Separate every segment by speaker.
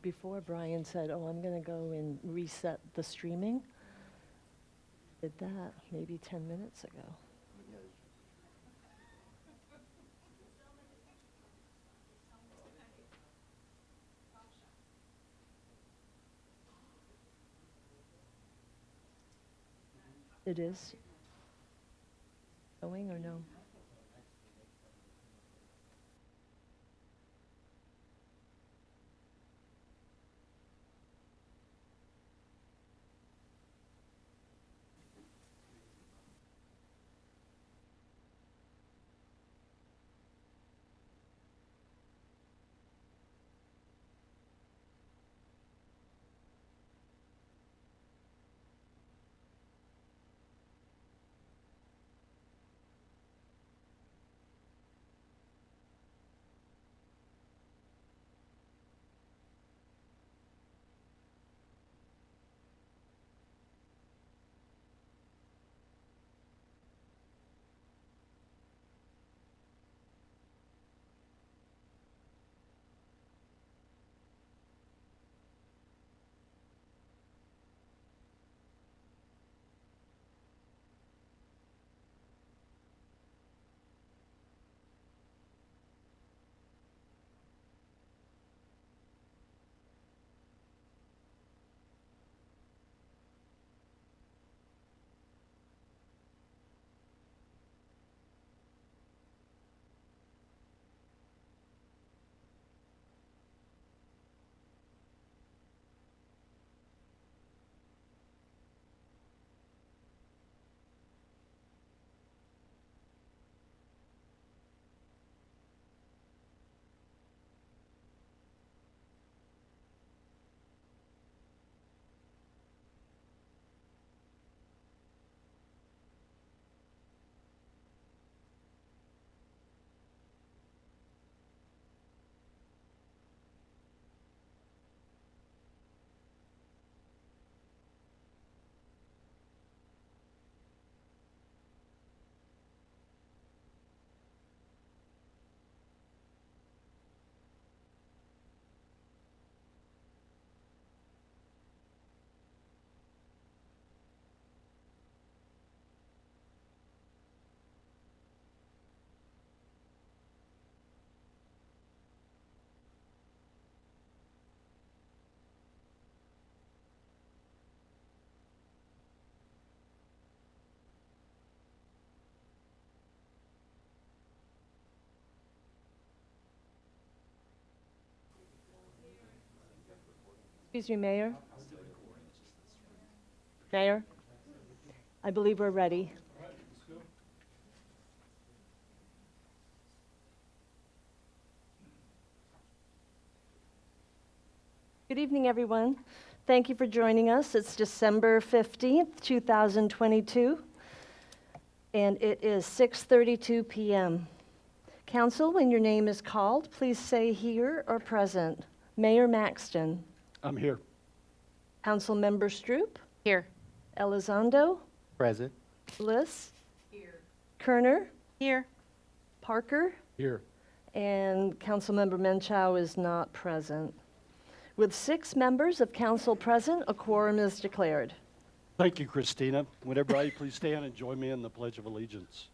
Speaker 1: Before Brian said, oh, I'm going to go and reset the streaming. Did that maybe 10 minutes ago. It is going or no? Excuse me, Mayor? Mayor? I believe we're ready. Good evening, everyone. Thank you for joining us. It's December 15th, 2022, and it is 6:32 p.m. Council, when your name is called, please say here or present. Mayor Maxton.
Speaker 2: I'm here.
Speaker 1: Councilmember Stroop.
Speaker 3: Here.
Speaker 1: Elizondo.
Speaker 4: Present.
Speaker 1: Bliss. Here. Kerner.
Speaker 3: Here.
Speaker 1: Parker.
Speaker 2: Here.
Speaker 1: And Councilmember Menchow is not present. With 6 members of council present, a quorum is declared.
Speaker 2: Thank you, Christina. Would everybody please stand and join me in the Pledge of Allegiance?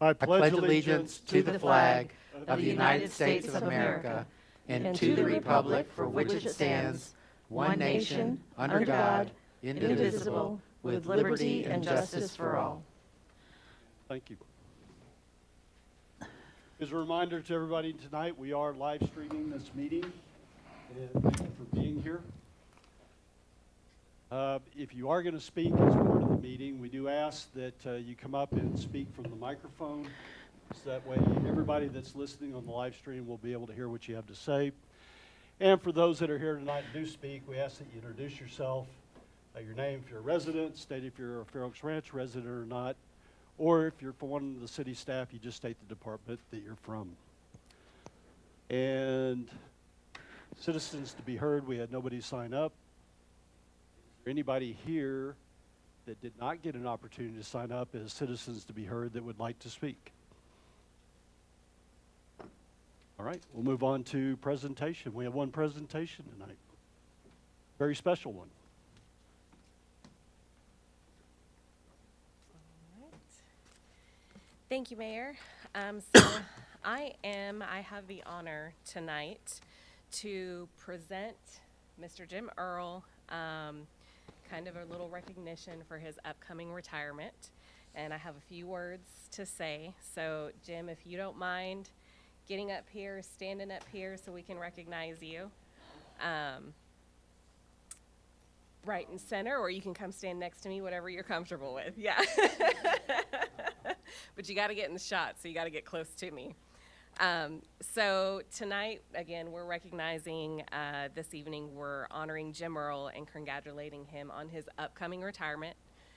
Speaker 2: I
Speaker 4: pledge allegiance to the flag of the United States of America and to the republic for which it stands, one nation, under God, indivisible, with liberty and justice for all.
Speaker 2: Thank you. As a reminder to everybody tonight, we are live streaming this meeting, and thank you for being here. If you are going to speak as part of the meeting, we do ask that you come up and speak from the microphone, so that way everybody that's listening on the live stream will be able to hear what you have to say. And for those that are here tonight and do speak, we ask that you introduce yourself, your name if you're a resident, state if you're a Fair Oaks Ranch resident or not, or if you're for one of the city staff, you just state the department that you're from. And citizens to be heard, we had nobody sign up. Is there anybody here that did not get an opportunity to sign up as citizens to be heard that would like to speak? All right, we'll move on to presentation. We have one presentation tonight. Very special one.
Speaker 3: Thank you, Mayor. I have the honor tonight to present Mr. Jim Earl, kind of a little recognition for his upcoming retirement. And I have a few words to say. So, Jim, if you don't mind getting up here, standing up here so we can recognize you. Right in center, or you can come stand next to me, whatever you're comfortable with. Yeah. But you got to get in the shot, so you got to get close to me. So tonight, again, we're recognizing, this evening, we're honoring Jim Earl and congratulating him on his upcoming retirement.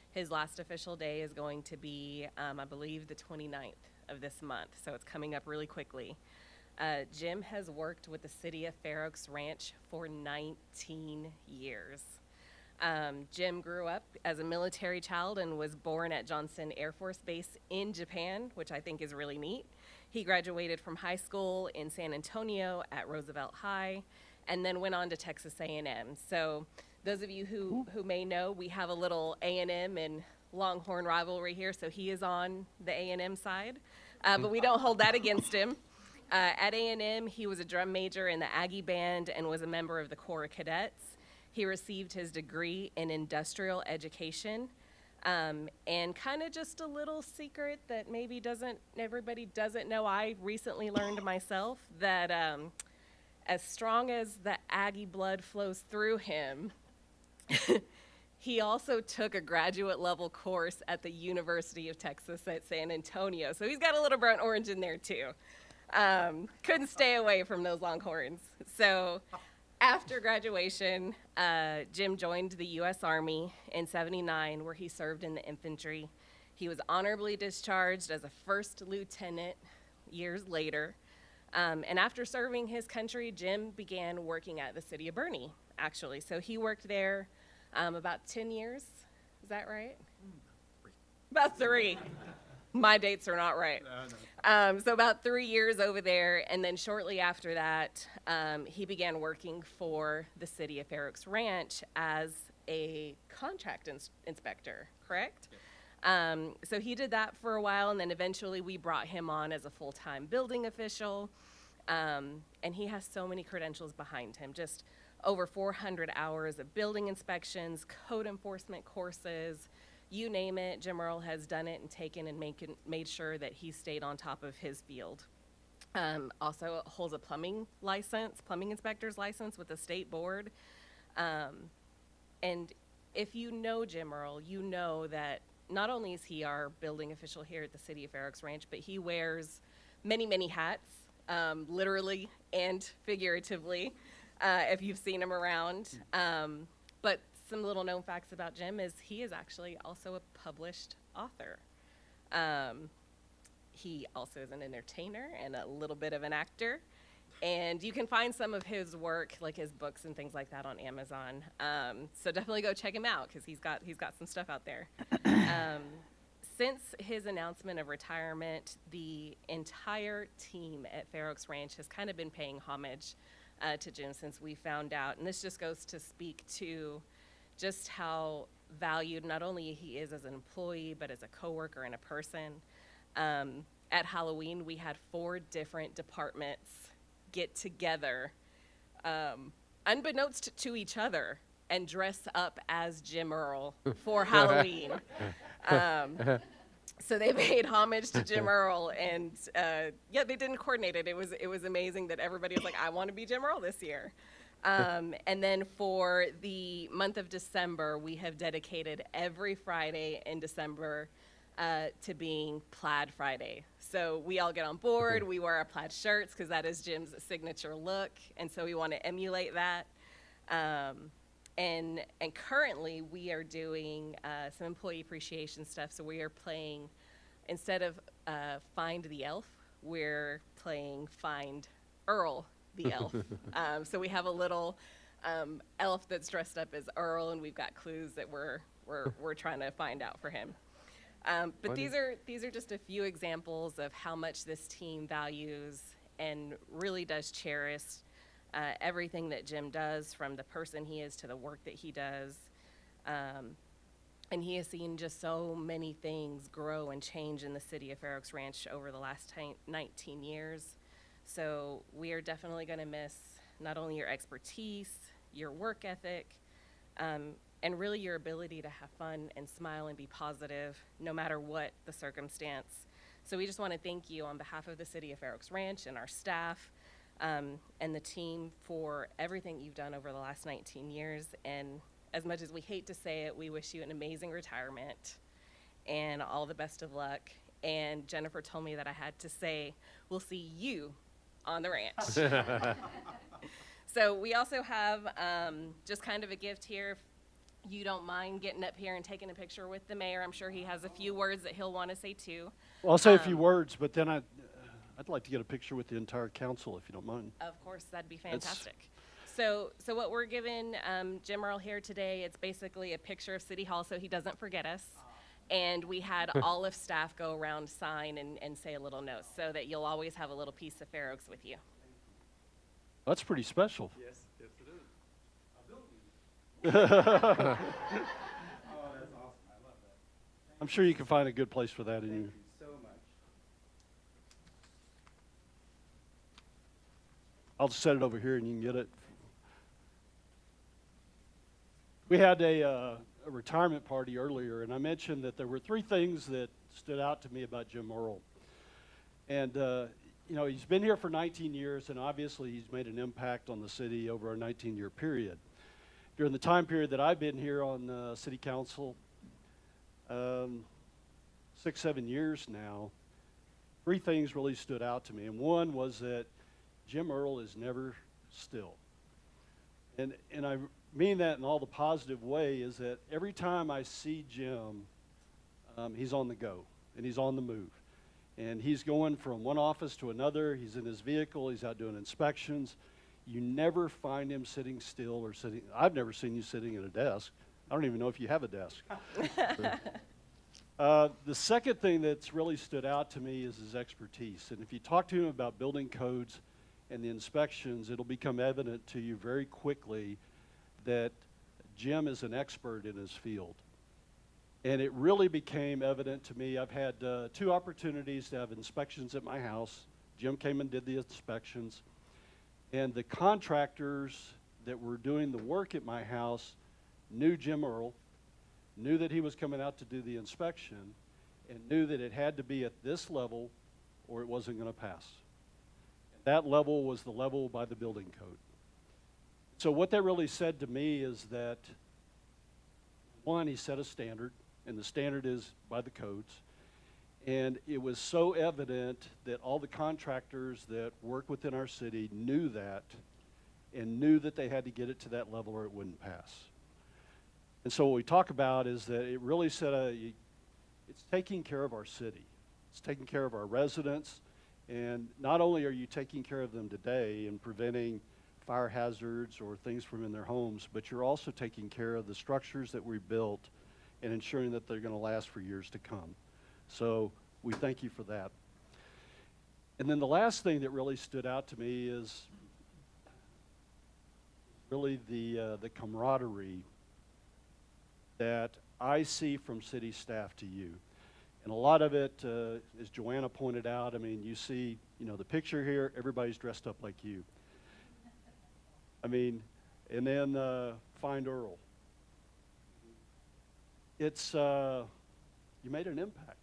Speaker 3: His last official day is going to be, I believe, the 29th of this month, so it's coming up really quickly. Jim has worked with the city of Fair Oaks Ranch for 19 years. Jim grew up as a military child and was born at Johnson Air Force Base in Japan, which I think is really neat. He graduated from high school in San Antonio at Roosevelt High, and then went on to Texas A&M. So those of you who may know, we have a little A&M and Longhorn rivalry here, so he is on the A&M side, but we don't hold that against him. At A&M, he was a drum major in the Aggie Band and was a member of the Corps of Cadets. He received his degree in industrial education. And kind of just a little secret that maybe everybody doesn't know, I recently learned myself that as strong as the Aggie blood flows through him, he also took a graduate level course at the University of Texas at San Antonio. So he's got a little burnt orange in there too. Couldn't stay away from those Longhorns. So after graduation, Jim joined the U.S. Army in '79, where he served in the infantry. He was honorably discharged as a first lieutenant years later. And after serving his country, Jim began working at the city of Boerne, actually. So he worked there about 10 years. Is that right? About 3. My dates are not right. So about 3 years over there, and then shortly after that, he began working for the city of Fair Oaks Ranch as a contract inspector, correct? So he did that for a while, and then eventually we brought him on as a full-time building official, and he has so many credentials behind him, just over 400 hours of building inspections, code enforcement courses, you name it. Jim Earl has done it and taken and made sure that he stayed on top of his field. Also holds a plumbing inspector's license with the state board. And if you know Jim Earl, you know that not only is he our building official here at the city of Fair Oaks Ranch, but he wears many, many hats, literally and figuratively, if you've seen him around. But some little known facts about Jim is he is actually also a published author. He also is an entertainer and a little bit of an actor. And you can find some of his work, like his books and things like that, on Amazon. So definitely go check him out, because he's got some stuff out there. Since his announcement of retirement, the entire team at Fair Oaks Ranch has kind of been paying homage to Jim since we found out. And this just goes to speak to just how valued not only he is as an employee, but as a coworker and a person. At Halloween, we had 4 different departments get together, unbeknownst to each other, and dress up as Jim Earl for Halloween. So they paid homage to Jim Earl, and they didn't coordinate it. It was amazing that everybody was like, I want to be Jim Earl this year. And then for the month of December, we have dedicated every Friday in December to being Plaid Friday. So we all get on board, we wear our plaid shirts, because that is Jim's signature look, and so we want to emulate that. And currently, we are doing some employee appreciation stuff, so we are playing, instead of Find the Elf, we're playing Find Earl the Elf. So we have a little elf that's dressed up as Earl, and we've got clues that we're trying to find out for him. But these are just a few examples of how much this team values and really does cherish everything that Jim does, from the person he is to the work that he does. And he has seen just so many things grow and change in the city of Fair Oaks Ranch over the last 19 years. So we are definitely going to miss not only your expertise, your work ethic, and really your ability to have fun and smile and be positive no matter what the circumstance. So we just want to thank you on behalf of the city of Fair Oaks Ranch and our staff and the team for everything you've done over the last 19 years. And as much as we hate to say it, we wish you an amazing retirement and all the best of luck. And Jennifer told me that I had to say, we'll see you on the ranch. So we also have just kind of a gift here. If you don't mind getting up here and taking a picture with the mayor, I'm sure he has a few words that he'll want to say too.
Speaker 2: Well, I'll say a few words, but then I'd like to get a picture with the entire council, if you don't mind.
Speaker 3: Of course, that'd be fantastic. So what we're giving Jim Earl here today, it's basically a picture of City Hall so he doesn't forget us. And we had all of staff go around, sign, and say a little note so that you'll always have a little piece of Fair Oaks with you.
Speaker 2: That's pretty special.
Speaker 5: Yes, yes it is. Oh, that's awesome. I love that.
Speaker 2: I'm sure you can find a good place for that in
Speaker 5: Thank
Speaker 2: you.
Speaker 5: you so much.
Speaker 2: I'll just set it over here and you can get it. We had a retirement party earlier, and I mentioned that there were three things that stood out to me about Jim Earl. And, you know, he's been here for 19 years, and obviously he's made an impact on the city over a 19-year period. During the time period that I've been here on city council, 6, 7 years now, three things really stood out to me. And one was that Jim Earl is never still. And I mean that in all the positive way, is that every time I see Jim, he's on the go and he's on the move. And he's going from one office to another. He's in his vehicle. He's out doing inspections. You never find him sitting still or sitting. I've never seen you sitting at a desk. I don't even know if you have a desk. The second thing that's really stood out to me is his expertise. And if you talk to him about building codes and the inspections, it'll become evident to you very quickly that Jim is an expert in his field. And it really became evident to me. I've had 2 opportunities to have inspections at my house. Jim came and did the inspections. And the contractors that were doing the work at my house knew Jim Earl, knew that he was coming out to do the inspection, and knew that it had to be at this level or it wasn't going to pass. That level was the level by the building code. So what that really said to me is that, one, he set a standard, and the standard is by the codes. And it was so evident that all the contractors that work within our city knew that and knew that they had to get it to that level or it wouldn't pass. And so what we talk about is that it really it's taking care of our city. It's taking care of our residents. And not only are you taking care of them today and preventing fire hazards or things from in their homes, but you're also taking care of the structures that we built and ensuring that they're going to last for years to come. So we thank you for that. And then the last thing that really stood out to me is really the camaraderie that I see from city staff to you. And a lot of it, as Joanna pointed out, I mean, you see, the picture here, everybody's dressed up like you. I mean, and then find Earl. It's, you made an impact,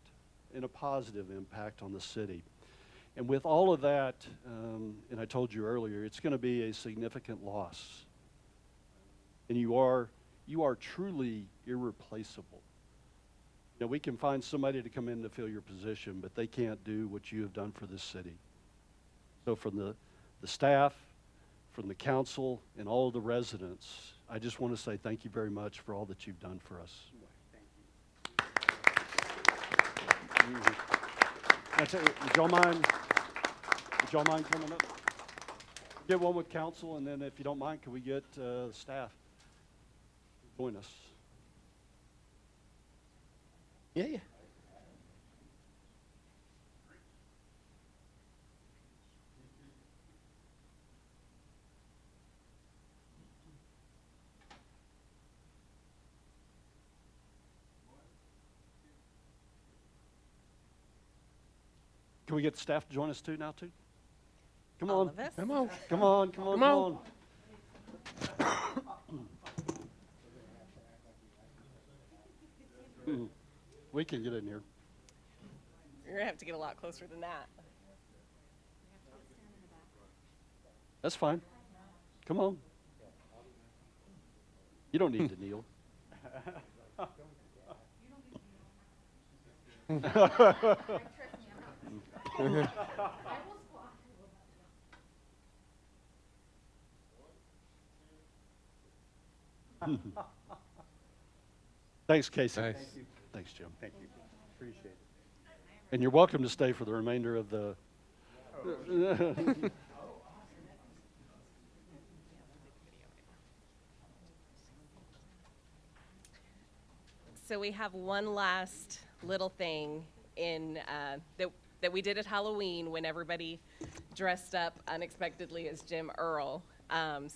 Speaker 2: and a positive impact on the city. And with all of that, and I told you earlier, it's going to be a significant loss. And you are truly irreplaceable. We can find somebody to come in to fill your position, but they can't do what you have done for this city. So from the staff, from the council, and all of the residents, I just want to say thank you very much for all that you've done for us. That's it. Would y'all mind coming up? Get one with council, and then if you don't mind, can we get staff join us?
Speaker 4: Yeah.
Speaker 2: Can we get the staff to join us too now, too? Come
Speaker 3: All
Speaker 2: on.
Speaker 3: of us?
Speaker 4: Come on.
Speaker 2: Come on, come on,
Speaker 4: Come
Speaker 2: come
Speaker 4: on.
Speaker 2: on. We can get in here.
Speaker 3: You're gonna have to get a lot closer than that.
Speaker 2: That's fine. Come on. You don't need to kneel. Thanks, Casey.
Speaker 4: Nice.
Speaker 2: Thanks, Jim.
Speaker 5: Thank you. Appreciate it.
Speaker 2: And you're welcome to stay for the remainder of the.
Speaker 3: So we have one last little thing in that we did at Halloween when everybody dressed up unexpectedly as Jim Earl.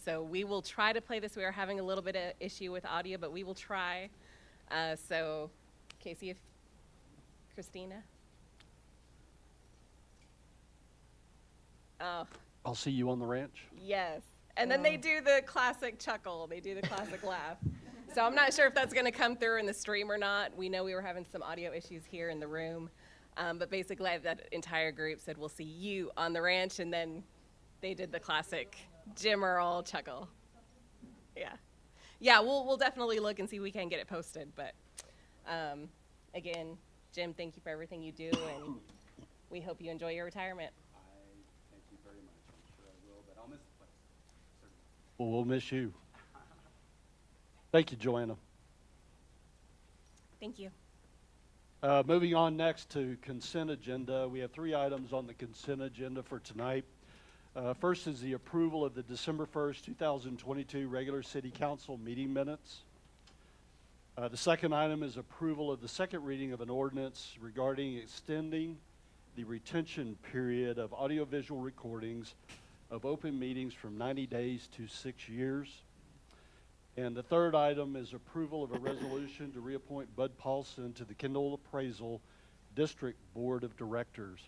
Speaker 3: So we will try to play this. We are having a little bit of issue with audio, but we will try. So, Casey, if Christina. Oh,
Speaker 2: I'll see you on the ranch.
Speaker 3: yes. And then they do the classic chuckle. They do the classic laugh. So I'm not sure if that's going to come through in the stream or not. We know we were having some audio issues here in the room. But basically, that entire group said, we'll see you on the ranch. And then they did the classic Jim Earl chuckle. Yeah. Yeah, we'll definitely look and see if we can get it posted. But again, Jim, thank you for everything you do. And we hope you enjoy your retirement.
Speaker 5: Thank you very much. I'm sure I will, but I'll miss the place. Certainly.
Speaker 2: Well, we'll miss you. Thank you, Joanna.
Speaker 3: Thank you.
Speaker 2: Moving on next to consent agenda. We have 3 items on the consent agenda for tonight. First is the approval of the December 1st, 2022 regular city council meeting minutes. The second item is approval of the second reading of an ordinance regarding extending the retention period of audiovisual recordings of open meetings from 90 days to 6 years. And the third item is approval of a resolution to reappoint Bud Paulson to the Kendall Appraisal District Board of Directors.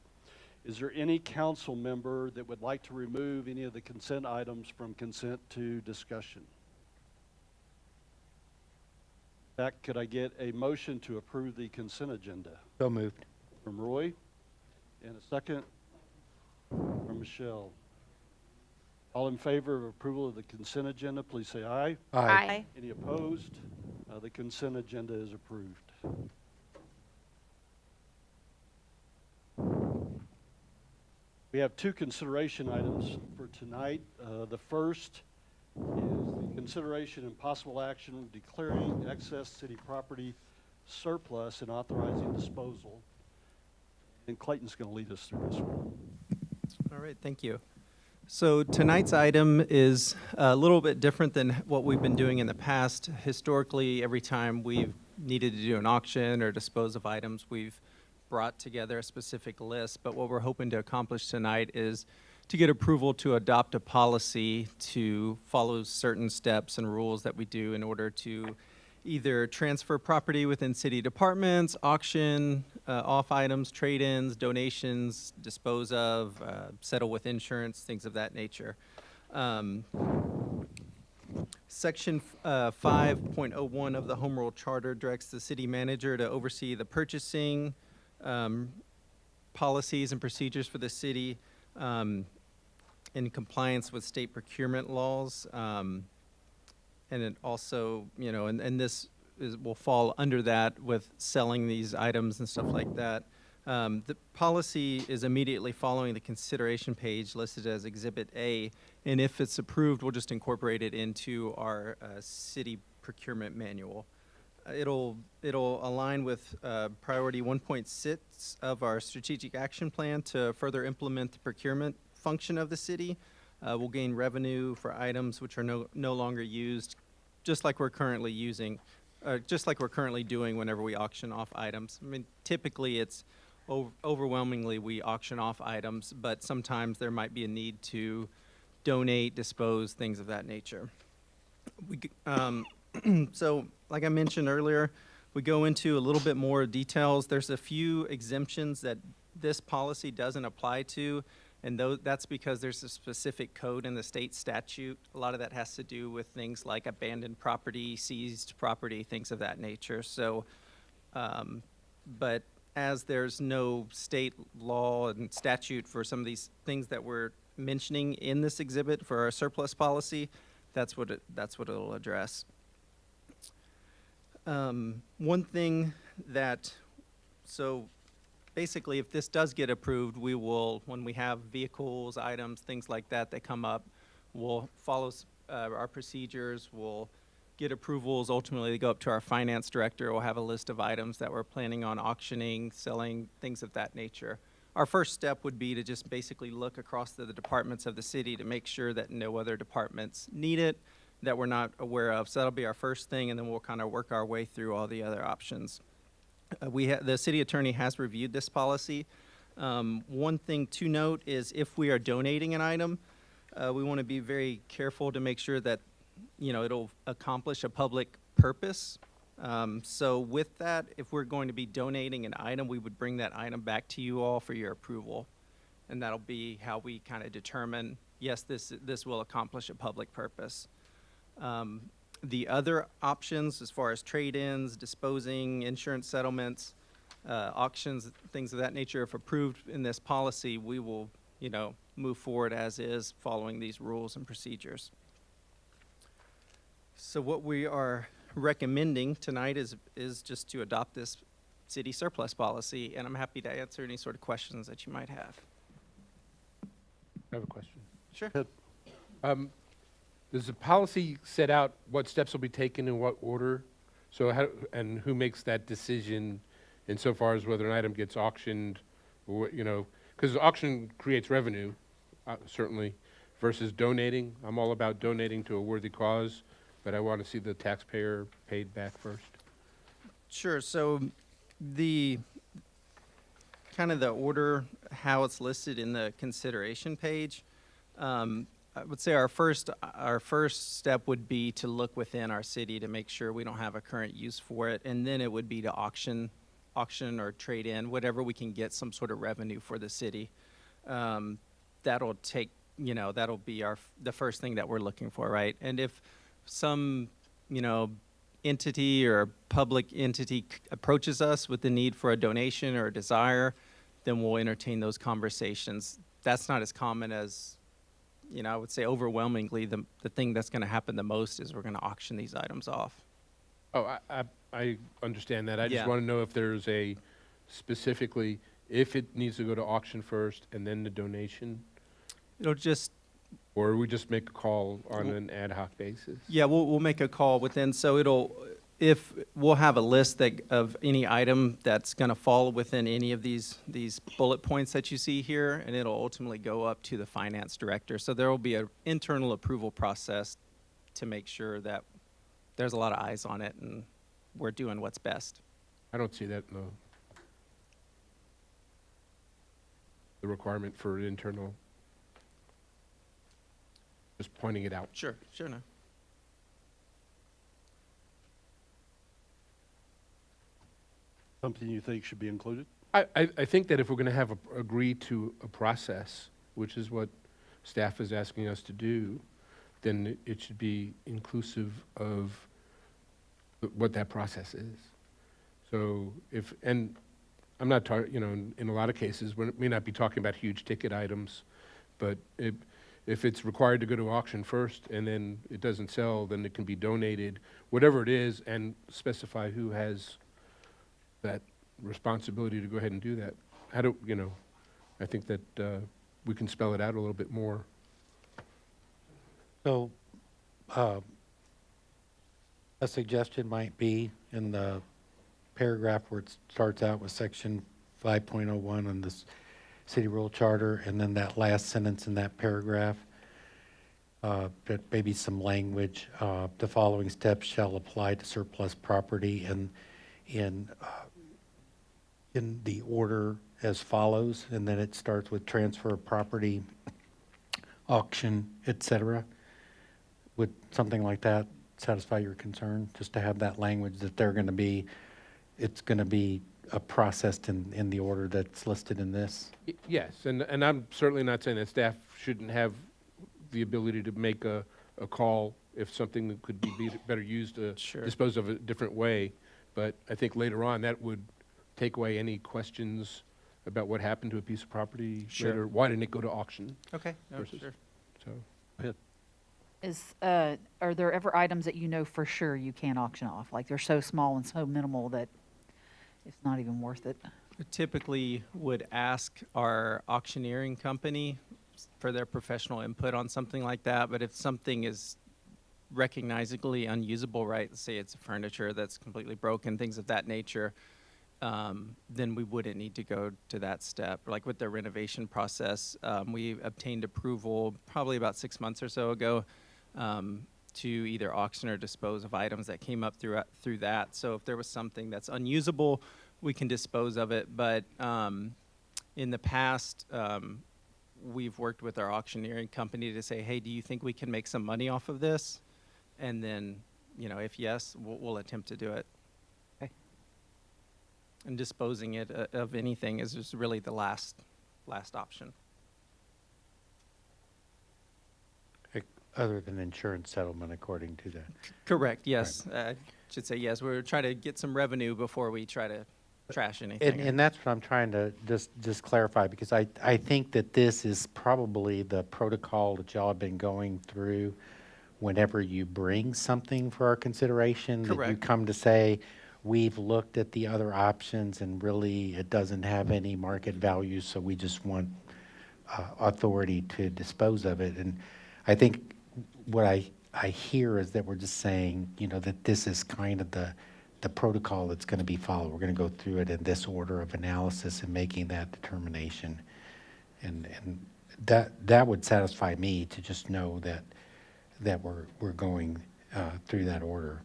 Speaker 2: Is there any council member that would like to remove any of the consent items from consent to discussion? That, could I get a motion to approve the consent agenda?
Speaker 4: So moved.
Speaker 2: From Roy, and a second from Michelle. All in favor of approval of the consent agenda, please say aye.
Speaker 4: Aye.
Speaker 2: Any opposed? The consent agenda is approved. We have 2 consideration items for tonight. The first is the consideration and possible action declaring excess city property surplus and authorizing disposal. And Clayton's going to lead us through this one.
Speaker 6: All right, thank you. So tonight's item is a little bit different than what we've been doing in the past. Historically, every time we've needed to do an auction or dispose of items, we've brought together a specific list. But what we're hoping to accomplish tonight is to get approval to adopt a policy to follow certain steps and rules that we do in order to either transfer property within city departments, auction off items, trade-ins, donations, dispose of, settle with insurance, things of that nature. Section 5.01 of the Home Rule Charter directs the city manager to oversee the purchasing policies and procedures for the city in compliance with state procurement laws. And it also, you know, and this will fall under that with selling these items and stuff like that. The policy is immediately following the consideration page listed as Exhibit A, and if it's approved, we'll just incorporate it into our city procurement manual. It'll align with priority 1.6 of our strategic action plan to further implement the procurement function of the city. We'll gain revenue for items which are no longer used, just like we're currently doing whenever we auction off items. I mean, typically it's overwhelmingly we auction off items, but sometimes there might be a need to donate, dispose, things of that nature. So, like I mentioned earlier, we go into a little bit more details. There's a few exemptions that this policy doesn't apply to, and that's because there's a specific code in the state statute. A lot of that has to do with things like abandoned property, seized property, things of that nature. So, but as there's no state law and statute for some of these things that we're mentioning in this exhibit for our surplus policy, that's what it'll address. One thing so basically, if this does get approved, we will, when we have vehicles, items, things like that that come up, we'll follow our procedures, we'll get approvals. Ultimately, they go up to our finance director. We'll have a list of items that we're planning on auctioning, selling, things of that nature. Our first step would be to just basically look across the departments of the city to make sure that no other departments need it, that we're not aware of. So that'll be our first thing, and then we'll kind of work our way through all the other options. The city attorney has reviewed this policy. One thing to note is if we are donating an item, we want to be very careful to make sure that, it'll accomplish a public purpose. So with that, if we're going to be donating an item, we would bring that item back to you all for your approval. And that'll be how we kind of determine, yes, this will accomplish a public purpose. The other options, as far as trade-ins, disposing, insurance settlements, auctions, things of that nature, if approved in this policy, we will, move forward as is, following these rules and procedures. So what we are recommending tonight is just to adopt this city surplus policy, and I'm happy to answer any sort of questions that you might have.
Speaker 7: I have a question.
Speaker 6: Sure.
Speaker 7: Does the policy set out what steps will be taken in what order? So and who makes that decision insofar as whether an item gets auctioned, or, because auction creates revenue, certainly, versus donating. I'm all about donating to a worthy cause, but I want to see the taxpayer paid back first.
Speaker 6: Sure. So the kind of the order, how it's listed in the consideration page, I would say our first step would be to look within our city to make sure we don't have a current use for it, and then it would be to auction or trade in whatever we can get some sort of revenue for the city. That'll take, that'll be the first thing that we're looking for, right? And if some, entity or public entity approaches us with the need for a donation or a desire, then we'll entertain those conversations. That's not as common as, I would say overwhelmingly the thing that's going to happen the most is we're going to auction these items off.
Speaker 7: Oh, I understand that. I just
Speaker 6: Yeah.
Speaker 7: want to know if there's specifically, if it needs to go to auction first and then the donation,
Speaker 6: It'll just,
Speaker 7: or we just make a call on an ad hoc basis?
Speaker 6: yeah, we'll make a call within, so we'll have a list of any item that's going to fall within any of these bullet points that you see here, and it'll ultimately go up to the finance director. So there will be an internal approval process to make sure that there's a lot of eyes on it and we're doing what's best.
Speaker 7: I don't see that in the requirement for internal, just pointing it out.
Speaker 6: Sure, no.
Speaker 2: Something you think should be included?
Speaker 7: I think that if we're going to have agree to a process, which is what staff is asking us to do, then it should be inclusive of what that process is. So and I'm not in a lot of cases, we may not be talking about huge ticket items, but if it's required to go to auction first and then it doesn't sell, then it can be donated, whatever it is, and specify who has that responsibility to go ahead and do that. I think that we can spell it out a little bit more.
Speaker 4: So, a suggestion might be in the paragraph where it starts out with section 5.01 on this city rule charter, and then that last sentence in that paragraph, that maybe some language, the following steps shall apply to surplus property and in the order as follows, and then it starts with transfer of property, auction, etc. Would something like that satisfy your concern, just to have that language that it's going to be processed in the order that's listed in this?
Speaker 7: Yes, and I'm certainly not saying that staff shouldn't have the ability to make a call if something that could be better used to
Speaker 6: Sure.
Speaker 7: dispose of a different way. But I think later on, that would take away any questions about what happened to a piece of property
Speaker 6: Sure.
Speaker 7: later. Why didn't it go to auction?
Speaker 6: Okay, no,
Speaker 7: Versus-
Speaker 6: sure.
Speaker 7: So,
Speaker 8: Are there ever items that you know for sure you can't auction off? Like they're so small and so minimal that it's not even worth it?
Speaker 6: We typically would ask our auctioneering company for their professional input on something like that, but if something is recognizably unusable, right, say it's furniture that's completely broken, things of that nature, then we wouldn't need to go to that step. Like with the renovation process, we obtained approval probably about 6 months or so ago to either auction or dispose of items that came up through that. So if there was something that's unusable, we can dispose of it. But in the past, we've worked with our auctioneering company to say, hey, do you think we can make some money off of this? And then, you know, if yes, we'll attempt to do it.
Speaker 8: Okay.
Speaker 6: And disposing it of anything is just really the last option.
Speaker 4: Other than insurance settlement, according to that.
Speaker 6: Correct, yes. I should say yes. We're trying to get some revenue before we try to trash anything.
Speaker 4: And that's what I'm trying to just clarify, because I think that this is probably the protocol that y'all have been going through whenever you bring something for our consideration. That you
Speaker 6: Correct.
Speaker 4: come to say, we've looked at the other options and really it doesn't have any market value, so we just want authority to dispose of it. And I think what I hear is that we're just saying, you know, that this is kind of the protocol that's going to be followed. We're going to go through it in this order of analysis and making that determination. And that would satisfy me to just know that we're going through that order.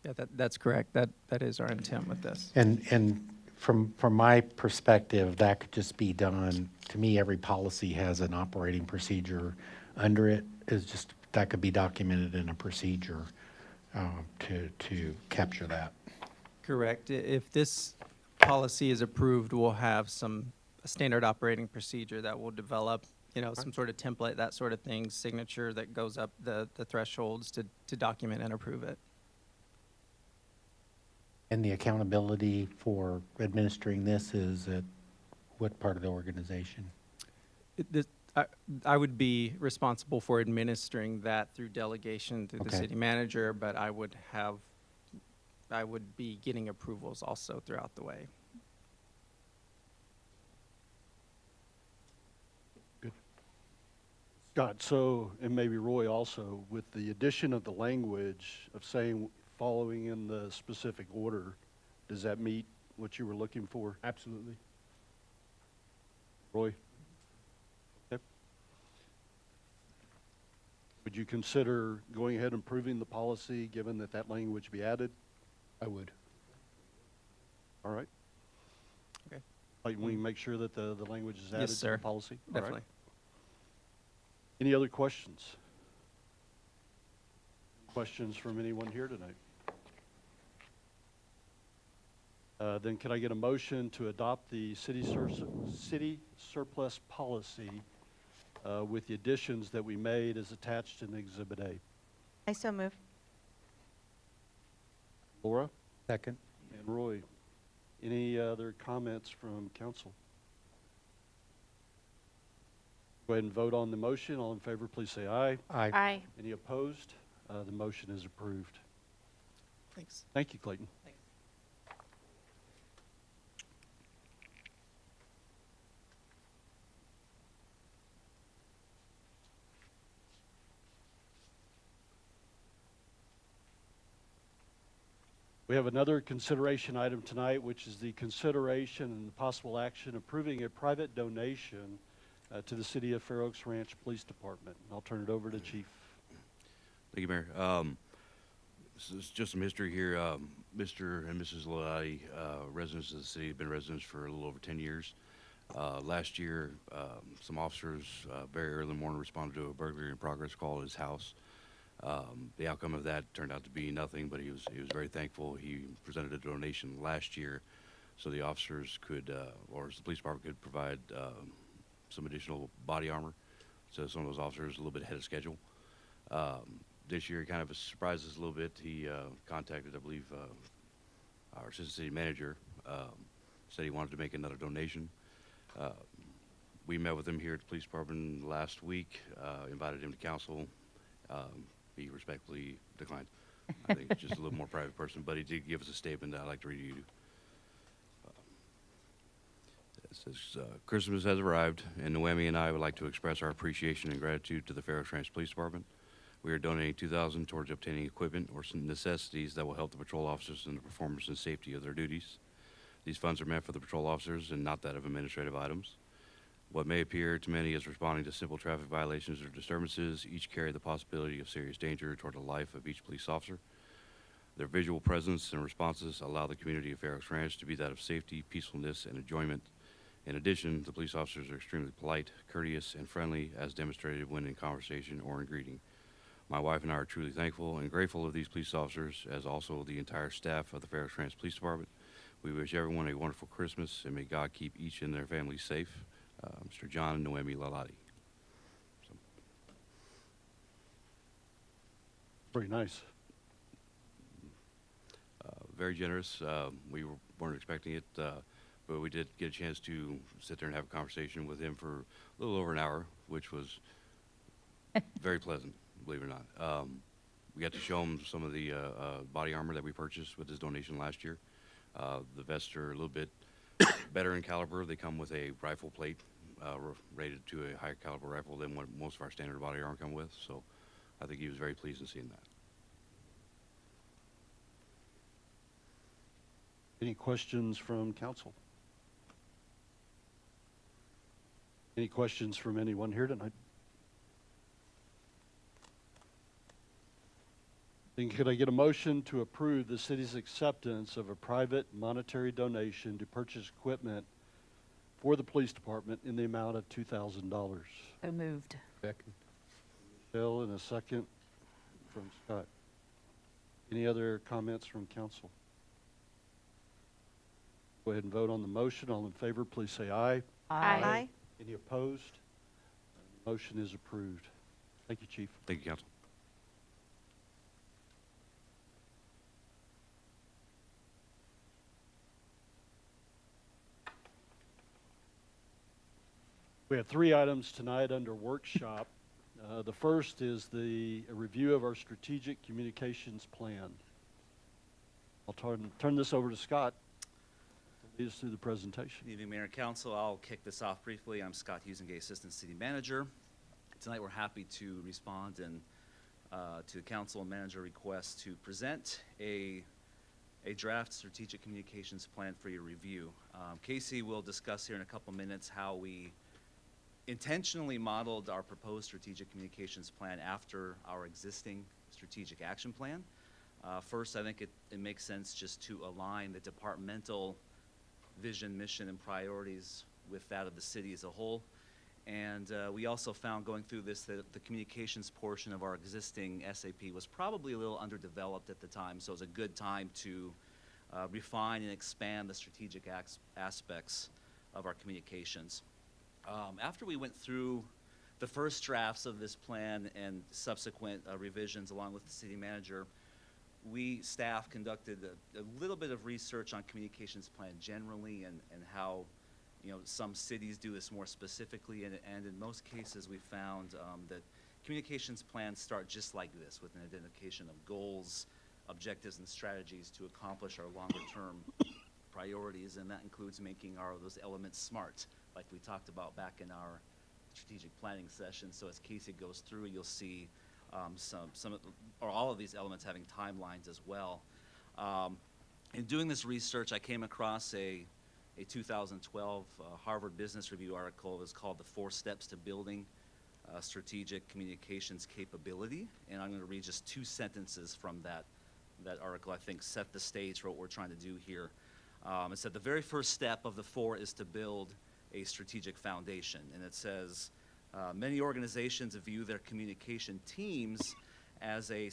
Speaker 6: Yeah, that's correct. That is our intent with this.
Speaker 4: And from my perspective, that could just be done. To me, every policy has an operating procedure under it. Is just that could be documented in a procedure to capture that.
Speaker 6: Correct. If this policy is approved, we'll have a standard operating procedure that will develop, you know, some sort of template, that sort of thing, signature that goes up the thresholds to document and approve it.
Speaker 4: And the accountability for administering this is at what part of the organization?
Speaker 6: I would be responsible for administering that through delegation through the
Speaker 4: Okay.
Speaker 6: city manager, but I would be getting approvals also throughout the way.
Speaker 2: Scott, so, and maybe Roy also, with the addition of the language of saying following in the specific order, does that meet what you were looking for,
Speaker 7: absolutely.
Speaker 2: Roy? Okay. Would you consider going ahead and approving the policy, given that that language be added?
Speaker 7: I would.
Speaker 2: All right.
Speaker 6: Okay.
Speaker 2: Like, we make sure that the language is
Speaker 6: Yes,
Speaker 2: added to
Speaker 6: sir.
Speaker 2: the policy? All right.
Speaker 6: Definitely.
Speaker 2: Any other questions? Questions from anyone here tonight? Then can I get a motion to adopt the city surplus policy with the additions that we made as attached in Exhibit A?
Speaker 9: I so move.
Speaker 2: Laura
Speaker 4: Second.
Speaker 2: and Roy, any other comments from council? Go ahead and vote on the motion. All in favor, please say aye.
Speaker 9: Aye.
Speaker 2: Any opposed? The motion is approved.
Speaker 6: Thanks.
Speaker 2: Thank you, Clayton. We have another consideration item tonight, which is the consideration and the possible action approving a private donation to the City of Fair Oaks Ranch Police Department. I'll turn it over to Chief.
Speaker 10: Thank you, Mayor. This is just some history here. Mr. and Mrs. Lillotti, residents of the city, have been residents for a little over 10 years. Last year, some officers very early in the morning responded to a burglary in progress call at his house. The outcome of that turned out to be nothing, but he was very thankful. He presented a donation last year so the officers could, or the police department could provide some additional body armor. So some of those officers a little bit ahead of schedule. This year, kind of surprised us a little bit. He contacted, I believe, our assistant city manager, said he wanted to make another donation. We met with him here at the police department last week, invited him to council. He respectfully declined. I think it's just a little more private person, but he did give us a statement that I'd like to read to you. It says, Christmas has arrived, and Noemi and I would like to express our appreciation and gratitude to the Fair Oaks Ranch Police Department. We are donating $2,000 towards obtaining equipment or some necessities that will help the patrol officers in the performance and safety of their duties. These funds are meant for the patrol officers and not that of administrative items. What may appear to many as responding to simple traffic violations or disturbances each carry the possibility of serious danger toward the life of each police officer. Their visual presence and responses allow the community of Fair Oaks Ranch to be that of safety, peacefulness, and enjoyment. In addition, the police officers are extremely polite, courteous, and friendly as demonstrated when in conversation or in greeting. My wife and I are truly thankful and grateful of these police officers, as also the entire staff of the Fair Oaks Ranch Police Department. We wish everyone a wonderful Christmas, and may God keep each and their family safe. Mr. John and Noemi Lalati. So.
Speaker 2: Very nice.
Speaker 10: Very generous. We weren't expecting it, but we did get a chance to sit there and have a conversation with him for a little over an hour, which was very pleasant, believe it or not. We got to show him some of the body armor that we purchased with his donation last year. The vests are a little bit better in caliber. They come with a rifle plate rated to a higher caliber rifle than what most of our standard body armor come with. So I think he was very pleased in seeing that.
Speaker 2: Any questions from council? Any questions from anyone here tonight? Then could I get a motion to approve the city's acceptance of a private monetary donation to purchase equipment for the police department in the amount of $2,000?
Speaker 8: So moved.
Speaker 7: Second.
Speaker 2: Bill, and a second from Scott. Any other comments from council? Go ahead and vote on the motion. All in favor, please say aye.
Speaker 8: Aye.
Speaker 2: Any opposed? Motion is approved. Thank you, Chief.
Speaker 10: Thank you, Council.
Speaker 2: We have 3 items tonight under workshop. The first is a review of our strategic communications plan. I'll turn this over to Scott to lead us through the presentation.
Speaker 5: Good evening, Mayor and Council. I'll kick this off briefly. I'm Scott Husengay, Assistant City Manager. Tonight we're happy to respond to the Council and Manager request to present a draft strategic communications plan for your review. Casey will discuss here in a couple minutes how we intentionally modeled our proposed strategic communications plan after our existing strategic action plan. First, I think it makes sense just to align the departmental vision, mission, and priorities with that of the city as a whole. And we also found going through this that the communications portion of our existing SAP was probably a little underdeveloped at the time, so it was a good time to refine and expand the strategic aspects of our communications. After we went through the first drafts of this plan and subsequent revisions along with the city manager, staff conducted a little bit of research on communications plan generally and how some cities do this more specifically, and in most cases we found that communications plans start just like this, with an identification of goals, objectives, and strategies to accomplish our longer-term priorities, and that includes making those elements smart, like we talked about back in our strategic planning session. So as Casey goes through, you'll see all of these elements having timelines as well. In doing this research, I came across a 2012 Harvard Business Review article. It was called The 4 Steps to Building Strategic Communications Capability, and I'm going to read just 2 sentences from that article. I think set the stage for what we're trying to do here. It said the very first step of the 4 is to build a strategic foundation, and it says many organizations view their communication teams as a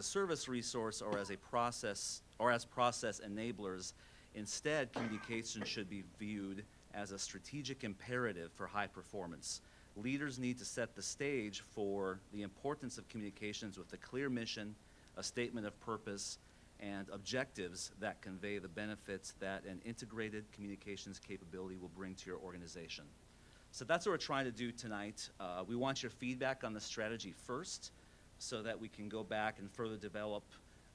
Speaker 5: service resource or as a process or as process enablers. Instead, communication should be viewed as a strategic imperative for high performance. Leaders need to set the stage for the importance of communications with a clear mission, a statement of purpose, and objectives that convey the benefits that an integrated communications capability will bring to your organization. So that's what we're trying to do tonight. We want your feedback on the strategy first, so that we can go back and further develop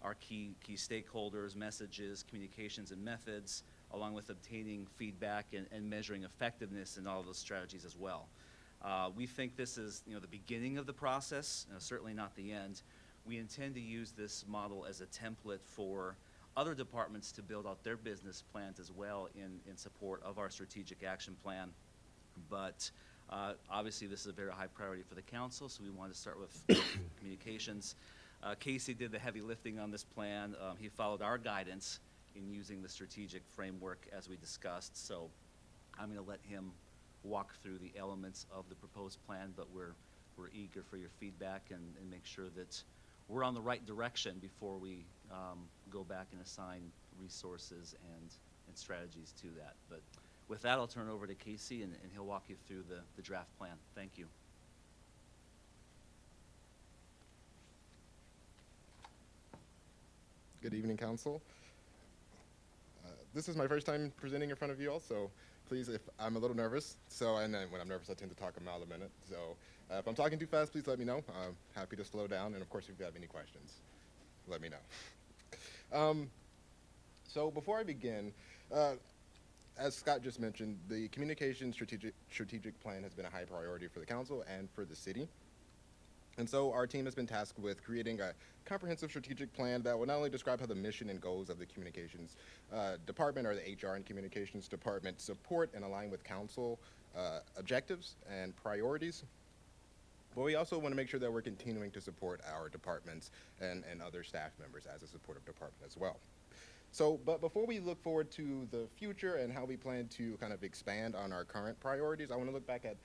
Speaker 5: our key stakeholders, messages, communications, and methods, along with obtaining feedback and measuring effectiveness in all of those strategies as well. We think this is, the beginning of the process, certainly not the end. We intend to use this model as a template for other departments to build out their business plans as well in support of our strategic action plan. But obviously, this is a very high priority for the council, so we want to start with communications. Casey did the heavy lifting on this plan. He followed our guidance in using the strategic framework as we discussed. So I'm going to let him walk through the elements of the proposed plan, but we're eager for your feedback and make sure that we're on the right direction before we go back and assign resources and strategies to that. But with that, I'll turn it over to Casey, and he'll walk you through the draft plan. Thank you.
Speaker 9: Good evening, Council. This is my first time presenting in front of you all, so please, if I'm a little nervous, and then when I'm nervous, I tend to talk a mile a minute. So if I'm talking too fast, please let me know. I'm happy to slow down, and of course, if you have any questions, let me know. So before I begin, as Scott just mentioned, the communication strategic plan has been a high priority for the council and for the city. And so our team has been tasked with creating a comprehensive strategic plan that will not only describe how the mission and goals of the communications department or the HR and communications department support and align with council objectives and priorities, but we also want to make sure that we're continuing to support our departments and other staff members as a supportive department as well. So, but before we look forward to the future and how we plan to kind of expand on our current priorities, I want to look back at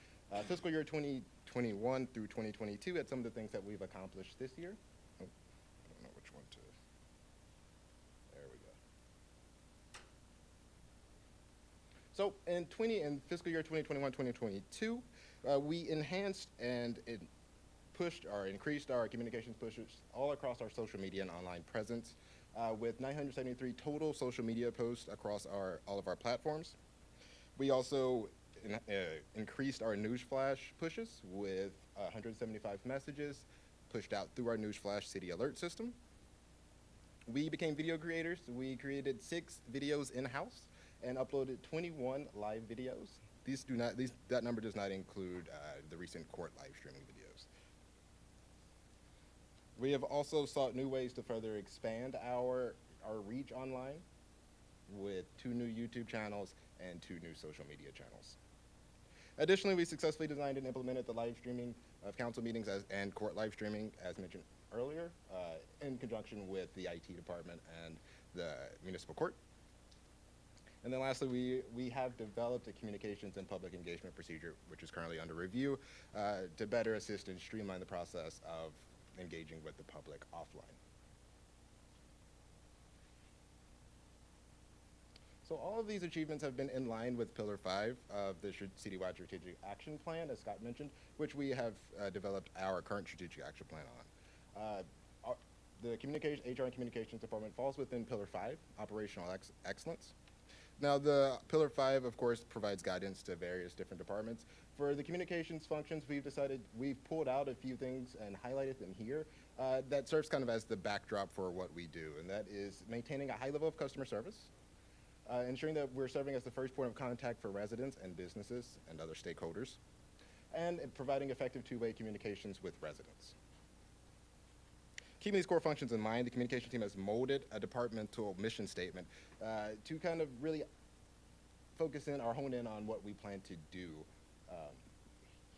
Speaker 9: fiscal year 2021 through 2022 at some of the things that we've accomplished this year. Oh, I don't know which one to, there we go. So in fiscal year 2021-2022, we enhanced and increased our communications pushes all across our social media and online presence with 973 total social media posts across all of our platforms. We also increased our newsflash pushes with 175 messages pushed out through our newsflash city alert system. We became video creators. We created 6 videos in-house and uploaded 21 live videos. That number does not include the recent court live streaming videos. We have also sought new ways to further expand our reach online with 2 new YouTube channels and 2 new social media channels. Additionally, we successfully designed and implemented the live streaming of council meetings and court live streaming, as mentioned earlier, in conjunction with the IT department and the municipal court. And then lastly, we have developed a communications and public engagement procedure, which is currently under review, to better assist and streamline the process of engaging with the public offline. So all of these achievements have been in line with Pillar 5 of the citywide strategic action plan, as Scott mentioned, which we have developed our current strategic action plan on. The HR and Communications Department falls within Pillar 5, Operational Excellence. Now, the Pillar 5, of course, provides guidance to various different departments. For the communications functions, we've pulled out a few things and highlighted them here that serves kind of as the backdrop for what we do, and that is maintaining a high level of customer service, ensuring that we're serving as the first point of contact for residents and businesses and other stakeholders, and providing effective two-way communications with residents. Keeping these core functions in mind, the communication team has molded a departmental mission statement to kind of really focus in or hone in on what we plan to do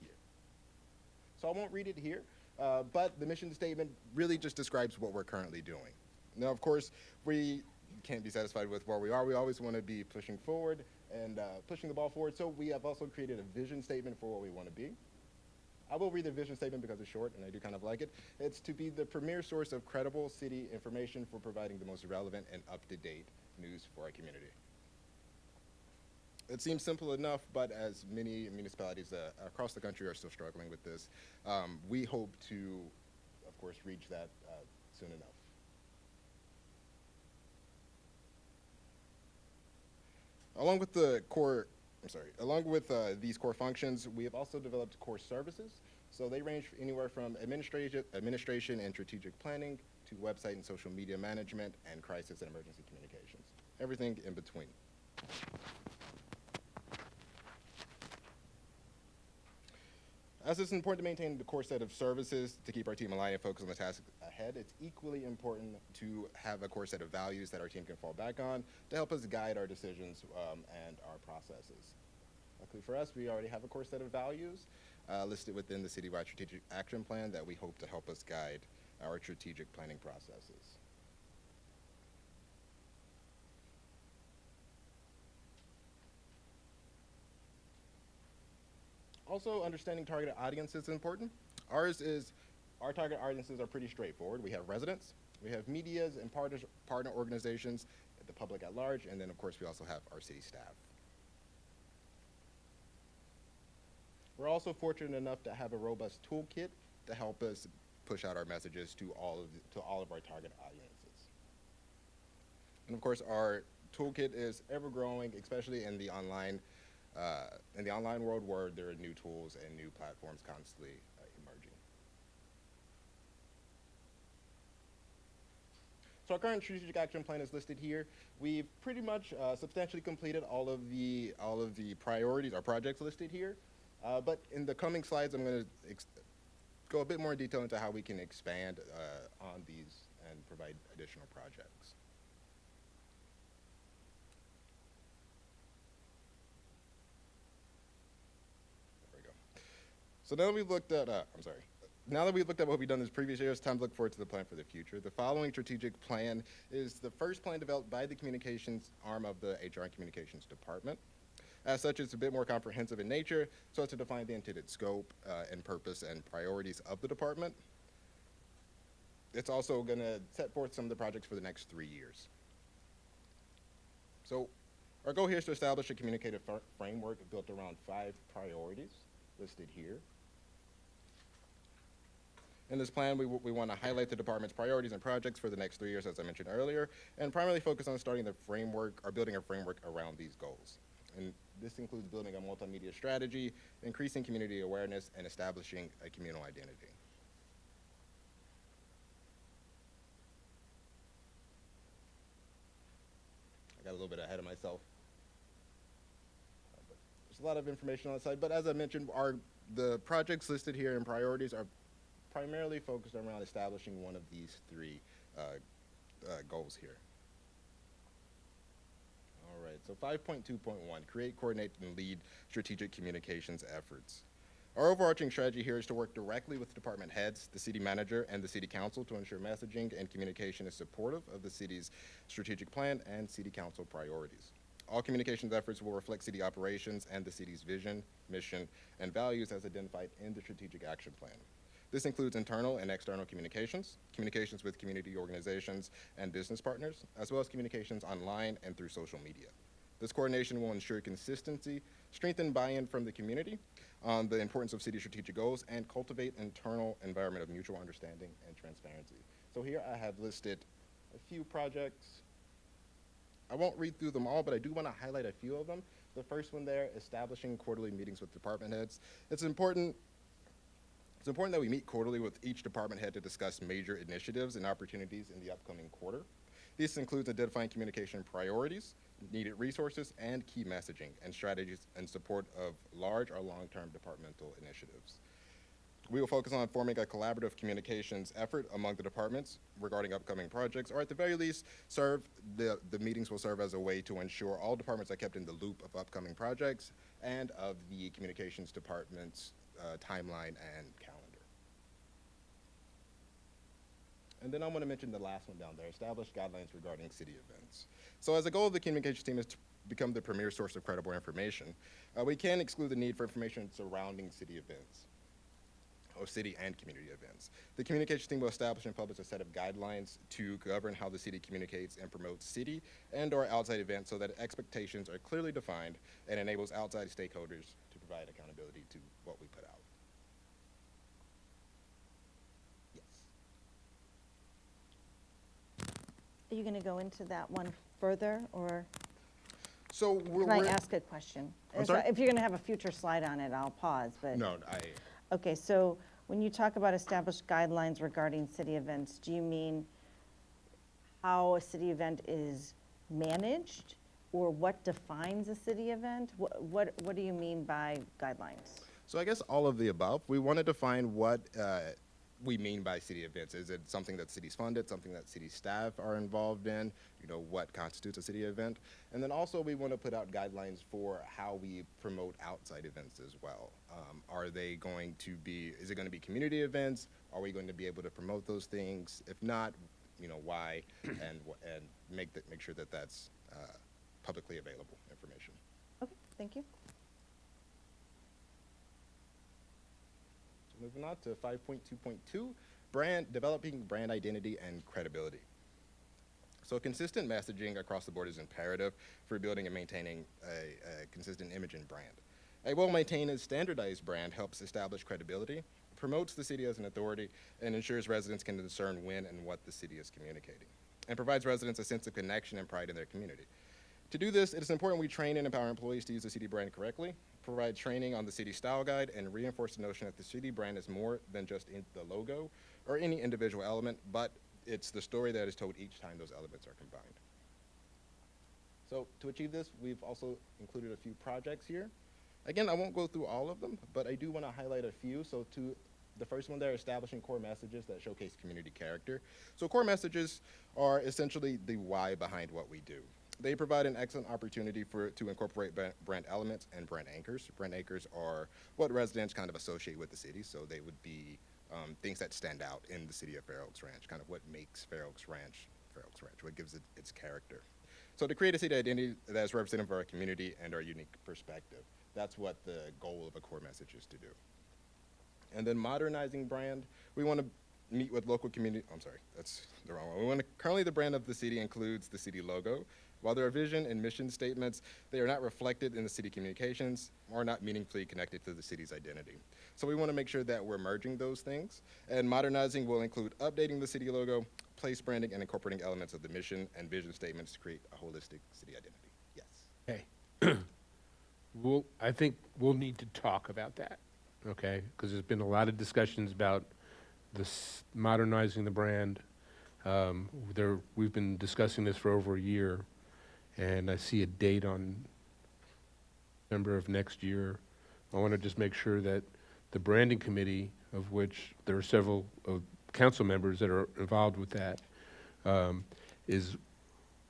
Speaker 9: here. So I won't read it here, but the mission statement really just describes what we're currently doing. Now, of course, we can't be satisfied with where we are. We always want to be pushing forward and pushing the ball forward. So we have also created a vision statement for what we want to be. I will read the vision statement because it's short and I do kind of like it. It's to be the premier source of credible city information for providing the most relevant and up-to-date news for our community. It seems simple enough, but as many municipalities across the country are still struggling with this, we hope to, of course, reach that soon enough. Along with these core functions, we have also developed core services. So they range anywhere from administration and strategic planning to website and social media management and crisis and emergency communications. Everything in between. As it's important to maintain the core set of services to keep our team aligned and focused on the task ahead, it's equally important to have a core set of values that our team can fall back on to help us guide our decisions and our processes. Luckily for us, we already have a core set of values listed within the citywide strategic action plan that we hope to help us guide our strategic planning processes. Also, understanding target audiences is important. Our target audiences are pretty straightforward. We have residents, we have medias and partner organizations, the public at large, and then of course we also have our city staff. We're also fortunate enough to have a robust toolkit to help us push out our messages to all of our target audiences. And of course, our toolkit is ever growing, especially in the online world where there are new tools and new platforms constantly emerging. So our current strategic action plan is listed here. We've pretty much substantially completed all of the priorities, our projects listed here. But in the coming slides, I'm going to go a bit more in detail into how we can expand on these and provide additional projects. So now that we've looked at, what we've done in previous years, it's time to look forward to the plan for the future. The following strategic plan is the first plan developed by the communications arm of the HR and Communications Department. As such, it's a bit more comprehensive in nature, so as to define the intended scope and purpose and priorities of the department. It's also going to set forth some of the projects for the next 3 years. So our goal here is to establish a communicative framework built around 5 priorities listed here. In this plan, we want to highlight the department's priorities and projects for the next 3 years, as I mentioned earlier, and primarily focus on starting the framework or building a framework around these goals. And this includes building a multimedia strategy, increasing community awareness, and establishing a communal identity. I got a little bit ahead of myself. There's a lot of information on the side, but as I mentioned, the projects listed here and priorities are primarily focused around establishing one of these 3 goals here. All right, so 5.2.1, create, coordinate, and lead strategic communications efforts. Our overarching strategy here is to work directly with department heads, the city manager, and the city council to ensure messaging and communication is supportive of the city's strategic plan and city council priorities. All communications efforts will reflect city operations and the city's vision, mission, and values as identified in the strategic action plan. This includes internal and external communications, communications with community organizations and business partners, as well as communications online and through social media. This coordination will ensure consistency, strengthen buy-in from the community on the importance of city strategic goals, and cultivate an internal environment of mutual understanding and transparency. So here I have listed a few projects. I won't read through them all, but I do want to highlight a few of them. The first one there, establishing quarterly meetings with department heads. It's important that we meet quarterly with each department head to discuss major initiatives and opportunities in the upcoming quarter. This includes identifying communication priorities, needed resources, and key messaging and strategies in support of large or long-term departmental initiatives. We will focus on forming a collaborative communications effort among the departments regarding upcoming projects, or at the very least, the meetings will serve as a way to ensure all departments are kept in the loop of upcoming projects and of the communications department's timeline and calendar. And then I want to mention the last one down there, establish guidelines regarding city events. So as a goal of the communications team is to become the premier source of credible information, we can exclude the need for information surrounding city events. or city and community events. The communications team will establish and publish a set of guidelines to govern how the city communicates and promotes city and/or outside events so that expectations are clearly defined and enables outside stakeholders to provide accountability to what we put out. Yes.
Speaker 11: Are you going to go into that one further, or
Speaker 9: So
Speaker 11: can I ask a question?
Speaker 9: I'm sorry?
Speaker 11: If you're going to have a future slide on it, I'll pause, but.
Speaker 9: No,
Speaker 11: Okay, so when you talk about established guidelines regarding city events, do you mean how a city event is managed, or what defines a city event? What do you mean by guidelines?
Speaker 9: So I guess all of the above. We want to define what we mean by city events. Is it something that city's funded, something that city staff are involved in? You know, what constitutes a city event? And then also we want to put out guidelines for how we promote outside events as well. Are they going to be, is it going to be community events? Are we going to be able to promote those things? If not, you know, why? And make sure that that's publicly available information.
Speaker 11: Okay, thank you.
Speaker 9: So moving on to 5.2.2, developing brand identity and credibility. So consistent messaging across the board is imperative for building and maintaining a consistent image and brand. A well-maintained and standardized brand helps establish credibility, promotes the city as an authority, and ensures residents can discern when and what the city is communicating, and provides residents a sense of connection and pride in their community. To do this, it is important we train and empower employees to use the city brand correctly, provide training on the city style guide, and reinforce the notion that the city brand is more than just the logo or any individual element, but it's the story that is told each time those elements are combined. So to achieve this, we've also included a few projects here. Again, I won't go through all of them, but I do want to highlight a few. So the first one there, establishing core messages that showcase community character. So core messages are essentially the why behind what we do. They provide an excellent opportunity to incorporate brand elements and brand anchors. Brand anchors are what residents kind of associate with the city, so they would be things that stand out in the city of Fair Oaks Ranch, kind of what makes Fair Oaks Ranch, what gives it its character. So to create a city identity that is representative of our community and our unique perspective. That's what the goal of a core message is to do. And then modernizing brand, we want to meet with local community, I'm sorry, that's the wrong one. Currently the brand of the city includes the city logo. While there are vision and mission statements, they are not reflected in the city communications or not meaningfully connected to the city's identity. So we want to make sure that we're merging those things. And modernizing will include updating the city logo, place branding, and incorporating elements of the mission and vision statements to create a holistic city identity. Yes.
Speaker 7: Okay. I think we'll need to talk about that, okay? Because there's been a lot of discussions about this modernizing the brand. We've been discussing this for over a year, and I see a date on November of next year. I want to just make sure that the branding committee, of which there are several council members that are involved with that, is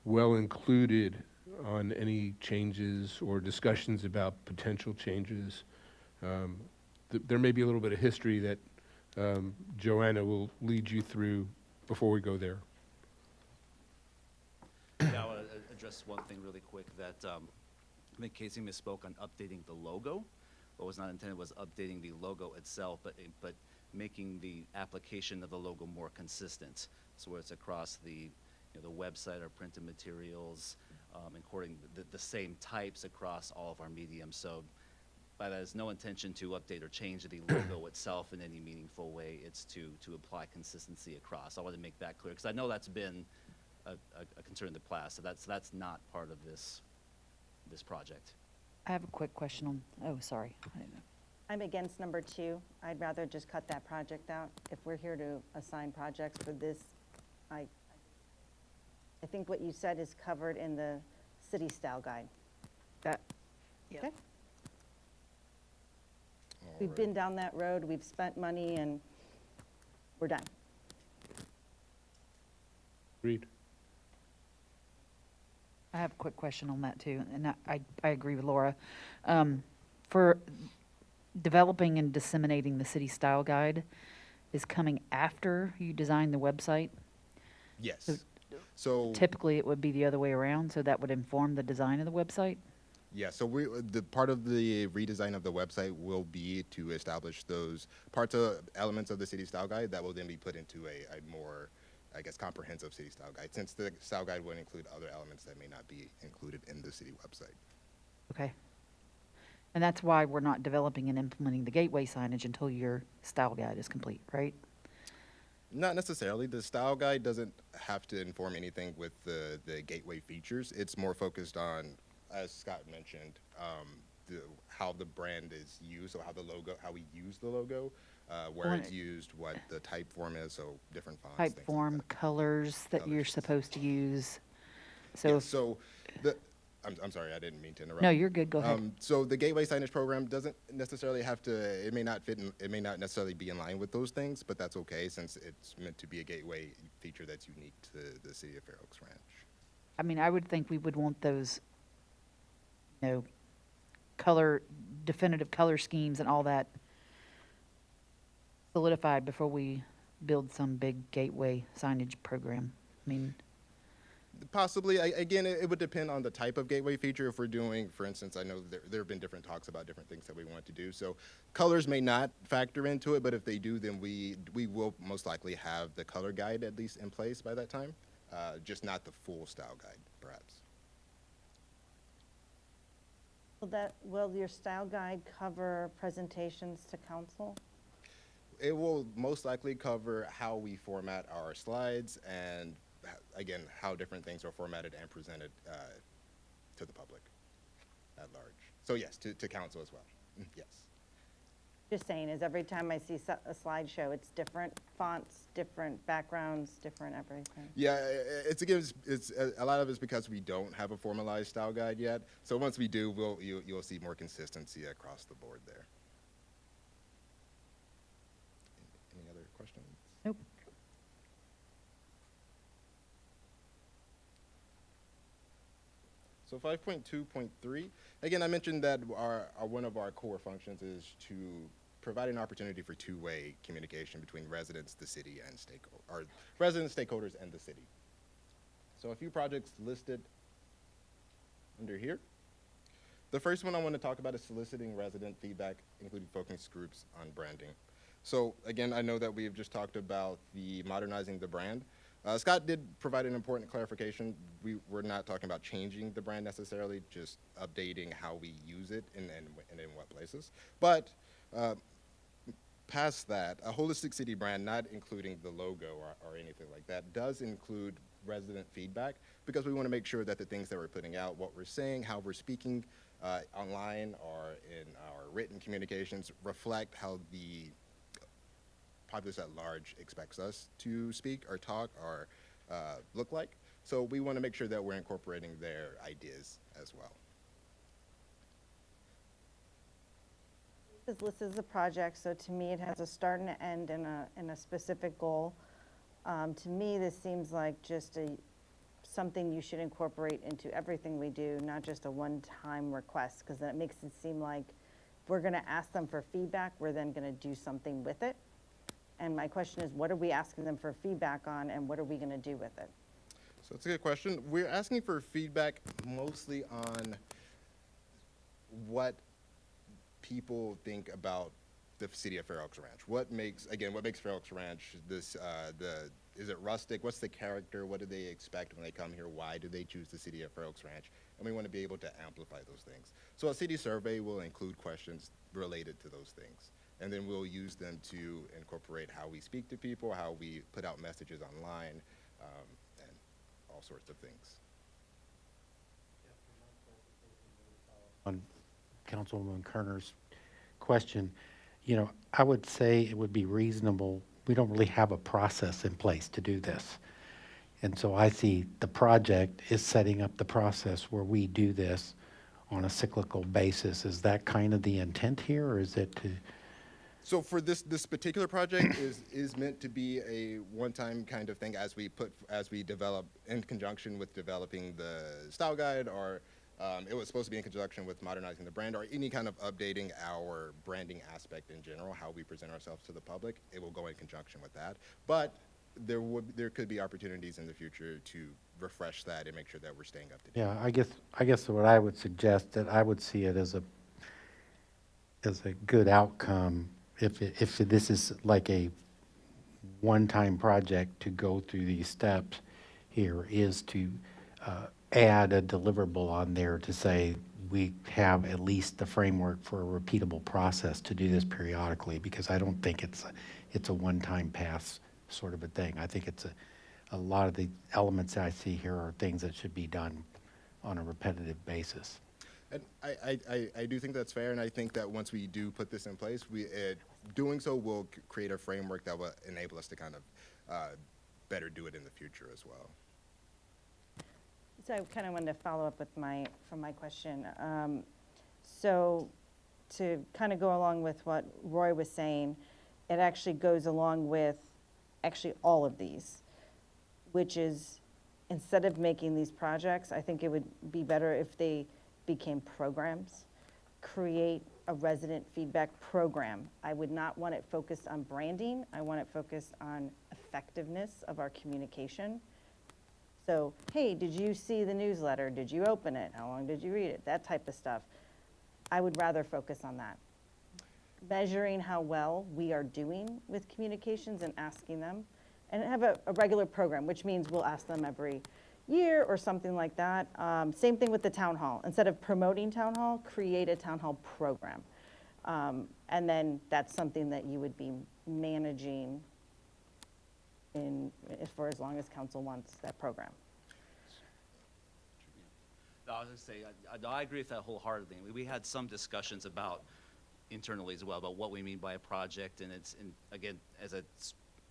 Speaker 7: well included on any changes or discussions about potential changes. There may be a little bit of history that Joanna will lead you through before we go there.
Speaker 5: Yeah, I want to address one thing really quick, that I think Casey misspoke on updating the logo. What was not intended was updating the logo itself, but making the application of the logo more consistent. So where it's across the website, our printed materials, including the same types across all of our mediums. So by that is no intention to update or change the logo itself in any meaningful way. It's to apply consistency across. I want to make that clear, because I know that's been a concern in the past. So that's not part of this project.
Speaker 8: I have a quick question on, oh, sorry. I didn't know.
Speaker 11: I'm against number 2. I'd rather just cut that project out. If we're here to assign projects for this, I think what you said is covered in the city style guide.
Speaker 8: That,
Speaker 11: Okay? We've been down that road, we've spent money, and we're done.
Speaker 7: Agreed.
Speaker 8: I have a quick question on that too, and I agree with Laura. For developing and disseminating the city style guide is coming after you design the website?
Speaker 9: Yes. So
Speaker 8: Typically, it would be the other way around, so that would inform the design of the website?
Speaker 9: Yeah, so the part of the redesign of the website will be to establish those parts of elements of the city style guide that will then be put into a more, I guess, comprehensive city style guide, since the style guide would include other elements that may not be included in the city website.
Speaker 8: Okay. And that's why we're not developing and implementing the gateway signage until your style guide is complete, right?
Speaker 9: Not necessarily. The style guide doesn't have to inform anything with the gateway features. It's more focused on, as Scott mentioned, how the brand is used, so how we use the logo, where
Speaker 8: Well,
Speaker 9: it's used, what the type form is, so different fonts.
Speaker 8: Type
Speaker 9: things like
Speaker 8: form,
Speaker 9: that.
Speaker 8: colors that you're
Speaker 9: Colors.
Speaker 8: supposed to use.
Speaker 9: Yeah,
Speaker 8: So,
Speaker 9: so I'm sorry, I didn't mean to interrupt.
Speaker 8: no, you're good, go ahead.
Speaker 9: So the gateway signage program doesn't necessarily have to, it may not necessarily be in line with those things, but that's okay since it's meant to be a gateway feature that's unique to the city of Fair Oaks Ranch.
Speaker 8: I mean, I would think we would want those, definitive color schemes and all that solidified before we build some big gateway signage program. I mean,
Speaker 9: Possibly, again, it would depend on the type of gateway feature. If we're doing, for instance, I know there have been different talks about different things that we want to do. So colors may not factor into it, but if they do, then we will most likely have the color guide at least in place by that time, just not the full style guide, perhaps.
Speaker 11: Will your style guide cover presentations to council?
Speaker 9: It will most likely cover how we format our slides and, again, how different things are formatted and presented to the public at large. So yes, to council as well, yes.
Speaker 11: Just saying, is every time I see a slideshow, it's different fonts, different backgrounds, different everything?
Speaker 9: Yeah, it's a lot of it's because we don't have a formalized style guide yet. So once we do, you'll see more consistency across the board there. Any other questions?
Speaker 8: nope.
Speaker 9: So 5.2.3, again, I mentioned that one of our core functions is to provide an opportunity for two-way communication between residents, the city, and residents, stakeholders, and the city. So a few projects listed under here. The first one I want to talk about is soliciting resident feedback, including focus groups on branding. So again, I know that we've just talked about the modernizing the brand. Scott did provide an important clarification. We're not talking about changing the brand necessarily, just updating how we use it and in what places. But past that, a holistic city brand, not including the logo or anything like that, does include resident feedback because we want to make sure that the things that we're putting out, what we're saying, how we're speaking online or in our written communications reflect how the populace at large expects us to speak or talk or look like. So we want to make sure that we're incorporating their ideas as well.
Speaker 11: This is listed as a project, so to me, it has a start and an end and a specific goal. To me, this seems like just something you should incorporate into everything we do, not just a one-time request, because then it makes it seem like if we're going to ask them for feedback, we're then going to do something with it. And my question is, what are we asking them for feedback on, and what are we going to do with it?
Speaker 9: So that's a good question. We're asking for feedback mostly on what people think about the city of Fair Oaks Ranch. What makes Fair Oaks Ranch this, is it rustic? What's the character? What do they expect when they come here? Why do they choose the city of Fair Oaks Ranch? And we want to be able to amplify those things. So a city survey will include questions related to those things. And then we'll use them to incorporate how we speak to people, how we put out messages online, and all sorts of things.
Speaker 12: On Councilwoman Kerner's question, I would say it would be reasonable. We don't really have a process in place to do this. And so I see the project is setting up the process where we do this on a cyclical basis. Is that kind of the intent here, or is it to?
Speaker 9: So for this particular project is meant to be a one-time kind of thing as we develop in conjunction with developing the style guide, or it was supposed to be in conjunction with modernizing the brand, or any kind of updating our branding aspect in general, how we present ourselves to the public. It will go in conjunction with that. But there could be opportunities in the future to refresh that and make sure that we're staying up to date.
Speaker 12: Yeah, I guess what I would suggest, that I would see it as a good outcome if this is like a one-time project to go through these steps here, is to add a deliverable on there to say we have at least the framework for a repeatable process to do this periodically, because I don't think it's a one-time pass sort of a thing. I think it's a lot of the elements I see here are things that should be done on a repetitive basis.
Speaker 9: And I do think that's fair, and I think that once we do put this in place, doing so will create a framework that will enable us to kind of better do it in the future as well.
Speaker 11: So I kind of wanted to follow up with my question. So to kind of go along with what Roy was saying, it actually goes along with actually all of these, which is, instead of making these projects, I think it would be better if they became programs. Create a resident feedback program. I would not want it focused on branding. I want it focused on effectiveness of our communication. So, hey, did you see the newsletter? Did you open it? How long did you read it? That type of stuff. I would rather focus on that. Measuring how well we are doing with communications and asking them. And have a regular program, which means we'll ask them every year or something like that. Same thing with the town hall. Instead of promoting town hall, create a town hall program. And then that's something that you would be managing for as long as council wants that program.
Speaker 5: No, I was going to say, I agree with that wholeheartedly. We had some discussions about internally as well about what we mean by a project, and again, as I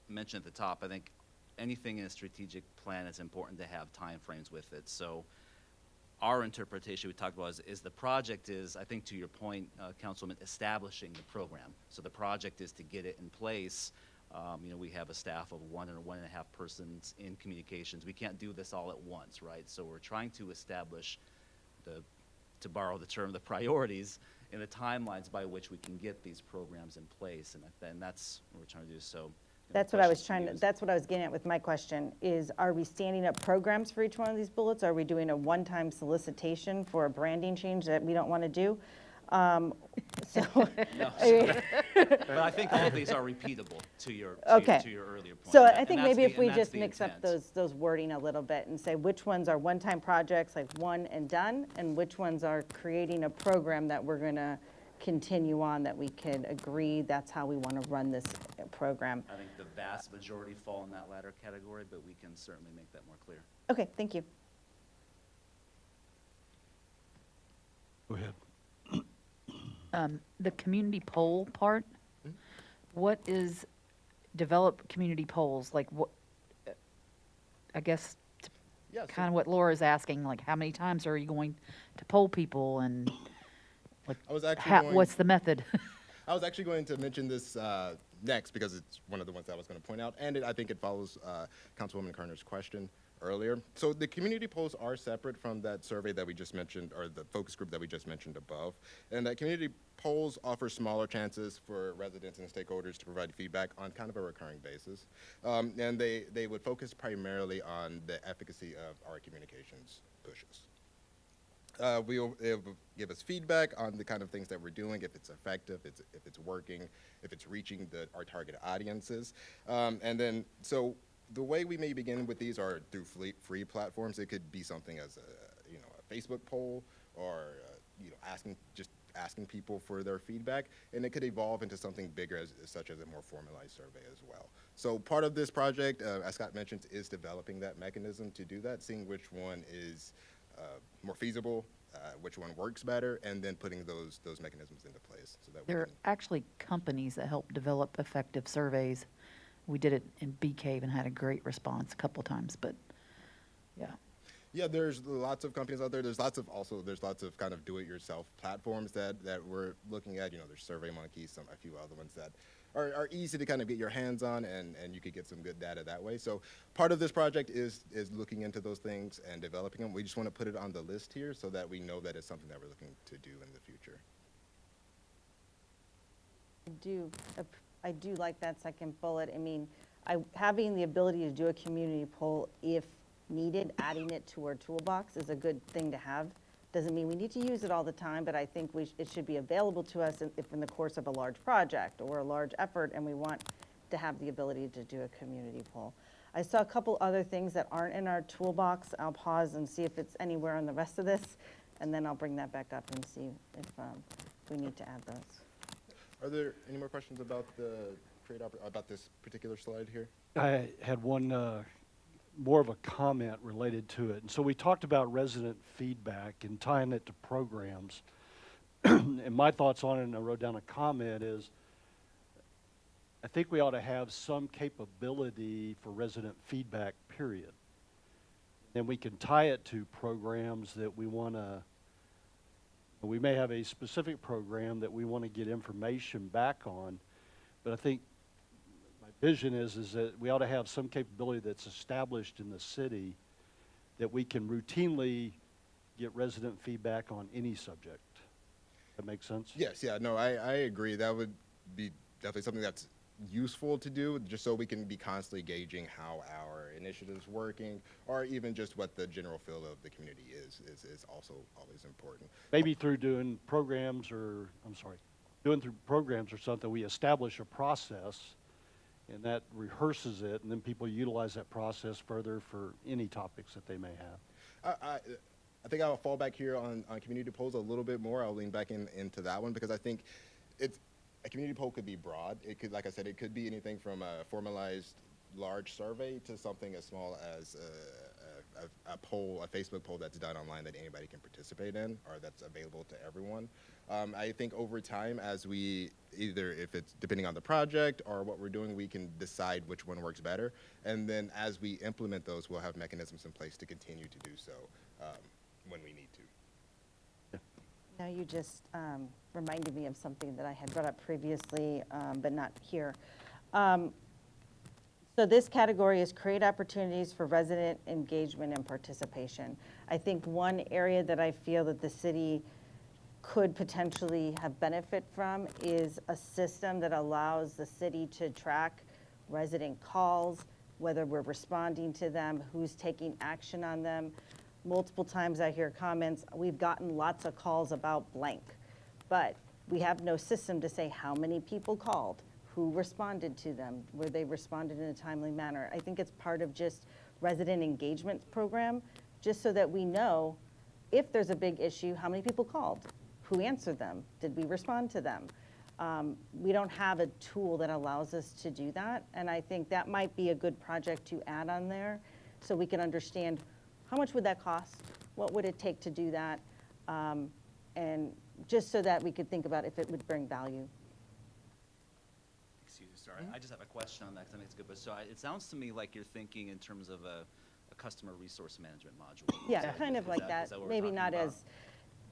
Speaker 5: mentioned at the top, I think anything in a strategic plan, it's important to have timeframes with it. So our interpretation we talked about is the project is, I think to your point, Councilman, establishing the program. So the project is to get it in place. We have a staff of 1 or 1.5 persons in communications. We can't do this all at once, right? So we're trying to establish to borrow the term, the priorities and the timelines by which we can get these programs in place. And that's what we're trying to do. So
Speaker 11: That's what I was that's what I was getting at with my question, is are we standing up programs for each one of these bullets? Are we doing a one-time solicitation for a branding change that we don't want to do?
Speaker 5: No, but I think all of these are repeatable to your earlier point.
Speaker 11: So
Speaker 5: And
Speaker 11: I think
Speaker 5: that's
Speaker 11: maybe
Speaker 5: the-
Speaker 11: if we
Speaker 5: and that's
Speaker 11: just
Speaker 5: the
Speaker 11: mix up
Speaker 5: intent.
Speaker 11: those wording a little bit and say which ones are one-time projects, like one and done, and which ones are creating a program that we're going to continue on, that we can agree that's how we want to run this program.
Speaker 5: I think the vast majority fall in that latter category, but we can certainly make that more clear.
Speaker 11: Okay, thank you.
Speaker 2: Go ahead.
Speaker 8: The community poll part, what is, develop community polls, like what, I guess,
Speaker 9: Yeah, so-
Speaker 8: kind of what Laura's asking, like how many times are you going to poll people, and like,
Speaker 9: I was actually
Speaker 8: what's the method?
Speaker 9: I was actually going to mention this next because it's one of the ones I was going to point out, and I think it follows Councilwoman Kerner's question earlier. So the community polls are separate from that survey that we just mentioned, or the focus group that we just mentioned above. And that community polls offer smaller chances for residents and stakeholders to provide feedback on kind of a recurring basis. And they would focus primarily on the efficacy of our communications pushes. It will give us feedback on the kind of things that we're doing, if it's effective, if it's working, if it's reaching our target audiences. And then, so the way we may begin with these are through free platforms. It could be something as a Facebook poll, or asking people for their feedback, and it could evolve into something bigger, such as a more formalized survey as well. So part of this project, as Scott mentioned, is developing that mechanism to do that, seeing which one is more feasible, which one works better, and then putting those mechanisms into place so that
Speaker 8: There are actually companies that help develop effective surveys. We did it in Bee Cave and had a great response a couple times, but yeah.
Speaker 9: Yeah, there's lots of companies out there. There's lots of kind of do-it-yourself platforms that we're looking at. There's SurveyMonkey, a few other ones that are easy to kind of get your hands on, and you could get some good data that way. So part of this project is looking into those things and developing them. We just want to put it on the list here so that we know that it's something that we're looking to do in the future.
Speaker 11: I do like that second bullet. I mean, Having the ability to do a community poll if needed, adding it to our toolbox is a good thing to have. Doesn't mean we need to use it all the time, but I think it should be available to us if in the course of a large project or a large effort, and we want to have the ability to do a community poll. I saw a couple other things that aren't in our toolbox. I'll pause and see if it's anywhere on the rest of this, and then I'll bring that back up and see if we need to add those.
Speaker 9: Are there any more questions about about this particular slide here?
Speaker 2: I had one, more of a comment related to it. And so we talked about resident feedback and tying it to programs. And my thoughts on it, and I wrote down a comment, is I think we ought to have some capability for resident feedback, period. Then we can tie it to programs that we want to, we may have a specific program that we want to get information back on, but I think my vision is that we ought to have some capability that's established in the city that we can routinely get resident feedback on any subject. That makes sense?
Speaker 9: Yes, yeah, no, I agree. That would be definitely something that's useful to do, just so we can be constantly gauging how our initiative's working, or even just what the general feel of the community is also always important.
Speaker 2: Maybe through doing programs or, doing through programs or something, we establish a process and that rehearses it, and then people utilize that process further for any topics that they may have.
Speaker 9: I think I'll fall back here on community polls a little bit more. I'll lean back into that one, because I think a community poll could be broad. It could, like I said, it could be anything from a formalized large survey to something as small as a poll, a Facebook poll that's done online that anybody can participate in, or that's available to everyone. I think over time, as we either, if it's depending on the project or what we're doing, we can decide which one works better. And then as we implement those, we'll have mechanisms in place to continue to do so when we need to.
Speaker 11: Now you just reminded me of something that I had brought up previously, but not here. So this category is create opportunities for resident engagement and participation. I think one area that I feel that the city could potentially have benefit from is a system that allows the city to track resident calls, whether we're responding to them, who's taking action on them. Multiple times I hear comments, we've gotten lots of calls about blank, but we have no system to say how many people called, who responded to them, where they responded in a timely manner. I think it's part of just resident engagement program, just so that we know if there's a big issue, how many people called, who answered them, did we respond to them? We don't have a tool that allows us to do that, and I think that might be a good project to add on there, so we can understand how much would that cost, what would it take to do that, and just so that we could think about if it would bring value.
Speaker 5: Excuse me, sorry. I just have a question on that, because I think it's good. But so it sounds to me like you're thinking in terms of a customer resource management module.
Speaker 11: Yeah, kind of like that.
Speaker 5: Is that what we're
Speaker 11: Maybe
Speaker 5: talking
Speaker 11: not
Speaker 5: about?
Speaker 11: as,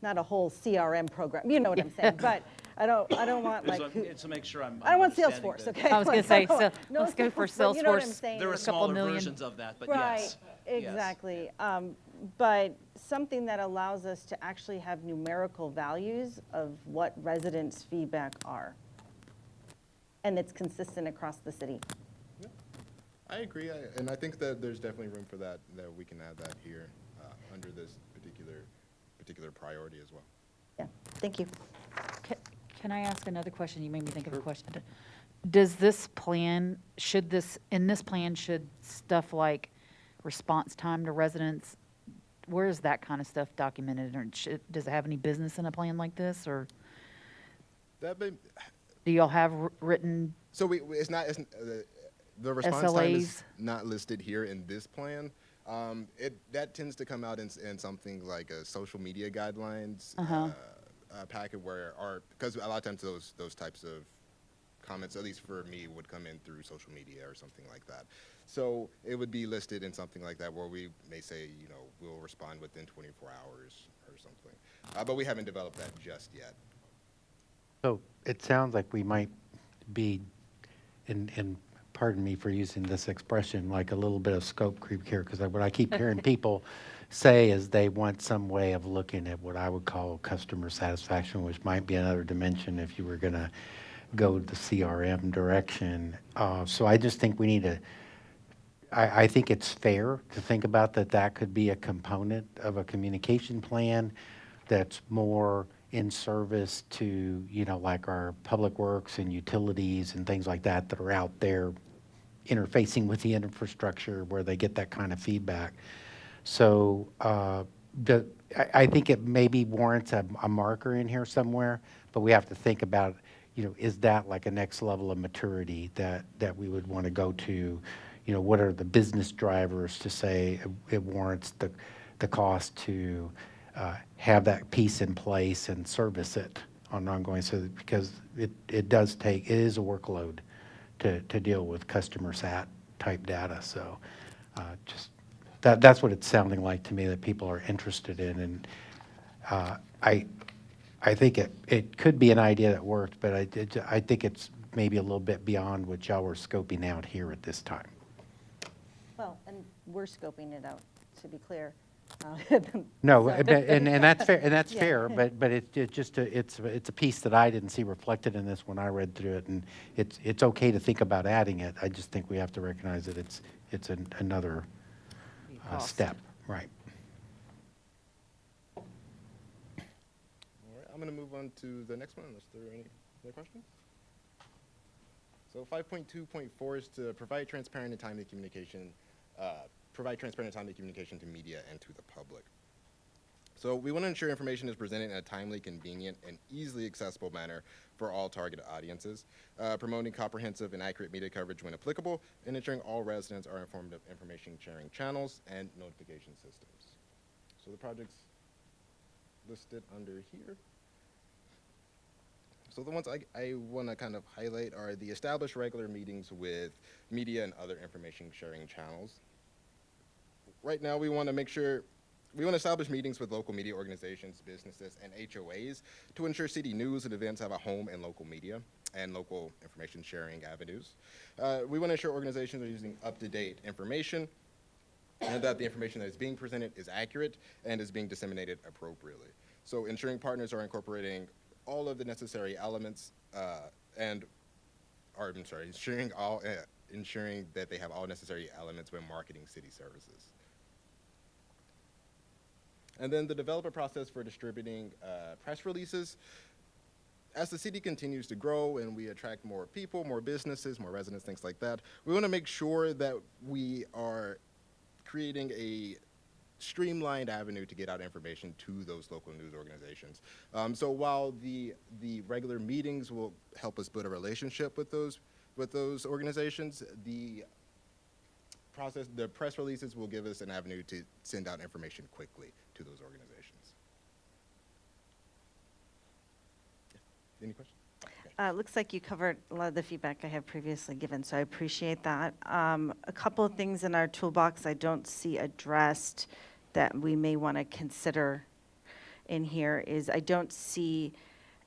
Speaker 11: not a whole CRM program, you know what I'm saying? But I don't want
Speaker 5: So,
Speaker 11: like, who-
Speaker 5: to make sure I'm
Speaker 11: I don't want
Speaker 5: understanding
Speaker 11: Salesforce,
Speaker 5: that-
Speaker 11: okay?
Speaker 8: I was gonna say, so
Speaker 11: No
Speaker 8: let's go for
Speaker 11: but you know what I'm
Speaker 8: Salesforce.
Speaker 11: saying?
Speaker 5: There are
Speaker 8: a couple
Speaker 5: smaller
Speaker 8: million.
Speaker 5: versions of that, but
Speaker 11: Right,
Speaker 5: yes.
Speaker 11: exactly. But something that allows us to actually have numerical values of what residents' feedback are. And it's consistent across the city.
Speaker 9: I agree, and I think that there's definitely room for that we can add that here under this particular priority as well.
Speaker 11: Yeah, thank you.
Speaker 8: Can I ask another question? You made me think of a question. Does this plan, in this plan, should stuff like response time to residents, where is that kind of stuff documented? Or does it have any business in a plan like this, or
Speaker 9: That may,
Speaker 8: do y'all have written?
Speaker 9: so the response time is
Speaker 8: SLAs?
Speaker 9: not listed here in this plan. That tends to come out in something like a social media guidelines packet because a lot of times those types of comments, at least for me, would come in through social media or something like that. So it would be listed in something like that where we may say, we'll respond within 24 hours or something. But we haven't developed that just yet.
Speaker 12: So it sounds like we might be, and pardon me for using this expression, like a little bit of scope creep here, because what I keep hearing people say is they want some way of looking at what I would call customer satisfaction, which might be another dimension if you were going to go the CRM direction. So I just think we need to, I think it's fair to think about that that could be a component of a communication plan that's more in service to, you know, like our public works and utilities and things like that that are out there interfacing with the infrastructure where they get that kind of feedback. So I think it maybe warrants a marker in here somewhere, but we have to think about, you know, is that like a next level of maturity that we would want to go to? You know, what are the business drivers to say it warrants the cost to have that piece in place and service it on an ongoing, so that, because it does take, it is a workload to deal with customer sat type data. So just that's what it's sounding like to me that people are interested in. And I think it could be an idea that worked, but I think it's maybe a little bit beyond what y'all were scoping out here at this time.
Speaker 11: Well, and we're scoping it out, to be clear.
Speaker 12: No,
Speaker 11: So-
Speaker 12: and that's fair, and that's
Speaker 11: Yeah.
Speaker 12: fair, but it's just it's a piece that I didn't see reflected in this when I read through it, and it's okay to think about adding it. I just think we have to recognize that it's another
Speaker 8: Cost.
Speaker 12: step, right?
Speaker 9: All right, I'm going to move on to the next one unless there are any other questions. So 5.2.4 is to provide transparent and timely communication, to media and to the public. So we want to ensure information is presented in a timely, convenient, and easily accessible manner for all target audiences, promoting comprehensive and accurate media coverage when applicable, and ensuring all residents are informed of information sharing channels and notification systems. So the projects listed under here. So the ones I want to kind of highlight are the established regular meetings with media and other information sharing channels. Right now, we want to establish meetings with local media organizations, businesses, and HOAs to ensure city news and events have a home in local media and local information sharing avenues. We want to ensure organizations are using up-to-date information and that the information that is being presented is accurate and is being disseminated appropriately. So ensuring partners are incorporating all of the necessary elements ensuring that they have all necessary elements when marketing city services. And then the developer process for distributing press releases. As the city continues to grow and we attract more people, more businesses, more residents, things like that, we want to make sure that we are creating a streamlined avenue to get out information to those local news organizations. So while the regular meetings will help us build a relationship with those organizations, the press releases will give us an avenue to send out information quickly to those organizations. Yeah. Any questions?
Speaker 11: Looks like you covered a lot of the feedback I have previously given, so I appreciate that. A couple of things in our toolbox I don't see addressed that we may want to consider in here is I don't see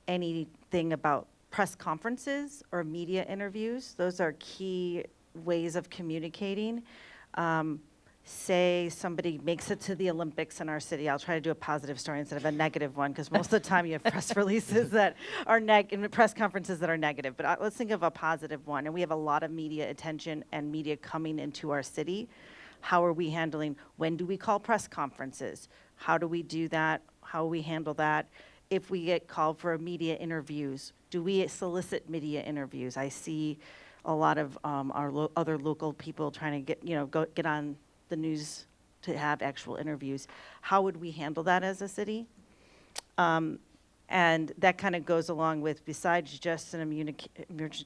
Speaker 11: anything about press conferences or media interviews. Those are key ways of communicating. Say somebody makes it to the Olympics in our city. I'll try to do a positive story instead of a negative one, because most of the time you have press releases that are and press conferences that are negative. But let's think of a positive one. And we have a lot of media attention and media coming into our city. How are we handling, when do we call press conferences? How do we do that? How do we handle that? If we get called for media interviews, do we solicit media interviews? I see a lot of our other local people trying to get on the news to have actual interviews. How would we handle that as a city? And that kind of goes along with, besides just an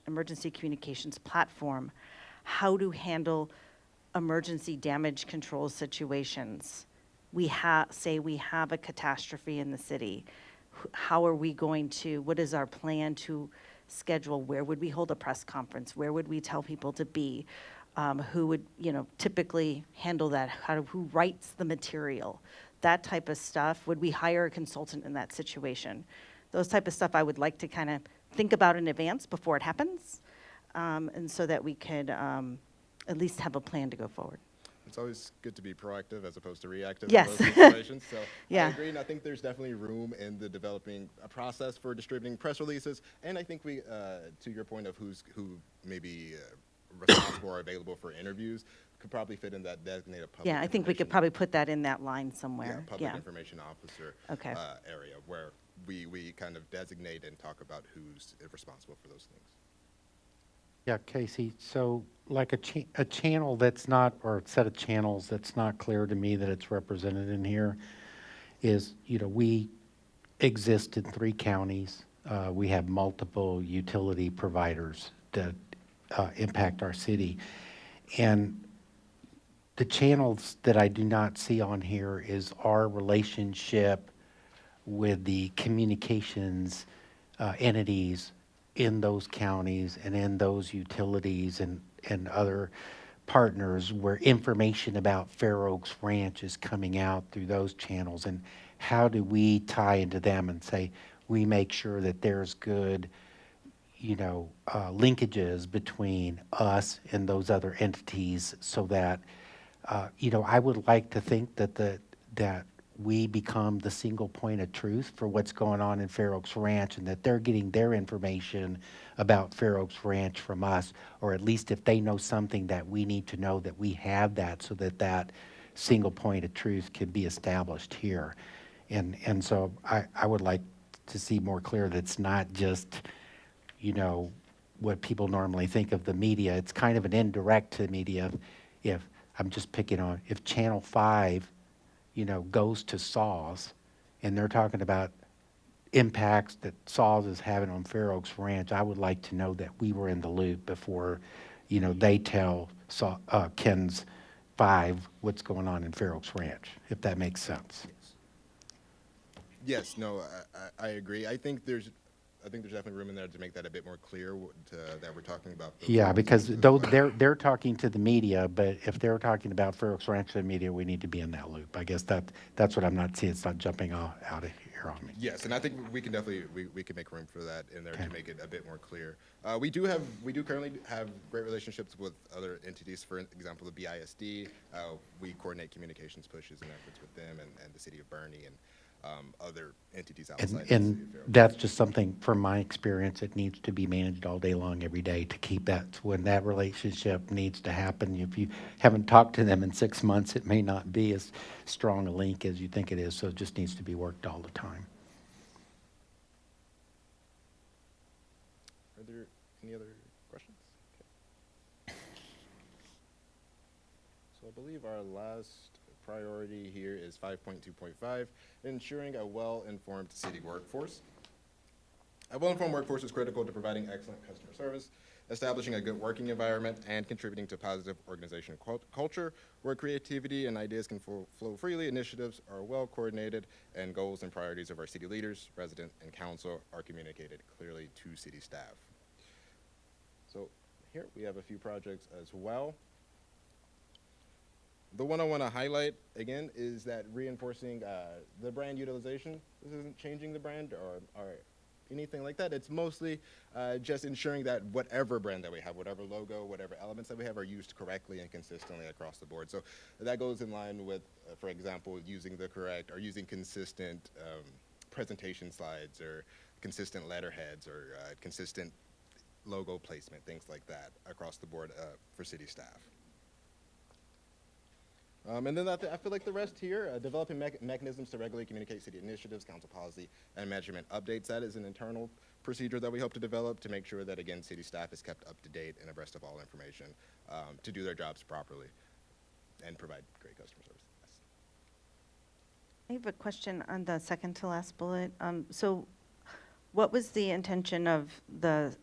Speaker 11: emergency communications platform, how to handle emergency damage control situations. Say we have a catastrophe in the city. How are we going to, what is our plan to schedule? Where would we hold a press conference? Where would we tell people to be? Who would, typically handle that? Who writes the material? That type of stuff. Would we hire a consultant in that situation? Those type of stuff I would like to kind of think about in advance before it happens, and so that we could at least have a plan to go forward.
Speaker 9: It's always good to be proactive as opposed to reactive
Speaker 11: Yes.
Speaker 9: in those situations. So
Speaker 11: Yeah.
Speaker 9: I agree, and I think there's definitely room in the developing a process for distributing press releases. And I think we, to your point of who may be responsible or available for interviews, could probably fit in that designated public.
Speaker 11: Yeah, I think we could
Speaker 9: information-
Speaker 11: probably put that in that line
Speaker 9: yeah,
Speaker 11: somewhere.
Speaker 9: public information officer
Speaker 11: Okay.
Speaker 9: area where we kind of designate and talk about who's responsible for those things.
Speaker 12: Yeah, Casey, so like a channel that's not, or a set of channels that's not clear to me that it's represented in here is, we exist in 3 counties. We have multiple utility providers that impact our city. And the channels that I do not see on here is our relationship with the communications entities in those counties and in those utilities and other partners where information about Fair Oaks Ranch is coming out through those channels. And how do we tie into them and say, we make sure that there's good, linkages between us and those other entities so that, I would like to think that we become the single point of truth for what's going on in Fair Oaks Ranch and that they're getting their information about Fair Oaks Ranch from us, or at least if they know something that we need to know, that we have that so that that single point of truth can be established here. And so I would like to see more clear that it's not just, what people normally think of the media. It's kind of an indirect to media. If I'm just picking on, if Channel 5 goes to SAWS, and they're talking about impacts that SAWS is having on Fair Oaks Ranch, I would like to know that we were in the loop before, they tell Ken's 5 what's going on in Fair Oaks Ranch, if that makes sense.
Speaker 9: Yes, no, I agree. I think there's definitely room in there to make that a bit more clear that we're talking about.
Speaker 12: Yeah, because though they're talking to the media, but if they're talking about Fair Oaks Ranch to the media, we need to be in that loop. I guess that's what I'm not seeing. It's not jumping out of here on me.
Speaker 9: Yes, and I think we can definitely, we can make room for that in there to make it a bit more clear. We do currently have great relationships with other entities, for example, the BISD. We coordinate communications pushes and efforts with them and the city of Bernie and other entities outside the city of
Speaker 12: And
Speaker 9: Fair Oaks.
Speaker 12: that's just something, from my experience, it needs to be managed all day long, every day to keep that, when that relationship needs to happen. If you haven't talked to them in 6 months, it may not be as strong a link as you think it is, so it just needs to be worked all the time.
Speaker 9: Are there any other questions? Okay. So I believe our last priority here is 5.2.5, ensuring a well-informed city workforce. A well-informed workforce is critical to providing excellent customer service, establishing a good working environment, and contributing to positive organizational culture where creativity and ideas can flow freely, initiatives are well coordinated, and goals and priorities of our city leaders, residents, and council are communicated clearly to city staff. So here we have a few projects as well. The one I want to highlight, again, is that reinforcing the brand utilization. This isn't changing the brand or anything like that. It's mostly just ensuring that whatever brand that we have, whatever logo, whatever elements that we have are used correctly and consistently across the board. So that goes in line with, for example, using the correct or using consistent presentation slides or consistent letterheads or consistent logo placement, things like that across the board for city staff. And then I feel like the rest here, developing mechanisms to regularly communicate city initiatives, council policy, and management updates. That is an internal procedure that we hope to develop to make sure that, again, city staff is kept up to date and abreast of all information to do their jobs properly and provide great customer service. Yes.
Speaker 11: I have a question on the second to last bullet. So what was the intention of the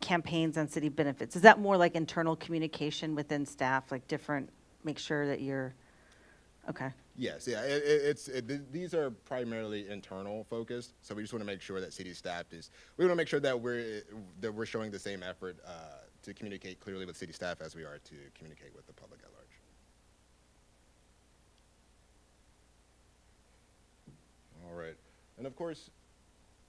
Speaker 11: campaigns on city benefits? Is that more like internal communication within staff, like different, make sure that you're, okay.
Speaker 9: Yes, yeah, these are primarily internal focused, so we just want to make sure that city staff we want to make sure that we're showing the same effort to communicate clearly with city staff as we are to communicate with the public at large. All right, and of course,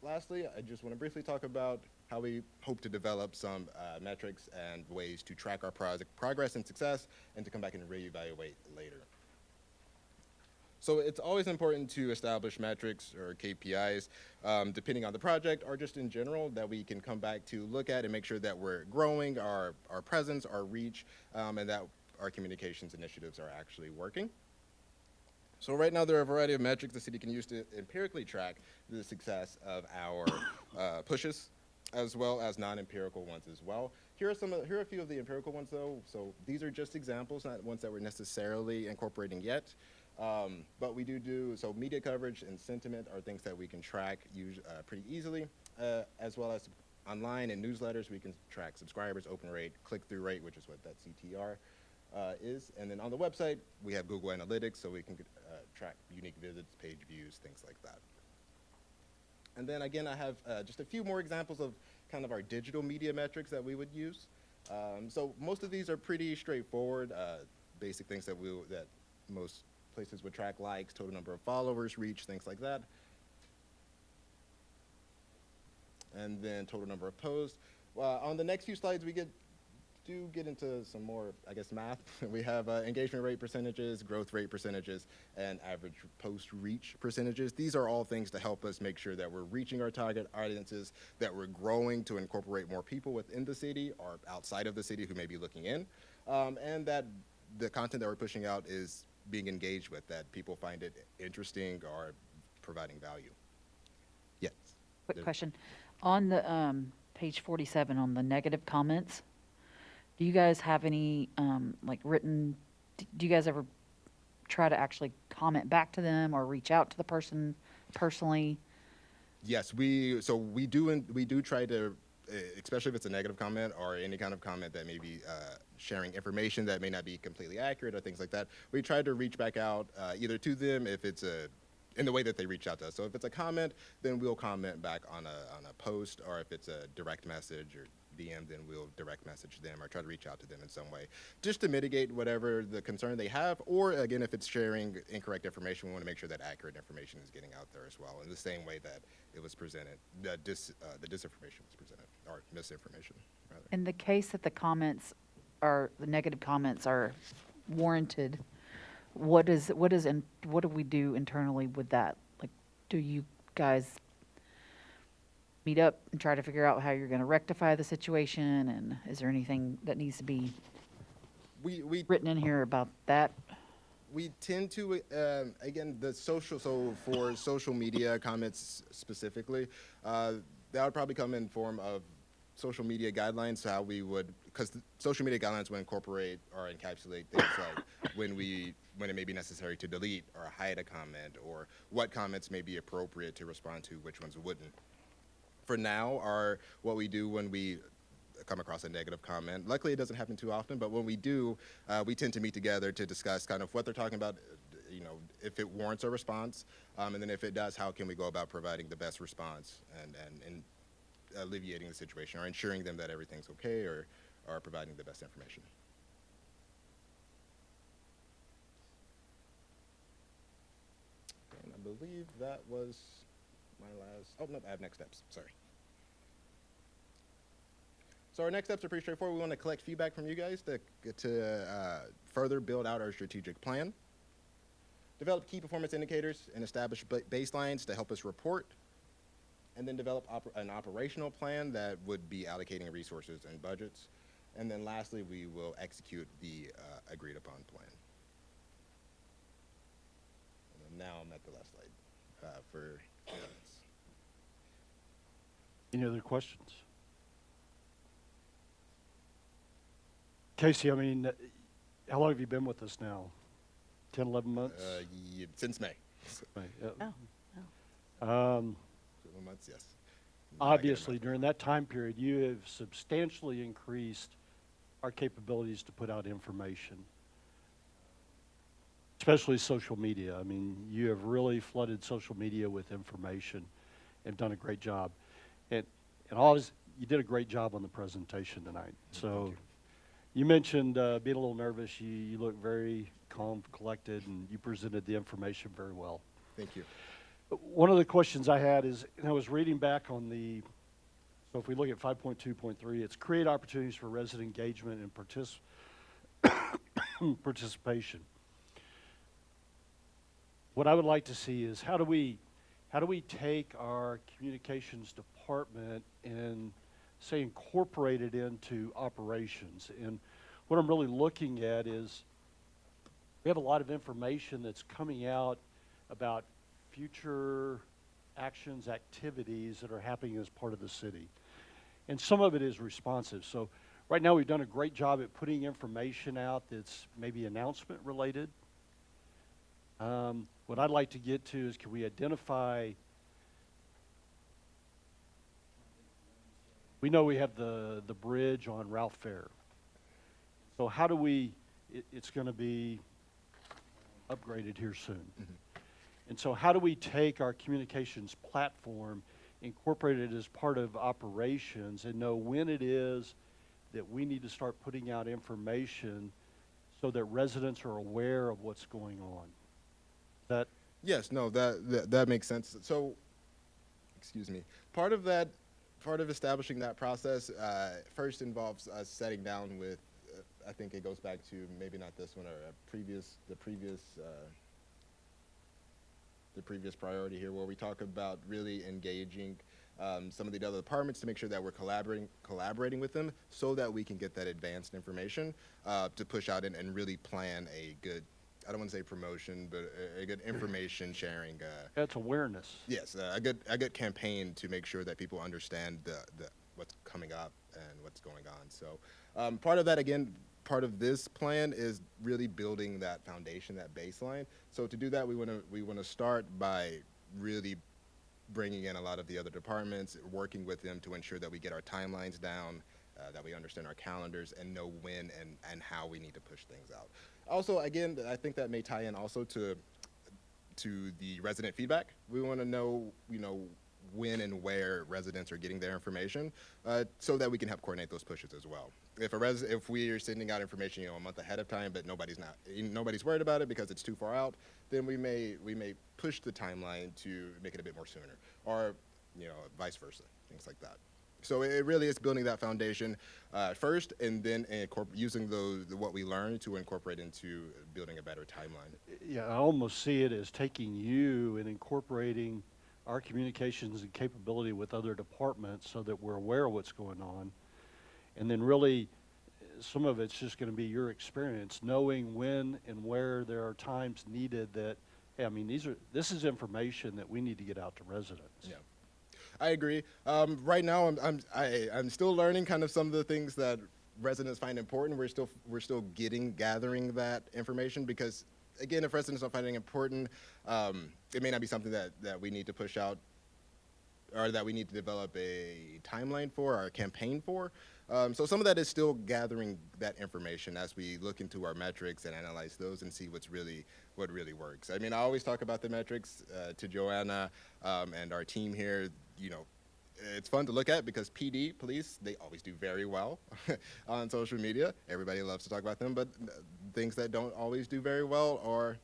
Speaker 9: Lastly, I just want to briefly talk about how we hope to develop some metrics and ways to track our project progress and success, and to come back and reevaluate later. So it's always important to establish metrics or KPIs, depending on the project or just in general, that we can come back to look at and make sure that we're growing our presence, our reach, and that our communications initiatives are actually working. So right now, there are a variety of metrics the city can use to empirically track the success of our pushes, as well as non-empirical ones as well. Here are a few of the empirical ones, though. So these are just examples, not ones that we're necessarily incorporating yet. But we so media coverage and sentiment are things that we can track pretty easily, as well as online and newsletters. We can track subscribers, open rate, click-through rate, which is what that CTR is. And then on the website, we have Google Analytics, so we can track unique visits, page views, things like that. And then again, I have just a few more examples of kind of our digital media metrics that we would use. So most of these are pretty straightforward, basic things that most places would track: likes, total number of followers, reach, things like that. And then total number of posts. On the next few slides, we do get into some more, I guess, math. We have engagement rate percentages, growth rate percentages, and average post reach percentages. These are all things to help us make sure that we're reaching our target audiences, that we're growing to incorporate more people within the city or outside of the city who may be looking in, and that the content that we're pushing out is being engaged with, that people find it interesting or providing value. Yes.
Speaker 8: Quick question. On the page 47, on the negative comments, do you guys have any like written, do you guys ever try to actually comment back to them or reach out to the person personally?
Speaker 9: Yes, we do try to, especially if it's a negative comment or any kind of comment that may be sharing information that may not be completely accurate or things like that, we try to reach back out either to them if it's in the way that they reach out to us. So if it's a comment, then we'll comment back on a post, or if it's a direct message or DM, then we'll direct message them or try to reach out to them in some way, just to mitigate whatever the concern they have. Or again, if it's sharing incorrect information, we want to make sure that accurate information is getting out there as well, in the same way that it was presented, the disinformation was presented, or misinformation, rather.
Speaker 8: In the case that the negative comments are warranted, what do we do internally with that? Like, do you guys meet up and try to figure out how you're going to rectify the situation? And is there anything that needs to be written in here about that?
Speaker 9: We tend to, again, for social media comments specifically, that would probably come in form of social media guidelines, how we would, because social media guidelines will incorporate or encapsulate things like when it may be necessary to delete or hide a comment, or what comments may be appropriate to respond to, which ones wouldn't. For now, what we do when we come across a negative comment, luckily it doesn't happen too often, but when we do, we tend to meet together to discuss kind of what they're talking about, if it warrants a response, and then if it does, how can we go about providing the best response and alleviating the situation, or ensuring them that everything's okay, or providing the best information. And I believe that was my last, oh, no, I have next steps, sorry. So our next steps are pretty straightforward. We want to collect feedback from you guys to further build out our strategic plan, develop key performance indicators and establish baselines to help us report, and then develop an operational plan that would be allocating resources and budgets. And then lastly, we will execute the agreed upon plan. And now I'm at the last slide for comments.
Speaker 2: Any other questions? Casey, I mean, how long have you been with us now? 10, 11 months?
Speaker 9: Since May.
Speaker 2: Right, yeah.
Speaker 11: Oh.
Speaker 9: 7 months, yes.
Speaker 2: Obviously, during that time period, you have substantially increased our capabilities to put out information, especially social media. I mean, you have really flooded social media with information and done a great job. And always, you did a great job on the presentation tonight. So you mentioned being a little nervous. You look very calm, collected, and you presented the information very well.
Speaker 9: Thank you.
Speaker 2: One of the questions I had is, and I was reading back on the, so if we look at 5.2.3, it's create opportunities for resident engagement and participation. What I would like to see is how do we take our communications department and say incorporate it into operations? And what I'm really looking at is we have a lot of information that's coming out about future actions, activities that are happening as part of the city. And some of it is responsive. So right now we've done a great job at putting information out that's maybe announcement related. What I'd like to get to is, can we identify, we know we have the bridge on Ralph Fair. So how do we, it's going to be upgraded here soon. And so how do we take our communications platform, incorporate it as part of operations, and know when it is that we need to start putting out information so that residents are aware of what's going on? That
Speaker 9: Yes, no, that makes sense. So, excuse me. Part of establishing that process first involves us setting down with. I think it goes back to maybe not this one or the previous priority here, where we talk about really engaging some of the other departments to make sure that we're collaborating with them so that we can get that advanced information to push out and really plan a good, I don't want to say promotion, but a good information sharing.
Speaker 2: that's awareness.
Speaker 9: Yes, a good campaign to make sure that people understand the what's coming up and what's going on. So part of that, again, part of this plan is really building that foundation, that baseline. So to do that, we want to start by really bringing in a lot of the other departments, working with them to ensure that we get our timelines down, that we understand our calendars and know when and how we need to push things out. Also, again, I think that may tie in also to the resident feedback. We want to know, when and where residents are getting their information, so that we can help coordinate those pushes as well. If we are sending out information, a month ahead of time, but nobody's worried about it because it's too far out, then we may push the timeline to make it a bit more sooner, or vice versa, things like that. So it really is building that foundation first, and then using what we learn to incorporate into building a better timeline.
Speaker 2: Yeah, I almost see it as taking you and incorporating our communications and capability with other departments so that we're aware of what's going on. And then really, some of it's just going to be your experience, knowing when and where there are times needed that, hey, I mean, this is information that we need to get out to residents.
Speaker 9: Yeah. I agree. Right now, I'm still learning kind of some of the things that residents find important. We're still gathering that information because, again, if residents are finding it important, it may not be something that we need to push out or that we need to develop a timeline for or a campaign for. So some of that is still gathering that information as we look into our metrics and analyze those and see what really works. I mean, I always talk about the metrics to Joanna and our team here. It's fun to look at because police, they always do very well on social media. Everybody loves to talk about them, but things that don't always do very well are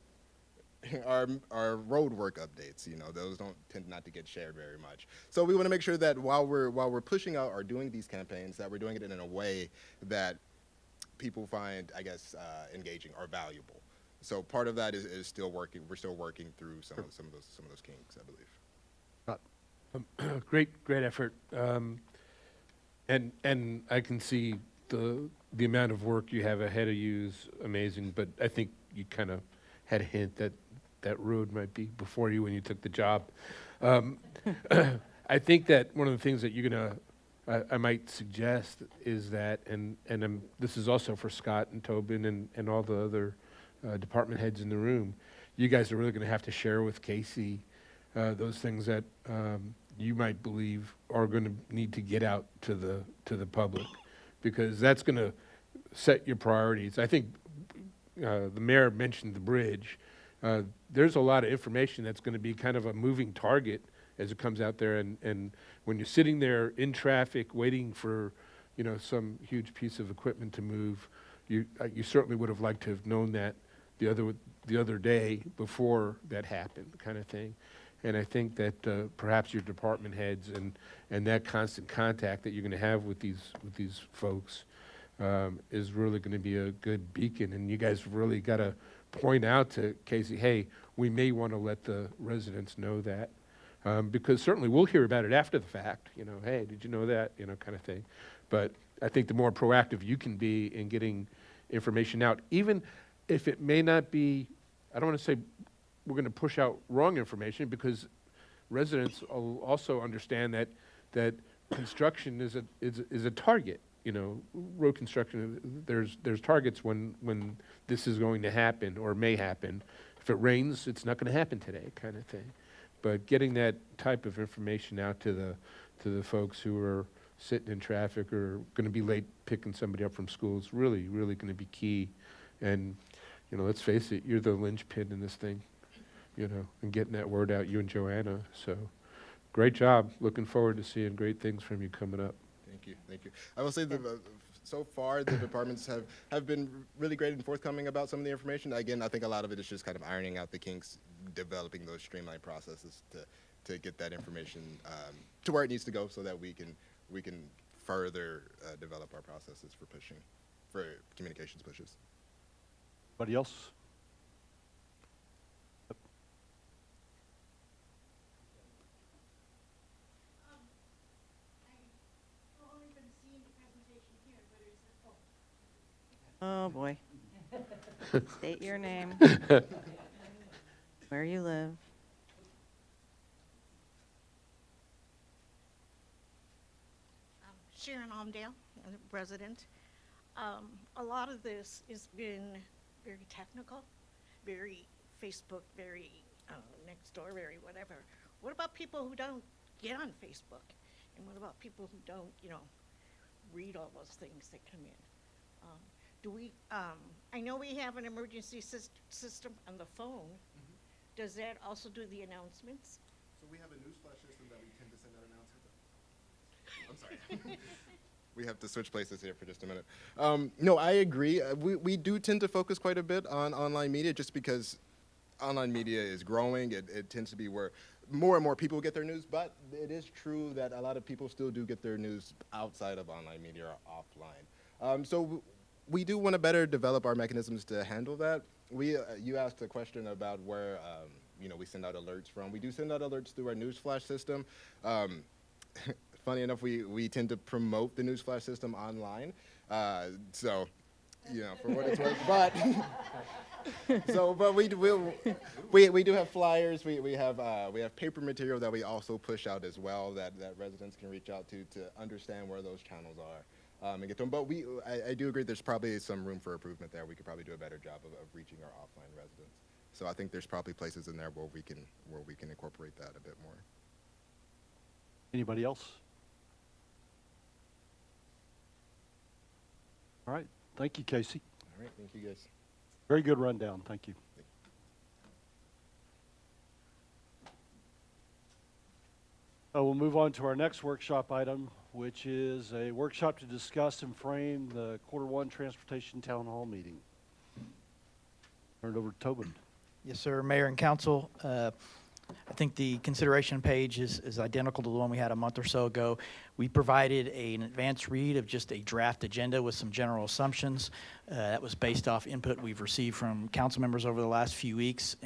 Speaker 9: road work updates. Those don't tend not to get shared very much. So we want to make sure that while we're pushing out or doing these campaigns, that we're doing it in a way that people find, I guess, engaging or valuable. So part of that is still working. We're still working through some of those kinks, I believe.
Speaker 7: Great effort. And I can see the amount of work you have ahead of you is amazing, but I think you kind of had a hint that road might be before you when you took the job. I think that one of the things that I might suggest is that, and this is also for Scott and Tobin and all the other department heads in the room, you guys are really going to have to share with Casey those things that you might believe are going to need to get out to the public, because that's going to set your priorities. I think the mayor mentioned the bridge. There's a lot of information that's going to be kind of a moving target as it comes out there, and when you're sitting there in traffic waiting for some huge piece of equipment to move, you certainly would have liked to have known that the other day before that happened, kind of thing. And I think that perhaps your department heads and that constant contact that you're going to have with these folks is really going to be a good beacon. And you guys really got to point out to Casey, hey, we may want to let the residents know that. Because certainly we'll hear about it after the fact, you know, hey, did you know that, you know, kind of thing. But I think the more proactive you can be in getting information out, even if it may not be, I don't want to say we're going to push out wrong information, because residents also understand that construction is a target. You know, road construction, there's targets when this is going to happen or may happen. If it rains, it's not going to happen today, kind of thing. But getting that type of information out to the folks who are sitting in traffic or going to be late picking somebody up from school is really, really going to be key. And, you know, let's face it, you're the linchpin in this thing, you know, and getting that word out, you and Joanna. So great job. Looking forward to seeing great things from you coming up.
Speaker 9: Thank you, thank you. I will say that so far the departments have been really great and forthcoming about some of the information. Again, I think a lot of it is just kind of ironing out the kinks, developing those streamlined processes to get that information to where it needs to go, so that we can further develop our processes for communications pushes.
Speaker 2: Anybody else?
Speaker 11: Oh, boy. State your name, where you live.
Speaker 13: Sharon Almdale, a resident. A lot of this has been very technical, very Facebook, very Nextdoor, very whatever. What about people who don't get on Facebook? And what about people who don't, you know, read all those things that come in? I know we have an emergency system on the phone. Mm-hmm. Does that also do the announcements?
Speaker 9: So we have a newsflash system that we tend to send out announcements. I'm sorry. We have to switch places here for just a minute. No, I agree. We do tend to focus quite a bit on online media, just because online media is growing. It tends to be where more and more people get their news, but it is true that a lot of people still do get their news outside of online media or offline. So we do want to better develop our mechanisms to handle that. You asked a question about where you know, we send out alerts from. We do send out alerts through our newsflash system. Funny enough, we tend to promote the newsflash system online. So, you know, for what it's worth, but but we do have flyers. We have paper material that we also push out as well, that residents can reach out to understand where those channels are. And get them. But I do agree there's probably some room for improvement there. We could probably do a better job of reaching our offline residents. So I think there's probably places in there where we can incorporate that a bit more.
Speaker 2: Anybody else? All right. Thank you, Casey.
Speaker 9: All right. Thank you, guys.
Speaker 2: Very good rundown. Thank you. We'll move on to our next workshop item, which is a workshop to discuss and frame the Q1 Transportation Town Hall meeting. Turn it over to Tobin.
Speaker 14: Yes, sir, Mayor and Council. I think the consideration page is identical to the one we had a month or so ago. We provided an advanced read of just a draft agenda with some general assumptions. That was based off input we've received from council members over the last few weeks.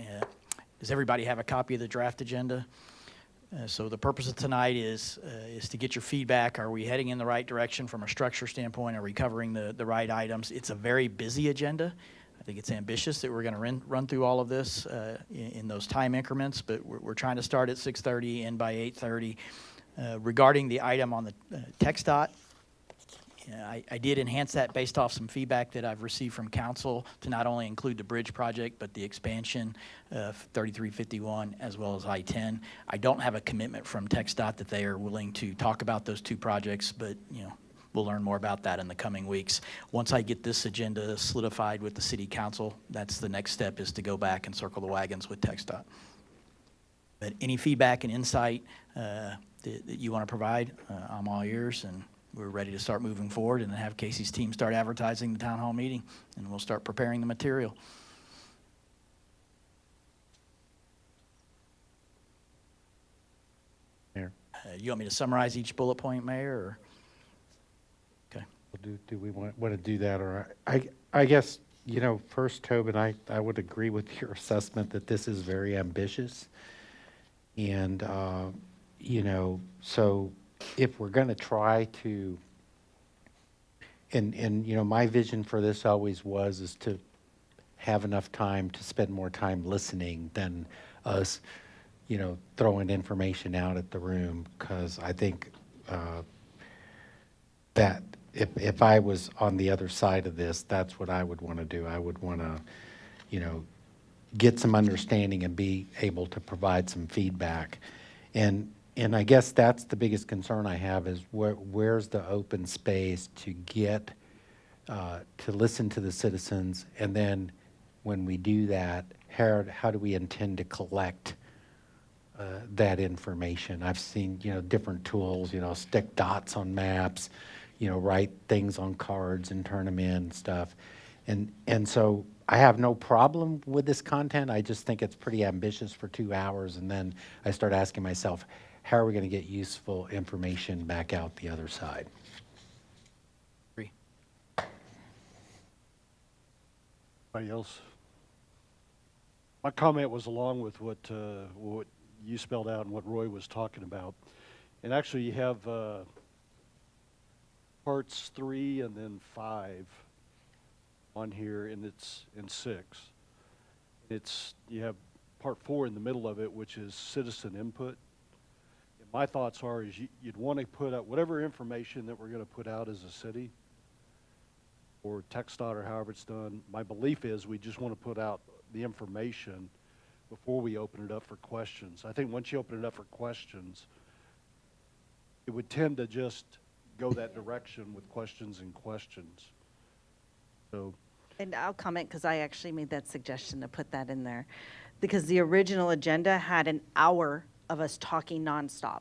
Speaker 14: Does everybody have a copy of the draft agenda? So the purpose of tonight is to get your feedback. Are we heading in the right direction from a structure standpoint? Are we covering the right items? It's a very busy agenda. I think it's ambitious that we're going to run through all of this in those time increments, but we're trying to start at 6:30, end by 8:30. Regarding the item on the TxDOT, I did enhance that based off some feedback that I've received from council to not only include the bridge project, but the expansion of 3351 as well as I-10. I don't have a commitment from TxDOT that they are willing to talk about those two projects, but you know, we'll learn more about that in the coming weeks. Once I get this agenda solidified with the city council, that's the next step, is to go back and circle the wagons with TxDOT. But any feedback and insight that you want to provide, I'm all ears, and we're ready to start moving forward and have Casey's team start advertising the town hall meeting, and we'll start preparing the material. You want me to summarize each bullet point, Mayor, or? Okay.
Speaker 12: Do we want to do that, or I guess, you know, first, Tobin, I would agree with your assessment that this is very ambitious. And, you know, so if we're going to try to, and, you know, my vision for this always is to have enough time to spend more time listening than us, you know, throwing information out at the room, because I think that if I was on the other side of this, that's what I would want to do. I would want to, you know, get some understanding and be able to provide some feedback. And I guess that's the biggest concern I have is where's the open space to get, to listen to the citizens, and then when we do that, how do we intend to collect that information? I've seen, you know, different tools, you know, stick dots on maps, you know, write things on cards and turn them in and stuff. And so I have no problem with this content. I just think it's pretty ambitious for 2 hours. And then I start asking myself, how are we going to get useful information back out the other side?
Speaker 14: Agree.
Speaker 2: Anybody else? My comment was along with what you spelled out and what Roy was talking about. And actually you have parts 3 and then 5 on here, and it's in 6. You have part 4 in the middle of it, which is citizen input. And my thoughts are is you'd want to put out whatever information that we're going to put out as a city, or TxDOT, or however it's done. My belief is we just want to put out the information before we open it up for questions. I think once you open it up for questions, it would tend to just go that direction with questions and questions. So,
Speaker 11: And I'll comment because I actually made that suggestion to put that in there. Because the original agenda had an hour of us talking nonstop.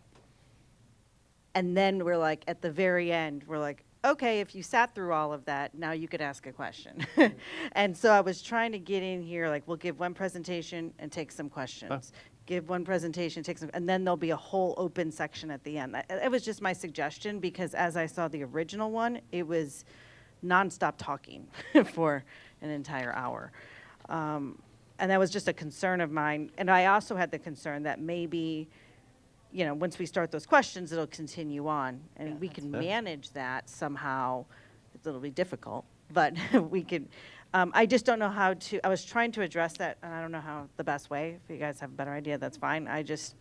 Speaker 11: And then we're like, at the very end, we're like, okay, if you sat through all of that, now you could ask a question. And so I was trying to get in here, like, we'll give one presentation and take some questions. Give one presentation, take some, and then there'll be a whole open section at the end. It was just my suggestion because as I saw the original one, it was nonstop talking for an entire hour. And that was just a concern of mine. And I also had the concern that maybe, you know, once we start those questions, it'll continue on. And we can manage that somehow. It'll be difficult, but we could. I just don't know how to, I was trying to address that, and I don't know how the best way. If you guys have a better idea, that's fine. It just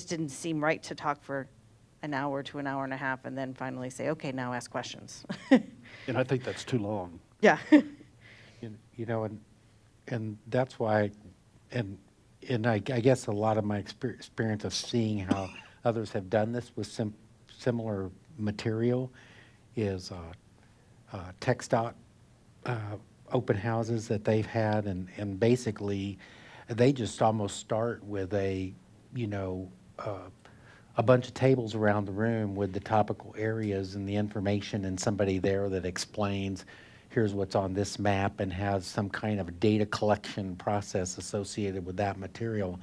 Speaker 11: didn't seem right to talk for an hour to an hour and a half and then finally say, okay, now ask questions.
Speaker 2: and I think that's too long.
Speaker 11: Yeah.
Speaker 12: You know, and that's why, and I guess a lot of my experience of seeing how others have done this with similar material is TxDOT open houses that they've had, and basically they just almost start with a bunch of tables around the room with the topical areas and the information, and somebody there that explains here's what's on this map and has some kind of data collection process associated with that material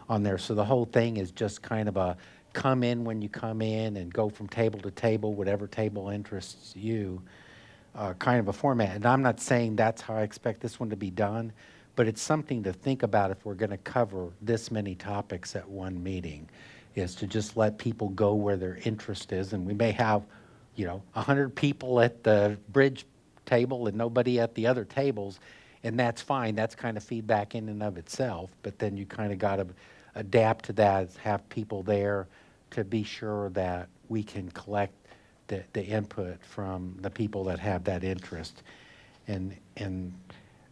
Speaker 12: on there. So the whole thing is just kind of a come in when you come in and go from table to table, whatever table interests you, kind of a format. And I'm not saying that's how I expect this one to be done, but it's something to think about if we're going to cover this many topics at one meeting, is to just let people go where their interest is. And we may have, 100 people at the bridge table and nobody at the other tables, and that's fine. That's kind of feedback in and of itself, but then you kind of got to adapt to that, have people there to be sure that we can collect the input from the people that have that interest. And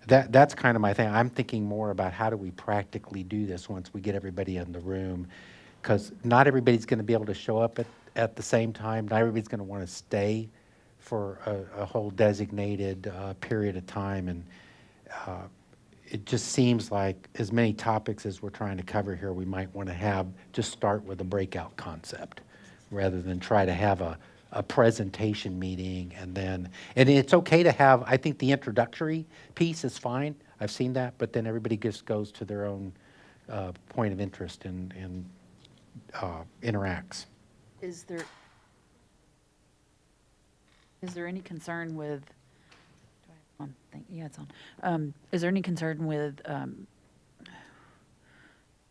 Speaker 12: that's kind of my thing. I'm thinking more about how do we practically do this once we get everybody in the room, because not everybody's going to be able to show up at the same time. Not everybody's going to want to stay for a whole designated period of time. And it just seems like as many topics as we're trying to cover here, we might want to just start with a breakout concept rather than try to have a presentation meeting and it's okay to have, I think the introductory piece is fine. I've seen that, but then everybody just goes to their own point of interest and interacts.
Speaker 8: Is there any concern with, do I have one thing? Yeah, it's on. Is there any concern with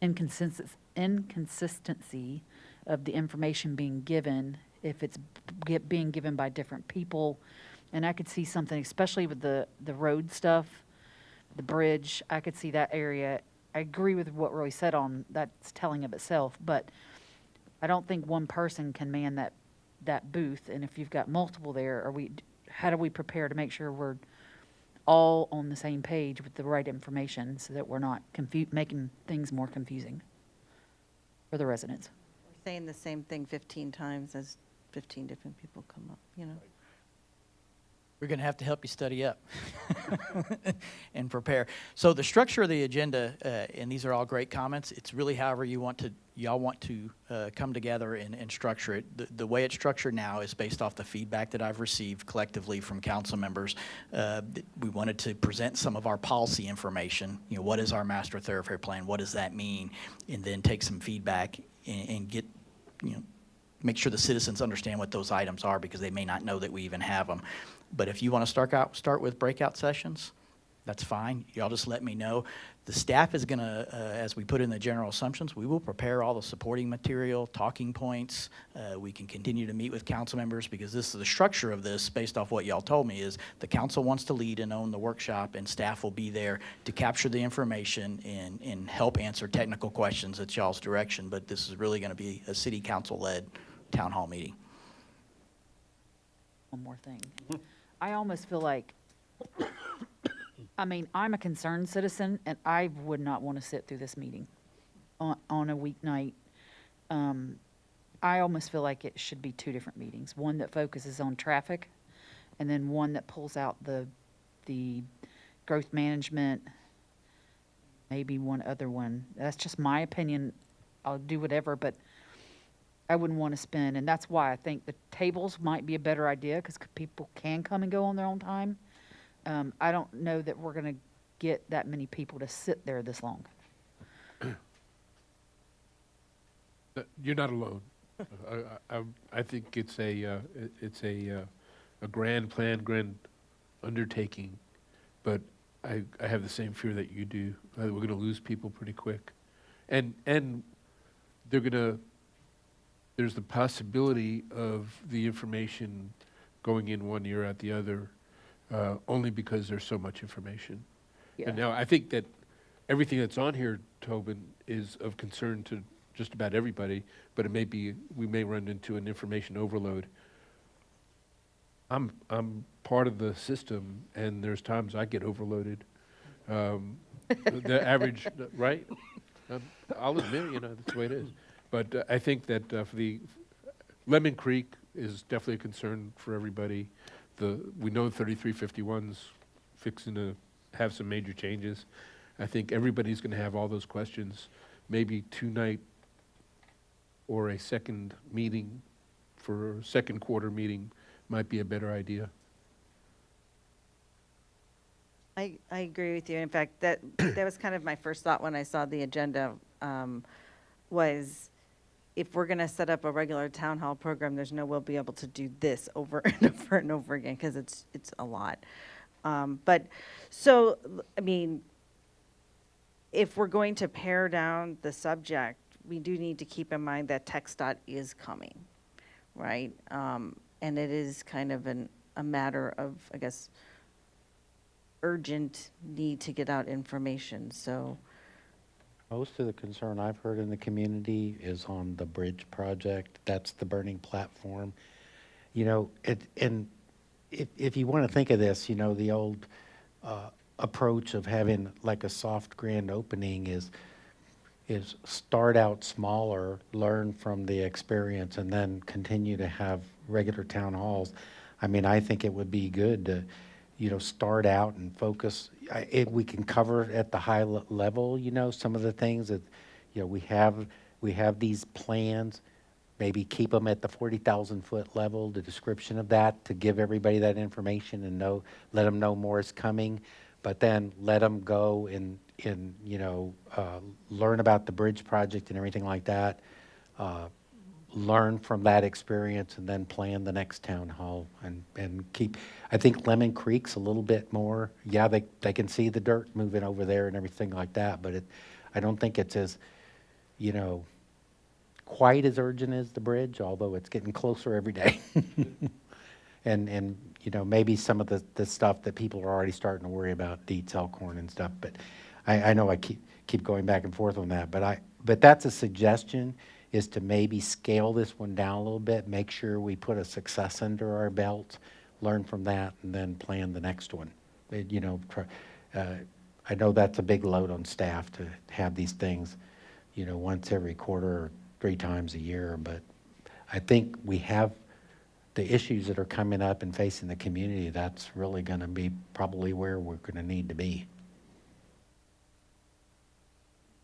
Speaker 8: inconsistency of the information being given if it's being given by different people? And I could see something, especially with the road stuff, the bridge, I could see that area. I agree with what Roy said on that's telling of itself, but I don't think one person can man that booth. And if you've got multiple there, how do we prepare to make sure we're all on the same page with the right information so that we're not making things more confusing for the residents?
Speaker 11: We're saying the same thing 15 times as 15 different people come up, you know?
Speaker 14: We're going to have to help you study up and prepare. So the structure of the agenda, and these are all great comments, it's really however y'all want to come together and structure it. The way it's structured now is based off the feedback that I've received collectively from council members. We wanted to present some of our policy information. You know, what is our master thoroughfare plan? What does that mean? And then take some feedback and get, you know, make sure the citizens understand what those items are, because they may not know that we even have them. But if you want to start with breakout sessions, that's fine. Y'all just let me know. The staff is going to, as we put in the general assumptions, we will prepare all the supporting material, talking points. We can continue to meet with council members, because this is the structure of this based off what y'all told me is the council wants to lead and own the workshop, and staff will be there to capture the information and help answer technical questions at y'all's direction. But this is really going to be a city council-led town hall meeting.
Speaker 8: One more thing. I almost feel like, I mean, I'm a concerned citizen, and I would not want to sit through this meeting on a weeknight. I almost feel like it should be two different meetings, one that focuses on traffic, and then one that pulls out the growth management, maybe one other one. That's just my opinion. I'll do whatever, but I wouldn't want to spend, and that's why I think the tables might be a better idea, because people can come and go on their own time. I don't know that we're going to get that many people to sit there this long.
Speaker 7: You're not alone. I think it's a grand plan, grand undertaking, but I have the same fear that you do. We're going to lose people pretty quick, and there's the possibility of the information going in one ear out the other, only because there's so much information.
Speaker 8: Yeah.
Speaker 7: And now I think that everything that's on here, Tobin, is of concern to just about everybody, but we may run into an information overload. I'm part of the system, and there's times I get overloaded. The average, right? I'll admit, that's the way it is. But I think that for the Lemon Creek is definitely a concern for everybody. We know 3351's fixing to have some major changes. I think everybody's going to have all those questions. Maybe tonight or a second meeting for a second quarter meeting might be a better idea.
Speaker 11: I agree with you. In fact, that was kind of my first thought when I saw the agenda, was if we're going to set up a regular town hall program, there's no way we'll be able to do this over and over and over again, because it's a lot. But so, I mean, if we're going to pare down the subject, we do need to keep in mind that TxDOT is coming, right? And it is kind of a matter of, I guess, urgent need to get out information. So
Speaker 12: Most of the concern I've heard in the community is on the bridge project. That's the burning platform. And if you want to think of this, the old approach of having like a soft grand opening is start out smaller, learn from the experience, and then continue to have regular town halls. I mean, I think it would be good to, start out and focus. We can cover at the high level, some of the things that, we have these plans, maybe keep them at the 40,000 foot level, the description of that, to give everybody that information and let them know more is coming, but then let them go and learn about the bridge project and everything like that. learn from that experience and then plan the next town hall and keep, I think Lemon Creek's a little bit more, yeah, they can see the dirt moving over there and everything like that, but I don't think it's as, you know, quite as urgent as the bridge, although it's getting closer every day. And you know, maybe some of the stuff that people are already starting to worry about, Dietz, Elkhorn and stuff, but I know I keep going back and forth on that, but that's a suggestion, is to maybe scale this one down a little bit, make sure we put a success under our belt, learn from that, and then plan the next one. You know, I know that's a big load on staff to have these things, you know, once every quarter or 3 times a year, but I think we have the issues that are coming up and facing the community. That's really going to be probably where we're going to need to be.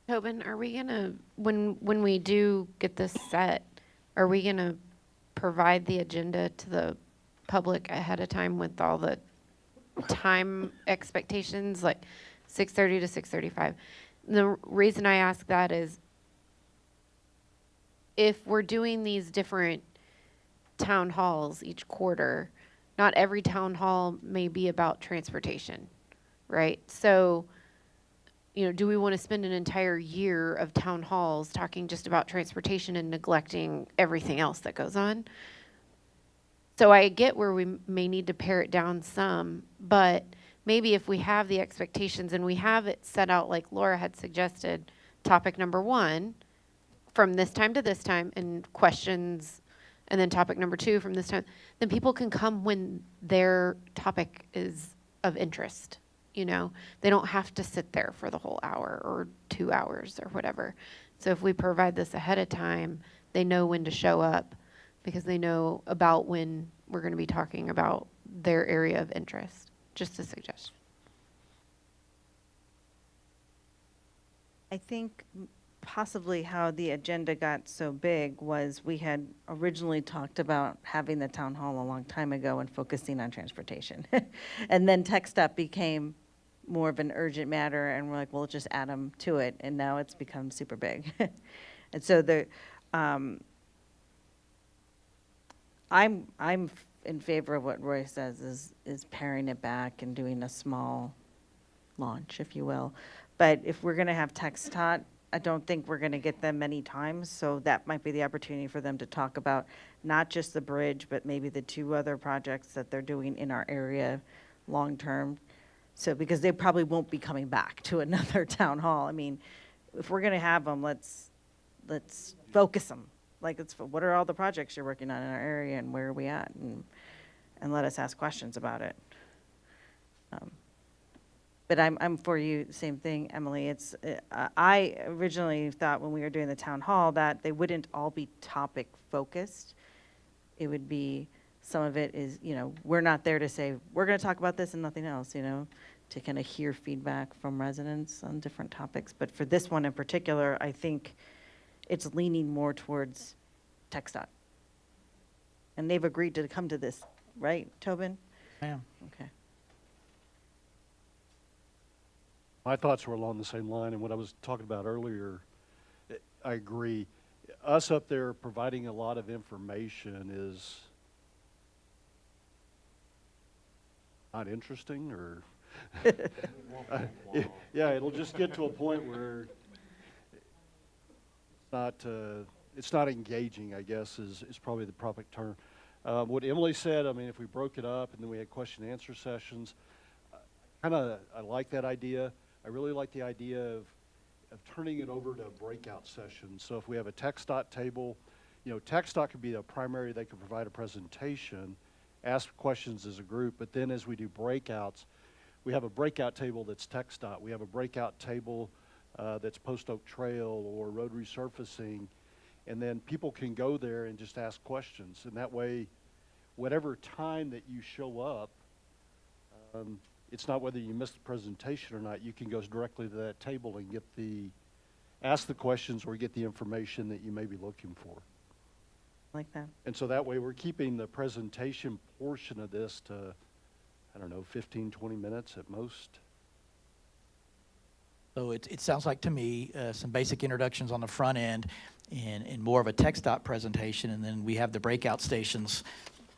Speaker 15: Tobin, are we gonna, when we do get this set, are we gonna provide the agenda to the public ahead of time with all the time expectations, like 6:30 to 6:35? The reason I ask that is if we're doing these different town halls each quarter, not every town hall may be about transportation, right? So, you know, do we want to spend an entire year of town halls talking just about transportation and neglecting everything else that goes on? So I get where we may need to pare it down some, but maybe if we have the expectations and we have it set out like Laura had suggested, topic number 1 from this time to this time and questions, and then topic number 2 from this time, then people can come when their topic is of interest. You know, they don't have to sit there for the whole hour or 2 hours or whatever. So if we provide this ahead of time, they know when to show up because they know about when we're going to be talking about their area of interest. Just a suggestion.
Speaker 11: I think possibly how the agenda got so big was we had originally talked about having the town hall a long time ago and focusing on transportation. And then Text Up became more of an urgent matter, and we're like, well, just add them to it, and now it's become super big. And so I'm in favor of what Roy says, is paring it back and doing a small launch, if you will. But if we're going to have Text Tot, I don't think we're going to get them many times, so that might be the opportunity for them to talk about not just the bridge, but maybe the 2 other projects that they're doing in our area long-term. So, because they probably won't be coming back to another town hall. I mean, if we're going to have them, let's focus them. Like, what are all the projects you're working on in our area, and where are we at? And let us ask questions about it. But I'm for you, same thing, Emily. I originally thought when we were doing the town hall that they wouldn't all be topic focused. It would be, some of it is, you know, we're not there to say, we're going to talk about this and nothing else, you know, to kind of hear feedback from residents on different topics. But for this one in particular, I think it's leaning more towards TxDOT. And they've agreed to come to this, right, Tobin?
Speaker 14: Ma'am.
Speaker 11: Okay.
Speaker 2: My thoughts were along the same line, and what I was talking about earlier, I agree. Us up there providing a lot of information is not interesting, or yeah, it'll just get to a point where it's not engaging, I guess, is probably the proper term. What Emily said, I mean, if we broke it up and then we had question and answer sessions, I like that idea. I really like the idea of turning it over to a breakout session. So if we have a TxDOT table, you know, TxDOT could be the primary, they could provide a presentation, ask questions as a group, but then as we do breakouts, we have a breakout table that's TxDOT. We have a breakout table that's Post Oak Trail or road resurfacing, and then people can go there and just ask questions. And that way, whatever time that you show up, it's not whether you missed the presentation or not. You can go directly to that table and ask the questions or get the information that you may be looking for.
Speaker 11: Like that.
Speaker 2: And so that way we're keeping the presentation portion of this to, I don't know, 15, 20 minutes at most.
Speaker 14: So it sounds like to me some basic introductions on the front end, in more of a tech stop presentation, and then we have the breakout stations,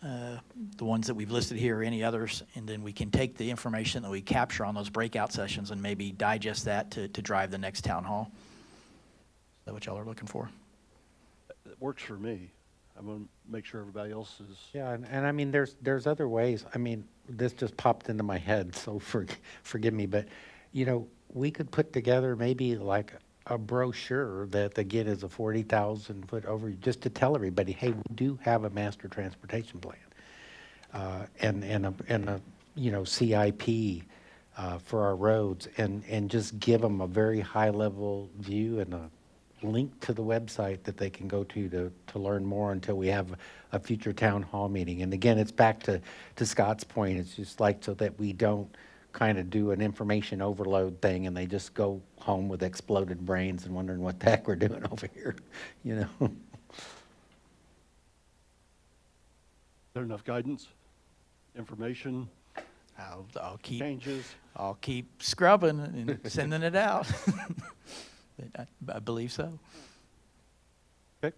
Speaker 14: the ones that we've listed here, or any others, and then we can take the information that we capture on those breakout sessions and maybe digest that to drive the next town hall. Is that what y'all are looking for?
Speaker 2: It works for me. I'm going to make sure everybody else is.
Speaker 12: Yeah, and I mean, there's other ways. I mean, this just popped into my head, so forgive me, but, you know, we could put together maybe like a brochure that, again, is a 40,000 foot overview, just to tell everybody, hey, we do have a master transportation plan, and a you know, CIP for our roads, and just give them a very high level view and a link to the website that they can go to learn more until we have a future town hall meeting. And again, it's back to Scott's point. It's just like so that we don't kind of do an information overload thing and they just go home with exploded brains and wondering what the heck we're doing over here, you know?
Speaker 2: Is there enough guidance, information,
Speaker 14: I'll keep
Speaker 2: changes?
Speaker 14: I'll keep scrubbing and sending it out. But I believe so.
Speaker 2: Okay.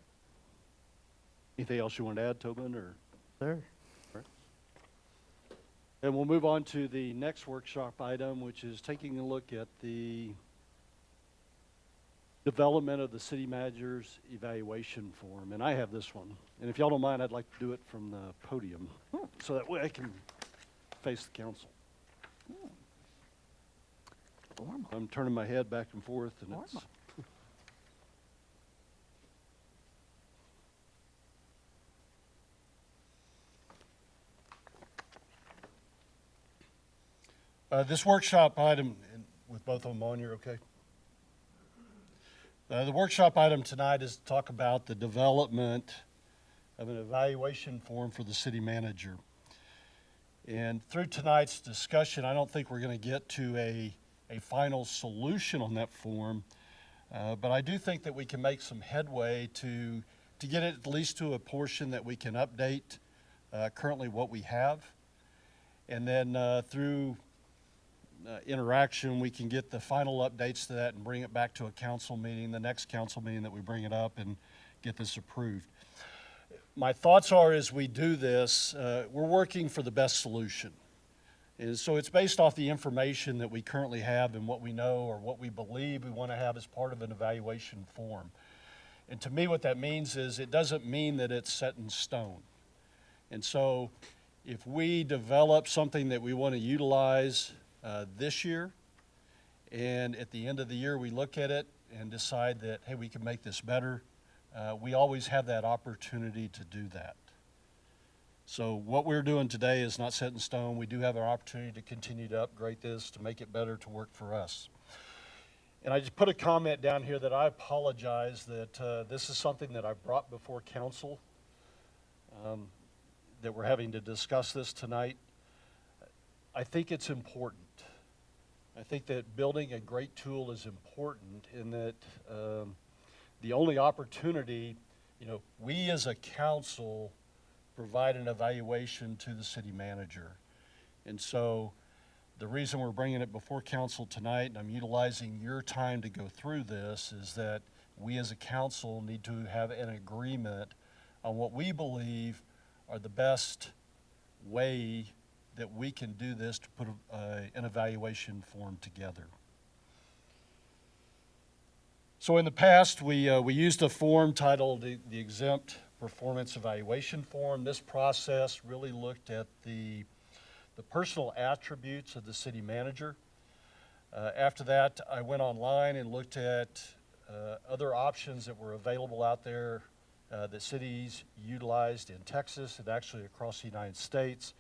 Speaker 2: Anything else you want to add, Tobin, or?
Speaker 14: Sir.
Speaker 2: And we'll move on to the next workshop item, which is taking a look at the development of the city manager's evaluation form. And I have this one. And if y'all don't mind, I'd like to do it from the podium so that way I can face the council. I'm turning my head back and forth, and it's. This workshop item, and with both of them on, you're okay? The workshop item tonight is to talk about the development of an evaluation form for the city manager. And through tonight's discussion, I don't think we're going to get to a final solution on that form, but I do think that we can make some headway to get it at least to a portion that we can update currently what we have. And then through interaction, we can get the final updates to that and bring it back to a council meeting, the next council meeting that we bring it up and get this approved. My thoughts are as we do this, we're working for the best solution. And so it's based off the information that we currently have and what we know or what we believe we want to have as part of an evaluation form. And to me, what that means is it doesn't mean that it's set in stone. And so if we develop something that we want to utilize this year, and at the end of the year we look at it and decide that, hey, we can make this better, we always have that opportunity to do that. So what we're doing today is not set in stone. We do have an opportunity to continue to upgrade this, to make it better, to work for us. And I just put a comment down here that I apologize that this is something that I brought before council, that we're having to discuss this tonight. I think it's important. I think that building a great tool is important in that the only opportunity, you know, we as a council provide an evaluation to the city manager. And so the reason we're bringing it before council tonight, and I'm utilizing your time to go through this, is that we as a council need to have an agreement on what we believe are the best way that we can do this to put an evaluation form together. So in the past, we used a form titled the Exempt Performance Evaluation Form. This process really looked at the personal attributes of the city manager. After that, I went online and looked at other options that were available out there that cities utilized in Texas and actually across the United States.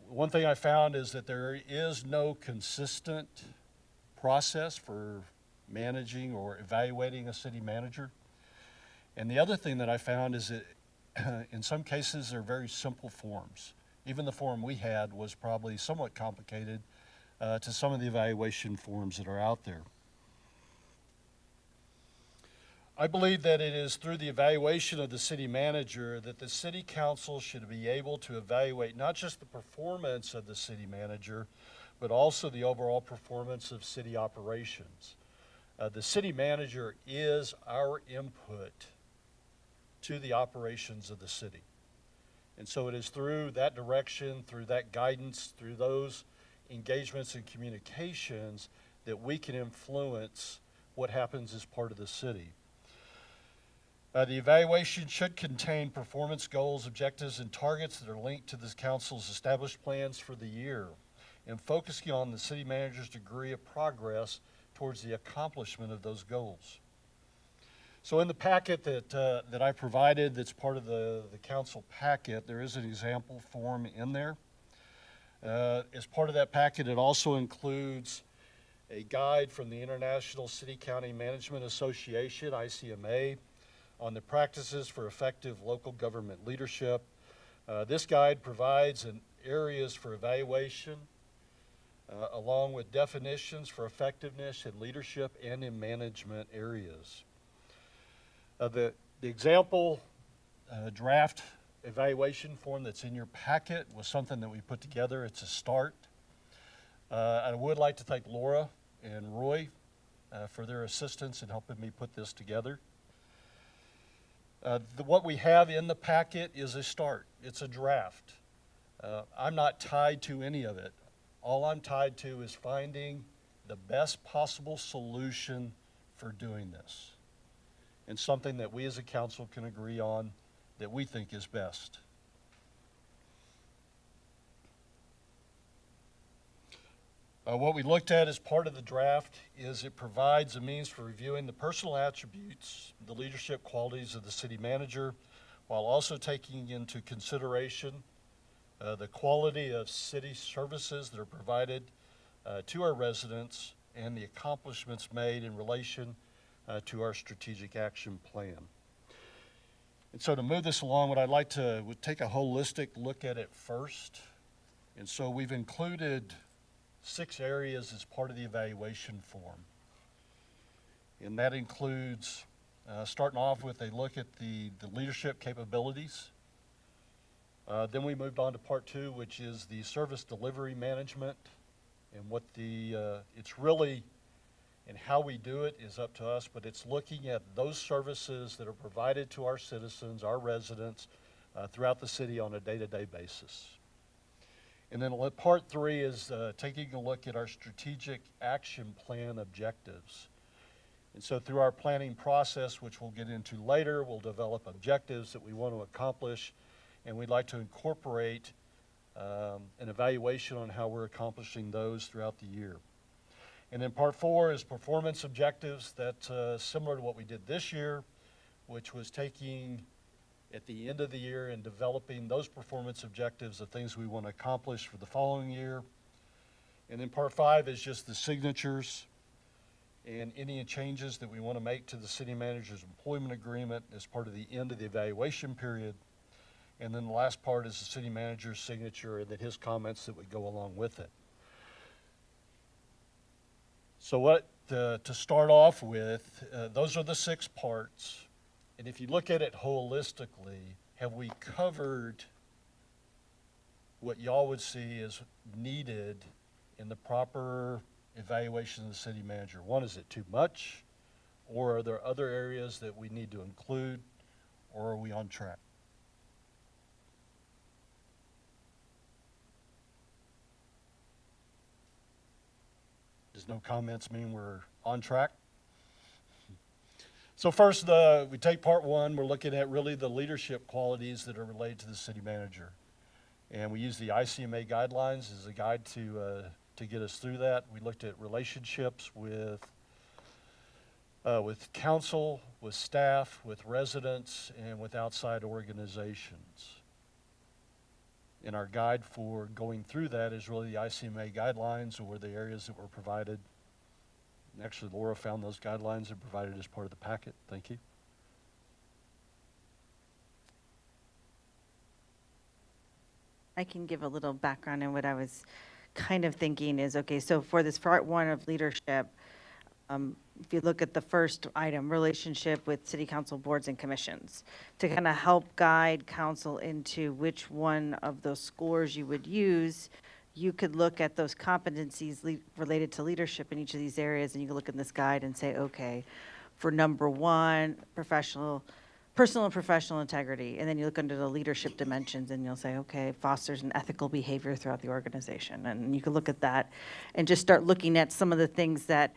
Speaker 2: One thing I found is that there is no consistent process for managing or evaluating a city manager. And the other thing that I found is that in some cases they're very simple forms. Even the form we had was probably somewhat complicated to some of the evaluation forms that are out there. I believe that it is through the evaluation of the city manager that the city council should be able to evaluate not just the performance of the city manager, but also the overall performance of city operations. The city manager is our input to the operations of the city. And so it is through that direction, through that guidance, through those engagements and communications that we can influence what happens as part of the city. The evaluation should contain performance goals, objectives, and targets that are linked to the council's established plans for the year, and focusing on the city manager's degree of progress towards the accomplishment of those goals. So in the packet that I provided, that's part of the council packet, there is an example form in there. As part of that packet, it also includes a guide from the International City County Management Association, ICMA, on the practices for effective local government leadership. This guide provides areas for evaluation, along with definitions for effectiveness in leadership and in management areas. The example draft evaluation form that's in your packet was something that we put together. It's a start. I would like to thank Laura and Roy for their assistance in helping me put this together. What we have in the packet is a start. It's a draft. I'm not tied to any of it. All I'm tied to is finding the best possible solution for doing this, and something that we as a council can agree on that we think is best. What we looked at as part of the draft is it provides a means for reviewing the personal attributes, the leadership qualities of the city manager, while also taking into consideration the quality of city services that are provided to our residents and the accomplishments made in relation to our strategic action plan. And so to move this along, what I'd like to would take a holistic look at it first. And so we've included 6 areas as part of the evaluation form. And that includes starting off with a look at the leadership capabilities. Then we moved on to part 2, which is the service delivery management, and what it's really, and how we do it is up to us, but it's looking at those services that are provided to our citizens, our residents, throughout the city on a day-to-day basis. And then part 3 is taking a look at our strategic action plan objectives. And so through our planning process, which we'll get into later, we'll develop objectives that we want to accomplish, and we'd like to incorporate an evaluation on how we're accomplishing those throughout the year. And then part 4 is performance objectives. That's similar to what we did this year, which was taking at the end of the year and developing those performance objectives of things we want to accomplish for the following year. And then part 5 is just the signatures and any changes that we want to make to the city manager's employment agreement as part of the end of the evaluation period. And then the last part is the city manager's signature and then his comments that would go along with it. So to start off with, those are the 6 parts. And if you look at it holistically, have we covered what y'all would see as needed in the proper evaluation of the city manager? One, is it too much? Or are there other areas that we need to include? Or are we on track? Does no comments mean we're on track? So first, we take part 1, we're looking at really the leadership qualities that are related to the city manager. And we use the ICMA guidelines as a guide to get us through that. We looked at relationships with council, with staff, with residents, and with outside organizations. And our guide for going through that is really the ICMA guidelines, or the areas that were provided. And actually, Laura found those guidelines and provided as part of the packet. Thank you.
Speaker 11: I can give a little background on what I was kind of thinking is, okay, so for this part 1 of leadership, if you look at the first item, relationship with city council boards and commissions, to kind of help guide council into which one of those scores you would use you could look at those competencies related to leadership in each of these areas, and you can look in this guide and say, okay, for number one, personal and professional integrity, and then you look under the leadership dimensions, and you'll say, okay, fosters an ethical behavior throughout the organization, and you can look at that and just start looking at some of the things that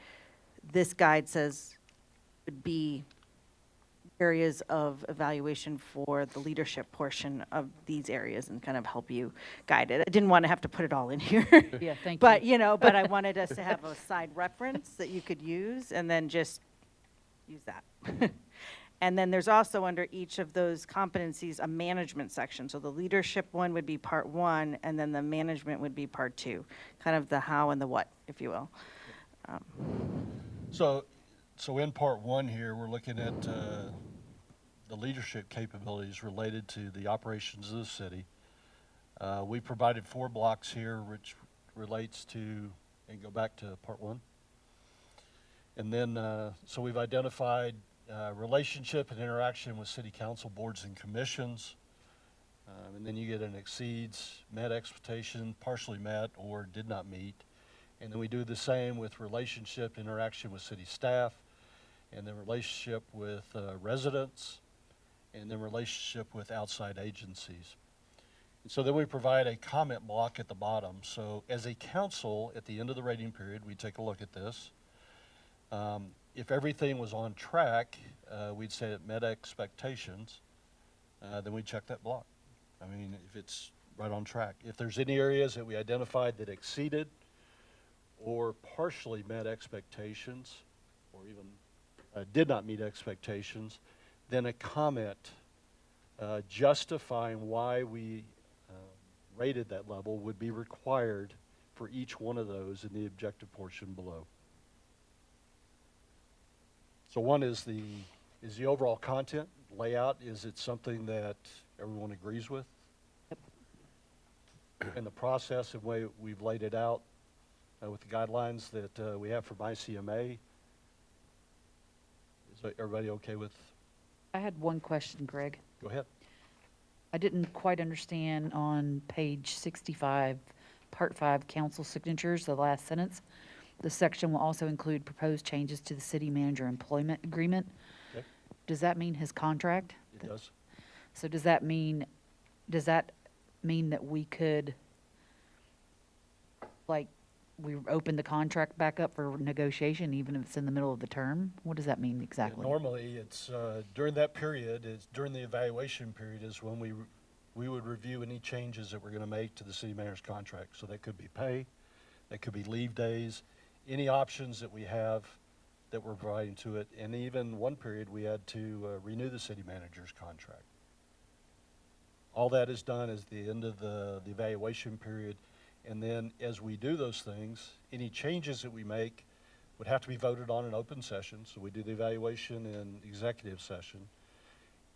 Speaker 11: this guide says would be areas of evaluation for the leadership portion of these areas and kind of help you guide it. I didn't want to have to put it all in here.
Speaker 8: Yeah, thank you.
Speaker 11: But, you know, but I wanted us to have a side reference that you could use and then just use that. And then there's also under each of those competencies a management section. So the leadership one would be part one, and then the management would be part two, kind of the how and the what, if you will.
Speaker 2: So in part one here, we're looking at the leadership capabilities related to the operations of the city. We provided 4 blocks here, which relates to, and go back to part one. And then, so we've identified relationship and interaction with city council boards and commissions. And then you get an exceeds, met expectation, partially met, or did not meet. And then we do the same with relationship, interaction with city staff, and then relationship with residents, and then relationship with outside agencies. And so then we provide a comment block at the bottom. So as a council, at the end of the rating period, we take a look at this. If everything was on track, we'd say it met expectations, then we check that block. I mean, if it's right on track. If there's any areas that we identified that exceeded or partially met expectations, or even did not meet expectations, then a comment justifying why we rated that level would be required for each one of those in the objective portion below. So one is the overall content layout. Is it something that everyone agrees with? Yep. And the process and way we've laid it out with the guidelines that we have from ICMA. Is everybody okay with?
Speaker 8: I had one question, Greg.
Speaker 2: Go ahead.
Speaker 8: I didn't quite understand on page 65, part 5, council signatures, the last sentence. The section will also include proposed changes to the city manager employment agreement.
Speaker 2: Okay.
Speaker 8: Does that mean his contract?
Speaker 2: It does.
Speaker 8: So does that mean that we could, like, we open the contract back up for negotiation even if it's in the middle of the term? What does that mean exactly?
Speaker 2: Yeah, normally, it's during that period, it's during the evaluation period is when we would review any changes that we're going to make to the city manager's contract. So that could be pay, that could be leave days, any options that we have that we're providing to it. And even one period, we had to renew the city manager's contract. All that is done as the end of the evaluation period. And then as we do those things, any changes that we make would have to be voted on in open session. So we do the evaluation in executive session.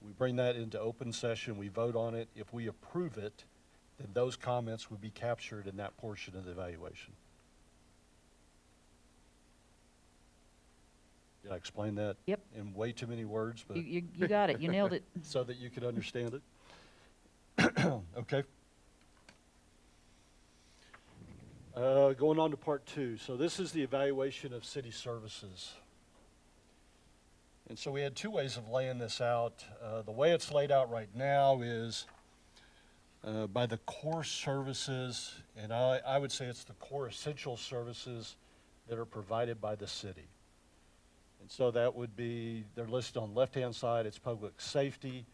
Speaker 2: We bring that into open session, we vote on it. If we approve it, then those comments would be captured in that portion of the evaluation. Did I explain that?
Speaker 8: Yep.
Speaker 2: In way too many words? But
Speaker 8: You got it. You nailed it.
Speaker 2: so that you could understand it. Okay. Going on to part 2. So this is the evaluation of city services. And so we had 2 ways of laying this out. The way it's laid out right now is by the core services, and I would say it's the core essential services that are provided by the city. And so that would be, they're listed on the left-hand side, it's public safety.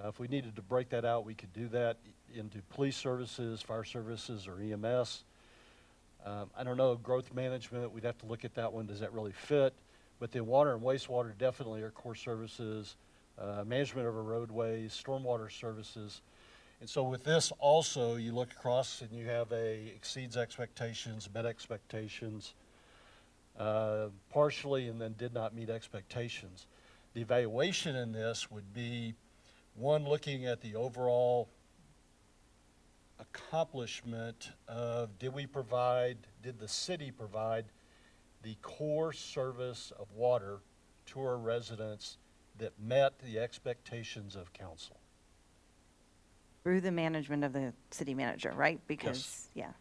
Speaker 2: If we needed to break that out, we could do that into police services, fire services, or EMS. I don't know, growth management, we'd have to look at that one, does that really fit? But then water and wastewater definitely are core services, management of our roadways, stormwater services. And so with this also, you look across and you have exceeds expectations, met expectations, partially, and then did not meet expectations. The evaluation in this would be, one, looking at the overall accomplishment of did the city provide the core service of water to our residents that met the expectations of council.
Speaker 11: Through the management of the city manager, right? Because, yeah.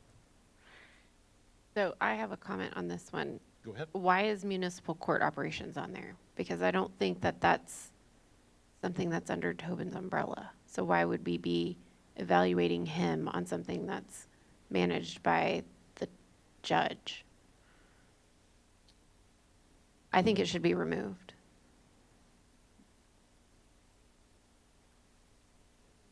Speaker 15: So I have a comment on this one.
Speaker 2: Go ahead.
Speaker 15: Why is municipal court operations on there? Because I don't think that that's something that's under Tobin's umbrella. So why would we be evaluating him on something that's managed by the judge? I think it should be removed.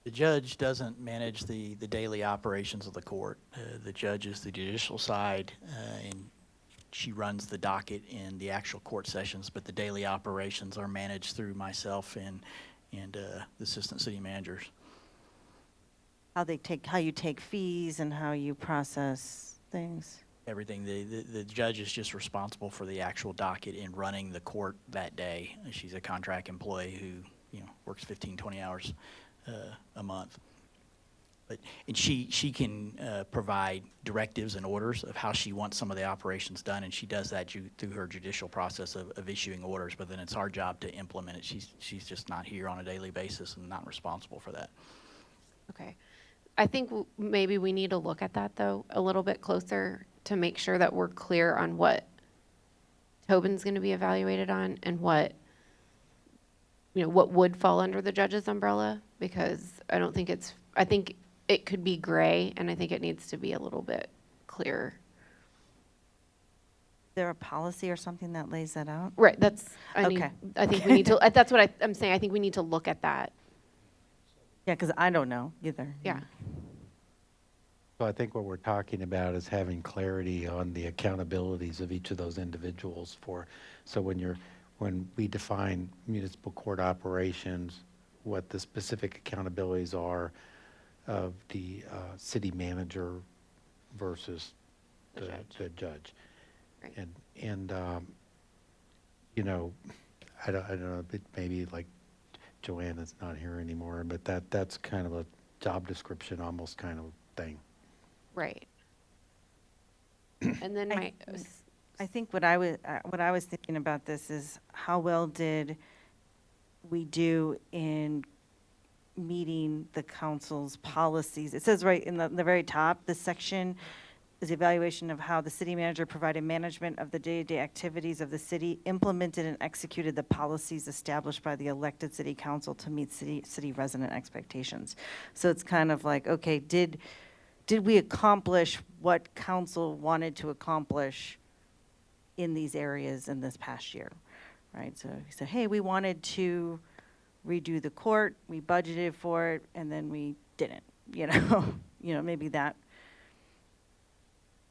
Speaker 14: The judge doesn't manage the daily operations of the court. The judge is the judicial side, and she runs the docket in the actual court sessions, but the daily operations are managed through myself and the assistant city managers.
Speaker 11: How you take fees and how you process things.
Speaker 14: Everything, the judge is just responsible for the actual docket and running the court that day. She's a contract employee who, works 15, 20 hours a month. And she can provide directives and orders of how she wants some of the operations done, and she does that through her judicial process of issuing orders, but then it's our job to implement it. She's just not here on a daily basis and not responsible for that.
Speaker 15: Okay. I think maybe we need to look at that, though, a little bit closer to make sure that we're clear on what Tobin's going to be evaluated on and what would fall under the judge's umbrella, because I think it could be gray, and I think it needs to be a little bit clearer.
Speaker 11: Is there a policy or something that lays that out?
Speaker 15: Right,
Speaker 11: Okay.
Speaker 15: I think we need to, that's what I'm saying, I think we need to look at that.
Speaker 11: Yeah, because I don't know either.
Speaker 15: Yeah.
Speaker 12: So I think what we're talking about is having clarity on the accountabilities of each of those individuals so when we define municipal court operations, what the specific accountabilities are of the city manager versus the judge.
Speaker 15: Right.
Speaker 12: And I don't know, maybe like Joanna's not here anymore, but that's kind of a job description almost kind of thing.
Speaker 15: Right. And then
Speaker 11: I think what I was thinking about this is how well did we do in meeting the council's policies? It says right in the very top, this section is evaluation of how the city manager provided management of the day-to-day activities of the city, implemented and executed the policies established by the elected city council to meet city resident expectations. So it's kind of like, okay, did we accomplish what council wanted to accomplish in these areas in this past year, right? So he said, hey, we wanted to redo the court, we budgeted for it, and then we didn't, maybe that.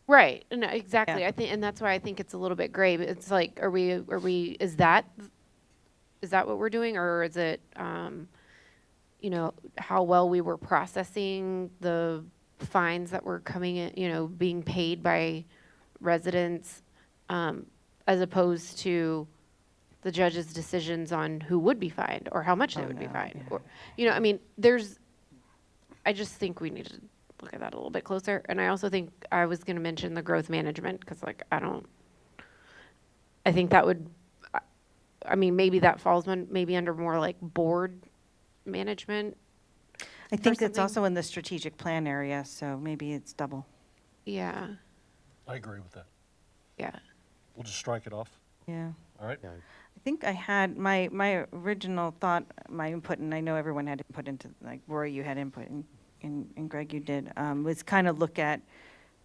Speaker 15: Right, no, exactly.
Speaker 11: Yeah.
Speaker 15: I think, and that's why I think it's a little bit gray. But it's like, is that what we're doing, or is it, how well we were processing the fines that were coming in, being paid by residents, as opposed to the judge's decisions on who would be fined or how much they would be fined, or, I just think we need to look at that a little bit closer. And I also think I was going to mention the growth management, because I think that would, maybe that falls maybe under more like board management.
Speaker 11: I think it's
Speaker 15: something.
Speaker 11: also in the strategic plan area, so maybe it's double.
Speaker 15: Yeah,
Speaker 2: I agree with that.
Speaker 15: yeah.
Speaker 2: We'll just strike it off.
Speaker 11: Yeah.
Speaker 2: All right?
Speaker 11: I think I had my original thought, my input, and I know everyone had input into, like Roy, you had input, and Greg, you did, was kind of look at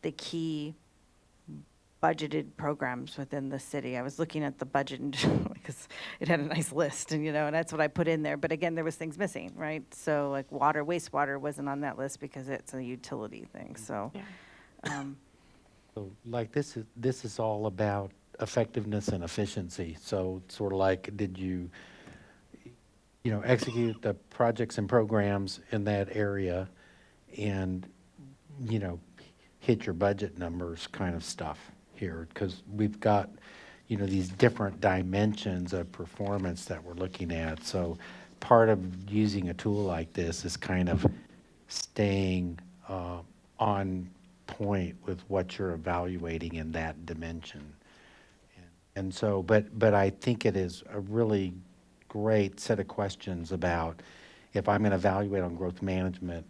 Speaker 11: the key budgeted programs within the city. I was looking at the budget because it had a nice list, and that's what I put in there. But again, there was things missing, right? So like water, wastewater wasn't on that list because it's a utility thing. So,
Speaker 15: Yeah.
Speaker 12: So like this is all about effectiveness and efficiency. So sort of like, did you execute the projects and programs in that area and, hit your budget numbers kind of stuff here? Because we've got, these different dimensions of performance that we're looking at. So part of using a tool like this is kind of staying on point with what you're evaluating in that dimension. And so, but I think it is a really great set of questions about, if I'm going to evaluate on growth management,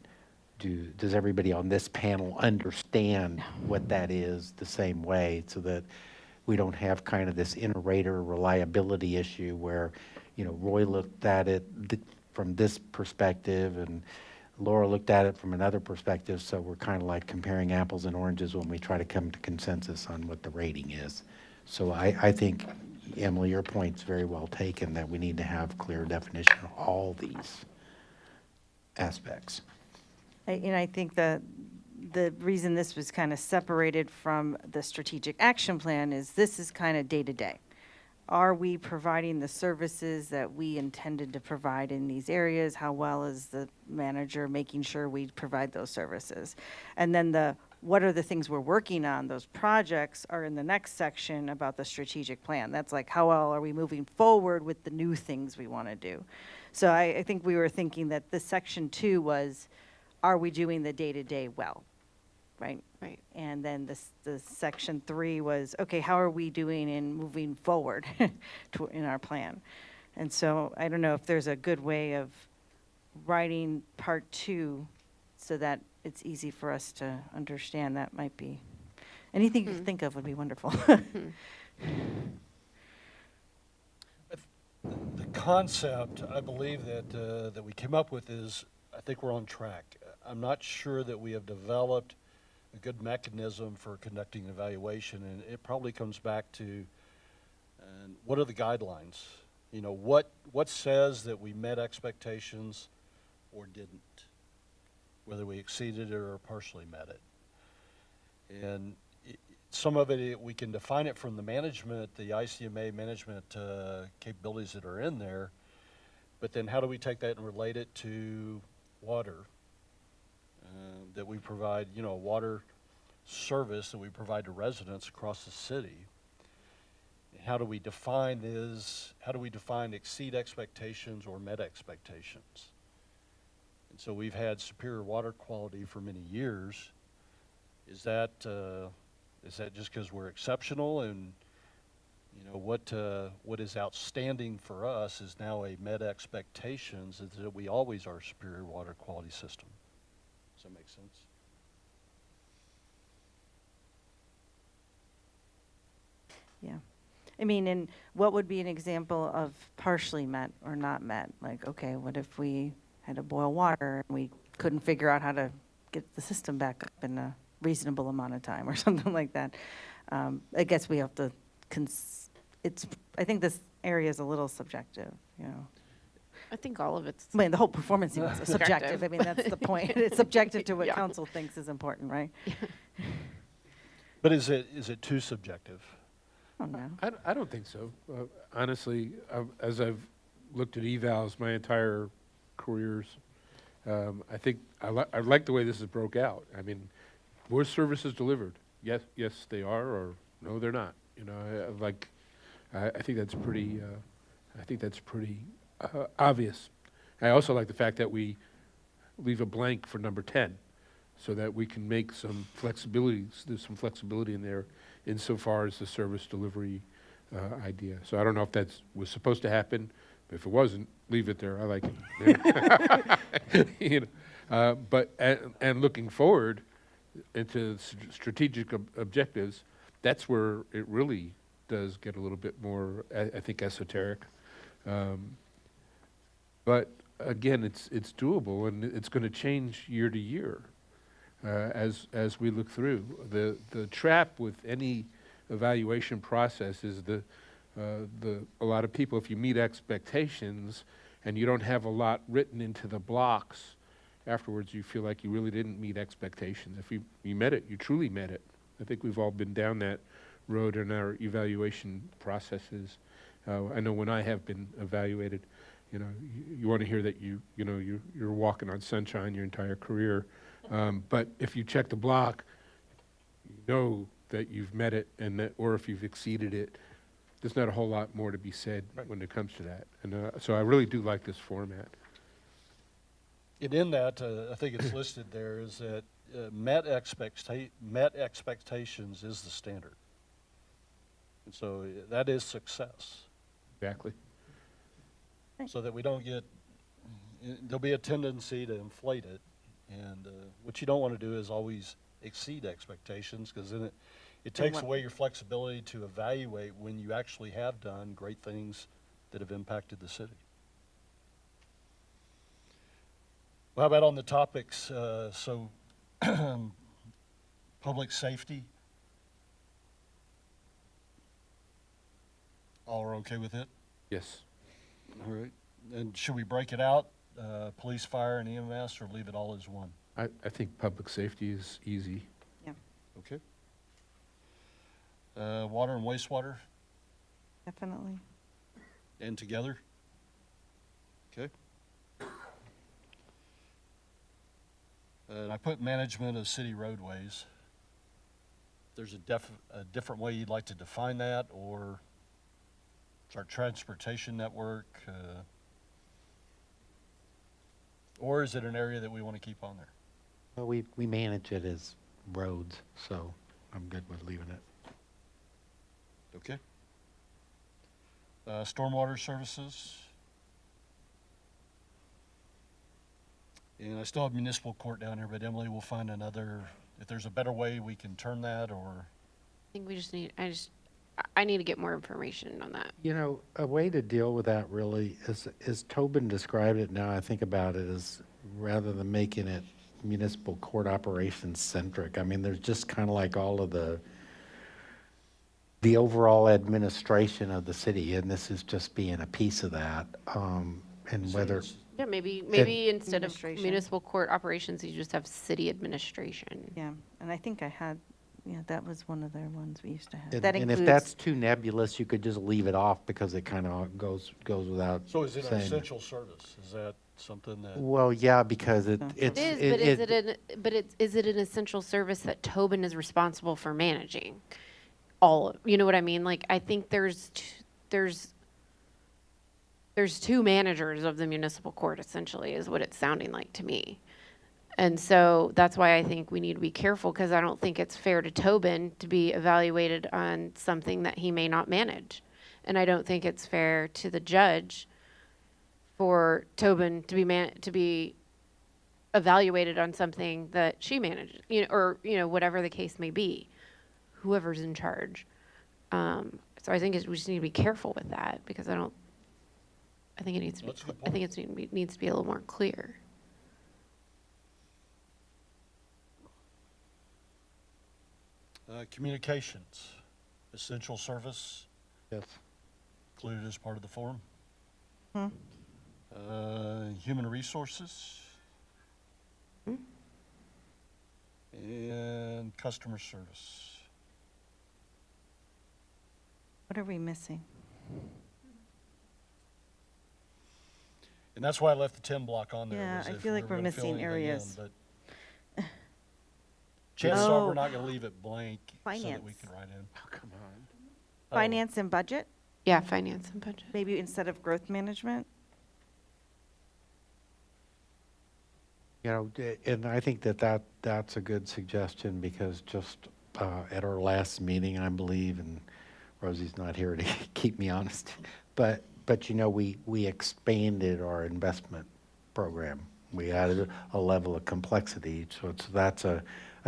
Speaker 12: does everybody on this panel understand what that is the same way, so that we don't have kind of this inter-rater reliability issue where, Roy looked at it from this perspective and Laura looked at it from another perspective, so we're kind of like comparing apples and oranges when we try to come to consensus on what the rating is. So I think, Emily, your point's very well taken, that we need to have clear definition of all these aspects.
Speaker 11: I think the reason this was kind of separated from the strategic action plan is this is kind of day-to-day. Are we providing the services that we intended to provide in these areas? How well is the manager making sure we provide those services? And then what are the things we're working on? Those projects are in the next section about the strategic plan. That's like, how well are we moving forward with the new things we want to do? So I think we were thinking that this section 2 was, are we doing the day-to-day well, right?
Speaker 15: Right.
Speaker 11: And then the section 3 was, okay, how are we doing in moving forward in our plan? And so I don't know if there's a good way of writing part 2 so that it's easy for us to understand. That might be, anything you can think of would be wonderful.
Speaker 2: The concept, I believe, that we came up with is, I think we're on track. I'm not sure that we have developed a good mechanism for conducting evaluation, and it probably comes back to what are the guidelines? What says that we met expectations or didn't, whether we exceeded it or partially met it. And some of it, we can define it from the management, the ICMA management capabilities that are in there, but then how do we take that and relate it to water that we provide, water service that we provide to residents across the city? How do we define exceed expectations or met expectations? And so we've had superior water quality for many years. Is that just because we're exceptional? And what is outstanding for us is now a met expectations, is that we always are a superior water quality system. Does that make sense?
Speaker 11: Yeah. I mean, and what would be an example of partially met or not met? Like, okay, what if we had to boil water and we couldn't figure out how to get the system back up in a reasonable amount of time or something like that? I guess we have to, I think this area is a little subjective,
Speaker 15: I think all of it's.
Speaker 11: I mean, the whole performance is subjective. I mean, that's the point. It's subjective to what
Speaker 15: Yeah.
Speaker 11: council thinks is important, right?
Speaker 2: But is it too subjective?
Speaker 11: Oh, no.
Speaker 7: I don't think so. Honestly, as I've looked at evals my entire careers, I think I like the way this is broke out. I mean, were services delivered? Yes, they are, or no, they're not. I think that's pretty. I think that's pretty obvious. I also like the fact that we leave a blank for number 10, so that we can make some flexibility. There's some flexibility in there, insofar as the service delivery idea. So I don't know if that was supposed to happen. But if it wasn't, leave it there. I like it. But looking forward into strategic objectives, that's where it really does get a little bit more, I think, esoteric. But again, it's doable, and it's going to change year to year as we look through. The trap with any evaluation process is a lot of people, if you meet expectations and you don't have a lot written into the blocks, afterwards you feel like you really didn't meet expectations. If you met it, you truly met it. I think we've all been down that road in our evaluation processes. I know when I have been evaluated, you want to hear that you're walking on sunshine your entire career. But if you check the block, you know that you've met it, or if you've exceeded it. There's not a whole lot more to be said when it comes to that. And so I really do like this format.
Speaker 2: And in that, I think it's listed there, is that met expectations is the standard. And so that is success.
Speaker 7: Exactly.
Speaker 2: So that we don't get, there'll be a tendency to inflate it, And what you don't want to do is always exceed expectations, because then it
Speaker 11: Then
Speaker 2: takes
Speaker 11: what-
Speaker 2: away your flexibility to evaluate when you actually have done great things that have impacted the city. Well, how about on the topics, public safety? All are okay with it?
Speaker 7: Yes.
Speaker 2: All right. And should we break it out, police, fire, and EMS, or leave it all as one?
Speaker 7: I think public safety is easy.
Speaker 2: Okay. Water and wastewater,
Speaker 11: Definitely.
Speaker 2: and together? Okay. And I put management of city roadways. There's a different way you'd like to define that, or it's our transportation network, or is it an area that we want to keep on there?
Speaker 12: Well, we manage it as roads, so I'm good with leaving it.
Speaker 2: Okay. Stormwater services. And I still have municipal court down here, but Emily will find another, if there's a better way we can turn that, or,
Speaker 15: I think we just need, I need to get more information on that.
Speaker 12: You know, a way to deal with that really is Tobin described it, now I think about it, is rather than making it municipal court operations centric, I mean, there's just kind of like all of the overall administration of the city, and this is just being a piece of that. And whether,
Speaker 15: Yeah, maybe instead of
Speaker 11: Administration.
Speaker 15: municipal court operations, you just have city administration.
Speaker 11: Yeah, and I think I had, yeah, that was one of their ones we used to have.
Speaker 12: and
Speaker 11: That
Speaker 12: and
Speaker 11: includes.
Speaker 12: if that's too nebulous, you could just leave it off because it kind of goes without
Speaker 2: so is it an
Speaker 12: saying.
Speaker 2: essential service? Is that something that?
Speaker 12: Well, yeah, because it's.
Speaker 15: It is it an essential service that Tobin is responsible for managing? You know what I mean? Like, I think there's two managers of the municipal court, essentially, is what it's sounding like to me. And so that's why I think we need to be careful, because I don't think it's fair to Tobin to be evaluated on something that he may not manage. And I don't think it's fair to the judge for Tobin to be evaluated on something that she manages, or, whatever the case may be, whoever's in charge. So I think we just need to be careful with that, because I think it needs to be,
Speaker 2: That's a good
Speaker 15: I think it needs to be a little more clear.
Speaker 2: Communications, essential service,
Speaker 12: Yes.
Speaker 2: included as part of the form.
Speaker 11: Hmm.
Speaker 2: Human resources. And customer service.
Speaker 11: What are we missing?
Speaker 2: And that's why I left the 10 block on there.
Speaker 11: Yeah,
Speaker 2: was
Speaker 11: I
Speaker 2: if
Speaker 11: feel
Speaker 2: we
Speaker 11: like
Speaker 2: were
Speaker 11: we're
Speaker 2: gonna fill
Speaker 11: missing
Speaker 2: anything in,
Speaker 11: areas.
Speaker 2: but chances are
Speaker 11: Oh.
Speaker 2: we're not gonna leave it blank so that we
Speaker 11: Finance.
Speaker 2: can write in.
Speaker 12: Oh, come on.
Speaker 11: Finance and budget,
Speaker 15: Yeah, finance and budget.
Speaker 11: maybe instead of growth management?
Speaker 12: You know, and I think that's a good suggestion, because just at our last meeting, I believe, and Rosie's not here to keep me honest, but we expanded our investment program. We added a level of complexity, so that's a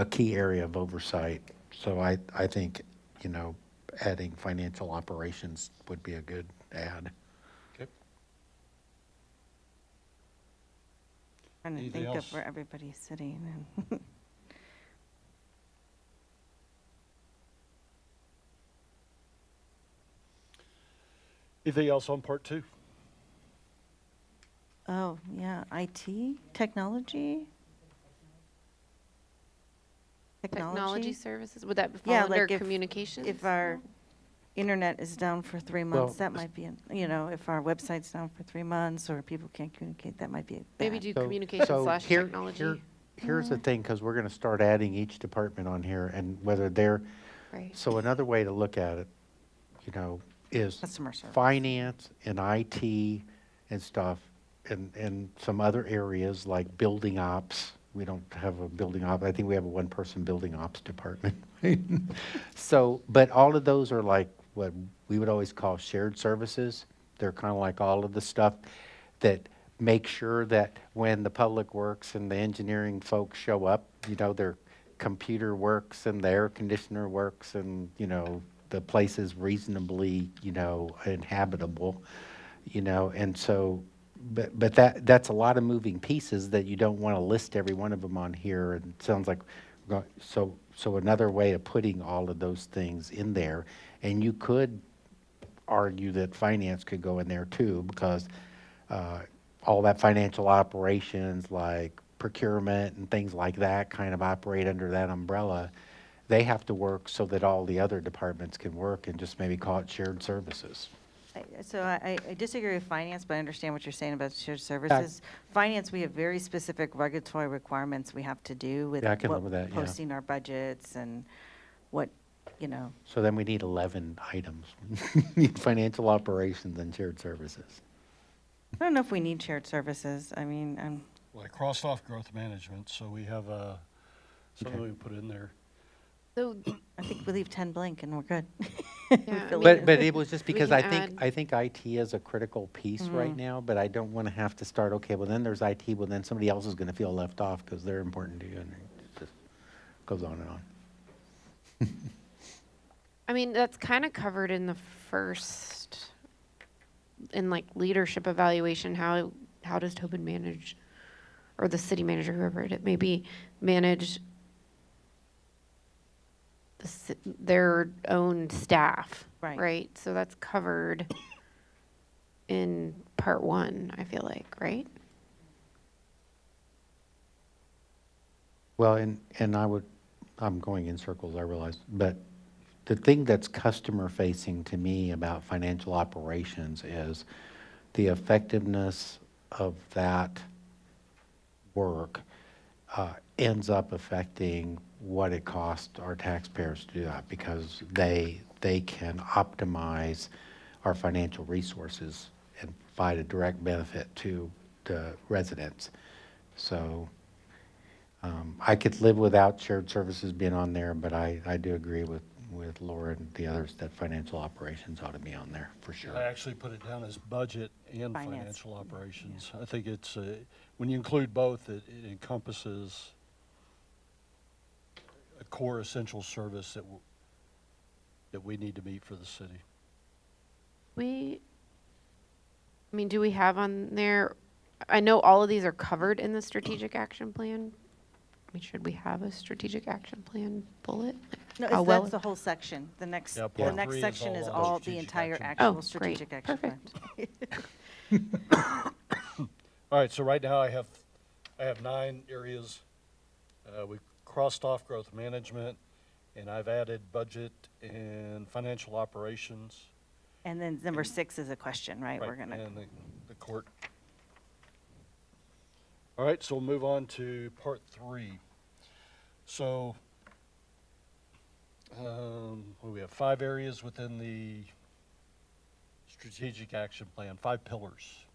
Speaker 12: key area of oversight. So I think, adding financial operations would be a good add.
Speaker 2: Okay.
Speaker 11: Trying to
Speaker 2: Anything
Speaker 11: think of
Speaker 2: else?
Speaker 11: where everybody's sitting and.
Speaker 2: Anything else on part 2?
Speaker 11: Oh, yeah, IT, technology?
Speaker 15: Technology services, would that
Speaker 11: Yeah,
Speaker 15: fall under
Speaker 11: like if-
Speaker 15: communications?
Speaker 11: If our internet is down for 3
Speaker 12: Well,
Speaker 11: months, that might be, if our website's down for 3 months, or people can't communicate, that might be
Speaker 15: Maybe
Speaker 11: bad.
Speaker 15: do
Speaker 12: So-
Speaker 15: communication
Speaker 12: so
Speaker 15: slash
Speaker 12: here-
Speaker 15: technology.
Speaker 12: Here's the thing, because we're going to start adding each department on here, and whether they're,
Speaker 15: Right.
Speaker 12: so another way to look at it, is
Speaker 11: Customer service.
Speaker 12: finance and IT and stuff, and some other areas like building ops. We don't have a building op, I think we have a one-person building ops department. So, but all of those are like what we would always call shared services. They're kind of like all of the stuff that make sure that when the public works and the engineering folks show up, their computer works and the air conditioner works and, the place is reasonably, inhabitable, and so, but that's a lot of moving pieces that you don't want to list every one of them on here. And it sounds like, so another way of putting all of those things in there, and you could argue that finance could go in there too, because all that financial operations like procurement and things like that kind of operate under that umbrella. They have to work so that all the other departments can work, and just maybe call it shared services.
Speaker 11: So I disagree with finance, but I understand what you're saying about shared services. Finance, we have very specific regulatory requirements we have to do with
Speaker 12: Yeah, I can live with that, yeah.
Speaker 11: posting our budgets and what,
Speaker 12: So then we need 11 items. Need financial operations and shared services.
Speaker 11: I don't know if we need shared services. I mean,
Speaker 2: Well, I crossed off growth management, so we have something we can put in there.
Speaker 15: So,
Speaker 11: I think we leave 10 blank and we're good.
Speaker 15: Yeah,
Speaker 11: Fill
Speaker 12: But
Speaker 11: in.
Speaker 12: it was just
Speaker 15: We
Speaker 12: because
Speaker 15: can
Speaker 12: I think IT is a critical piece right now, but I don't want to have to start, okay, well then there's IT, well then somebody else is going to feel left off because they're important to you, and it just goes on and on.
Speaker 15: I mean, that's kind of covered in the first, in like leadership evaluation. How does Tobin manage, or the city manager, whoever it may be, manage their own staff?
Speaker 11: Right.
Speaker 15: Right. So that's covered in part 1, I feel like, right?
Speaker 12: Well, and I'm going in circles, I realize, but the thing that's customer facing to me about financial operations is the effectiveness of that work ends up affecting what it costs our taxpayers to do that, because they can optimize our financial resources and provide a direct benefit to the residents. So I could live without shared services being on there, but I do agree with Laura and the others that financial operations ought to be on there for sure.
Speaker 2: I actually put it down as budget and
Speaker 11: Finance.
Speaker 2: financial operations. I think it's, when you include both, it encompasses a core essential service that we need to meet for the city.
Speaker 15: I mean, do we have on there, I know all of these are covered in the strategic action plan. I mean, should we have a strategic action plan bullet?
Speaker 11: No,
Speaker 15: How well-
Speaker 11: that's the whole section. The next,
Speaker 2: Yeah,
Speaker 11: the
Speaker 2: part
Speaker 11: next
Speaker 2: 3 is
Speaker 11: section
Speaker 2: all
Speaker 11: is
Speaker 2: on
Speaker 11: all the
Speaker 2: strategic
Speaker 11: entire
Speaker 2: action.
Speaker 11: actual
Speaker 15: Oh,
Speaker 11: strategic
Speaker 15: great.
Speaker 11: action plan.
Speaker 15: Perfect.
Speaker 2: All right, so right now I have 9 areas. We crossed off growth management, and I've added budget and financial operations.
Speaker 11: And then number 6 is a question, right? We're gonna,
Speaker 2: And the court. All right, so we'll move on to part 3. So, we have 5 areas within the strategic action plan, 5 pillars.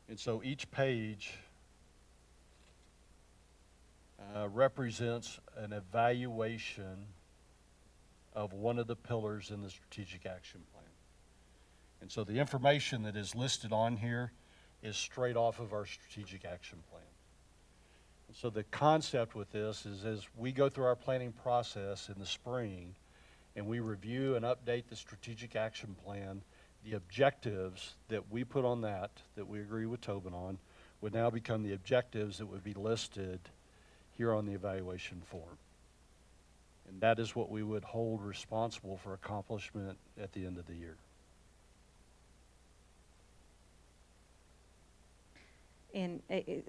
Speaker 2: And so each page represents an evaluation of one of the pillars in the strategic action plan. And so the information that is listed on here is straight off of our strategic action plan. And so the concept with this is, as we go through our planning process in the spring and we review and update the strategic action plan, the objectives that we put on that we agree with Tobin on, would now become the objectives that would be listed here on the evaluation form. And that is what we would hold responsible for accomplishment at the end of the year.
Speaker 11: and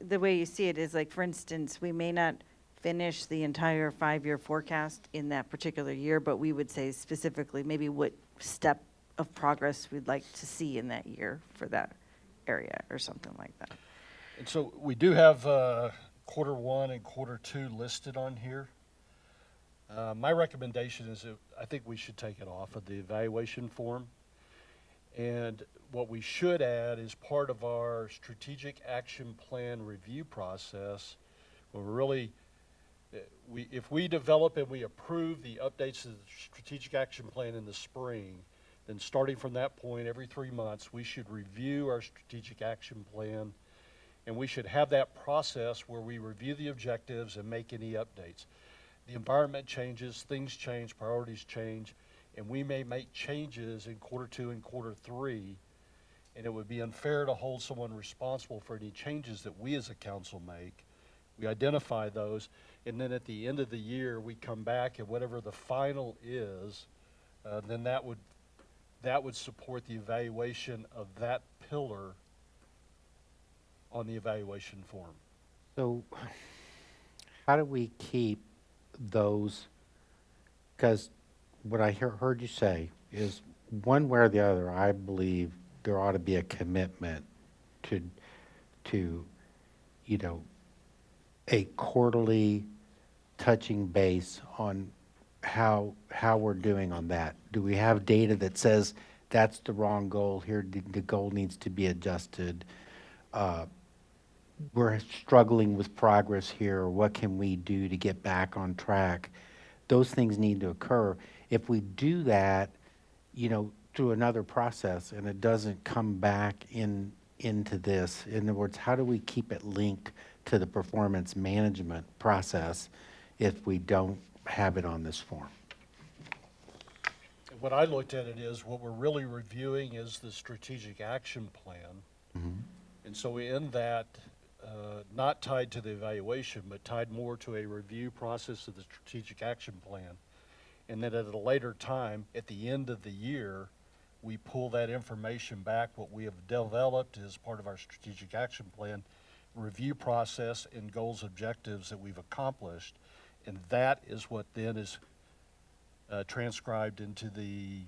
Speaker 11: the way you see it is like, for instance, we may not finish the entire 5-year forecast in that particular year, but we would say specifically maybe what step of progress we'd like to see in that year for that area or something like that.
Speaker 2: And so we do have quarter 1 and quarter 2 listed on here. My recommendation is that I think we should take it off of the evaluation form. And what we should add is part of our strategic action plan review process, where really, if we develop and we approve the updates to the strategic action plan in the spring, Then starting from that point, every 3 months, we should review our strategic action plan, and we should have that process where we review the objectives and make any updates. The environment changes, things change, priorities change, and we may make changes in Q2 and Q3, and it would be unfair to hold someone responsible for any changes that we as a council make. We identify those, and then at the end of the year, we come back and whatever the final is, then that would support the evaluation of that pillar on the evaluation form.
Speaker 12: So how do we keep those, because what I heard you say is one way or the other, I believe there ought to be a commitment to you know, a quarterly touching base on how we're doing on that. Do we have data that says that's the wrong goal here, the goal needs to be adjusted? We're struggling with progress here, what can we do to get back on track? Those things need to occur. If we do that, you know, through another process and it doesn't come back into this, in other words, how do we keep it linked to the performance management process if we don't have it on this form?
Speaker 2: What I looked at it is, what we're really reviewing is the strategic action plan. And so in that, not tied to the evaluation, but tied more to a review process of the strategic action plan. And then at a later time, at the end of the year, we pull that information back, what we have developed as part of our strategic action plan, review process and goals, objectives that we've accomplished. And that is what then is transcribed into the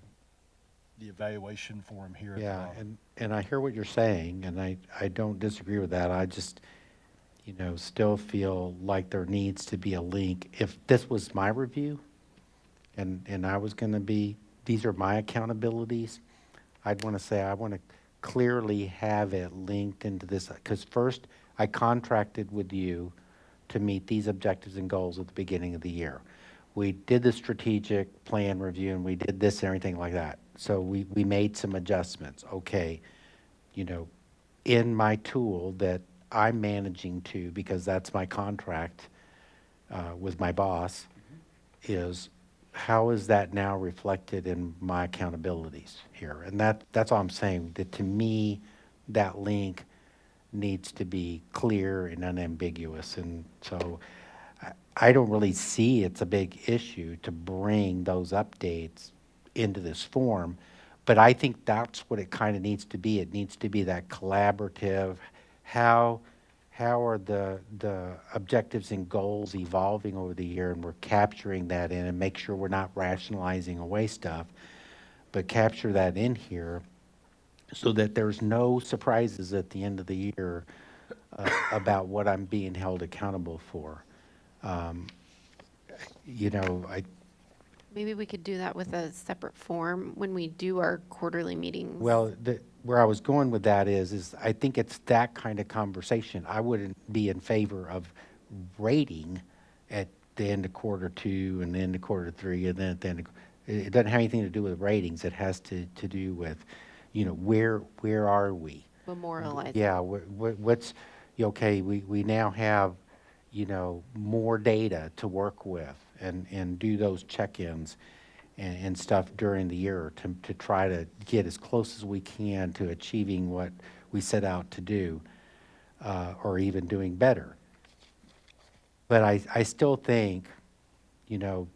Speaker 2: evaluation form here at the
Speaker 12: Yeah,
Speaker 2: bottom.
Speaker 12: and I hear what you're saying, and I don't disagree with that. I just, you know, still feel like there needs to be a link. If this was my review, and I was gonna be, these are my accountabilities, I'd wanna say, I wanna clearly have it linked into this, because first, I contracted with you to meet these objectives and goals at the beginning of the year. We did the strategic plan review, and we did this and everything like that. So we made some adjustments. Okay, you know, in my tool that I'm managing to, because that's my contract with my boss, is how is that now reflected in my accountabilities here? And that's all I'm saying, that to me, that link needs to be clear and unambiguous. And so I don't really see it's a big issue to bring those updates into this form, but I think that's what it kind of needs to be. It needs to be that collaborative, how are the objectives and goals evolving over the year, and we're capturing that in, and make sure we're not rationalizing away stuff, but capture that in here so that there's no surprises at the end of the year about what I'm being held accountable for. You know,
Speaker 15: Maybe we could do that with a separate form when we do our quarterly meetings.
Speaker 12: well, where I was going with that is I think it's that kind of conversation. I wouldn't be in favor of rating at the end of Q2 and the end of Q3 and then at the end of, it doesn't have anything to do with ratings. It has to do with, you know, where are we?
Speaker 15: Memorialize.
Speaker 12: Yeah, what's, okay, we now have, you know, more data to work with and do those check-ins and stuff during the year to try to get as close as we can to achieving what we set out to do, or even doing better. But I still think, you know,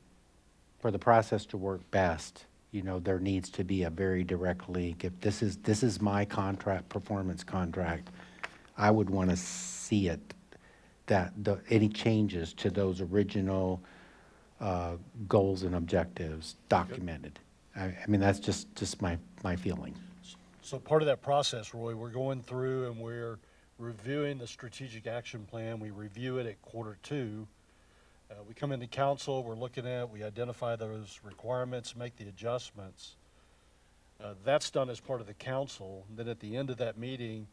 Speaker 12: for the process to work best, you know, there needs to be a very direct link. If this is my contract, performance contract, I would want to see it, that any changes to those original goals and objectives documented. I mean, that's just my feeling.
Speaker 2: So part of that process, Roy, we're going through and we're reviewing the strategic action plan. We review it at Q2. We come into council, we're looking at, we identify those requirements, make the adjustments. That's done as part of the council. Then at the end of that meeting,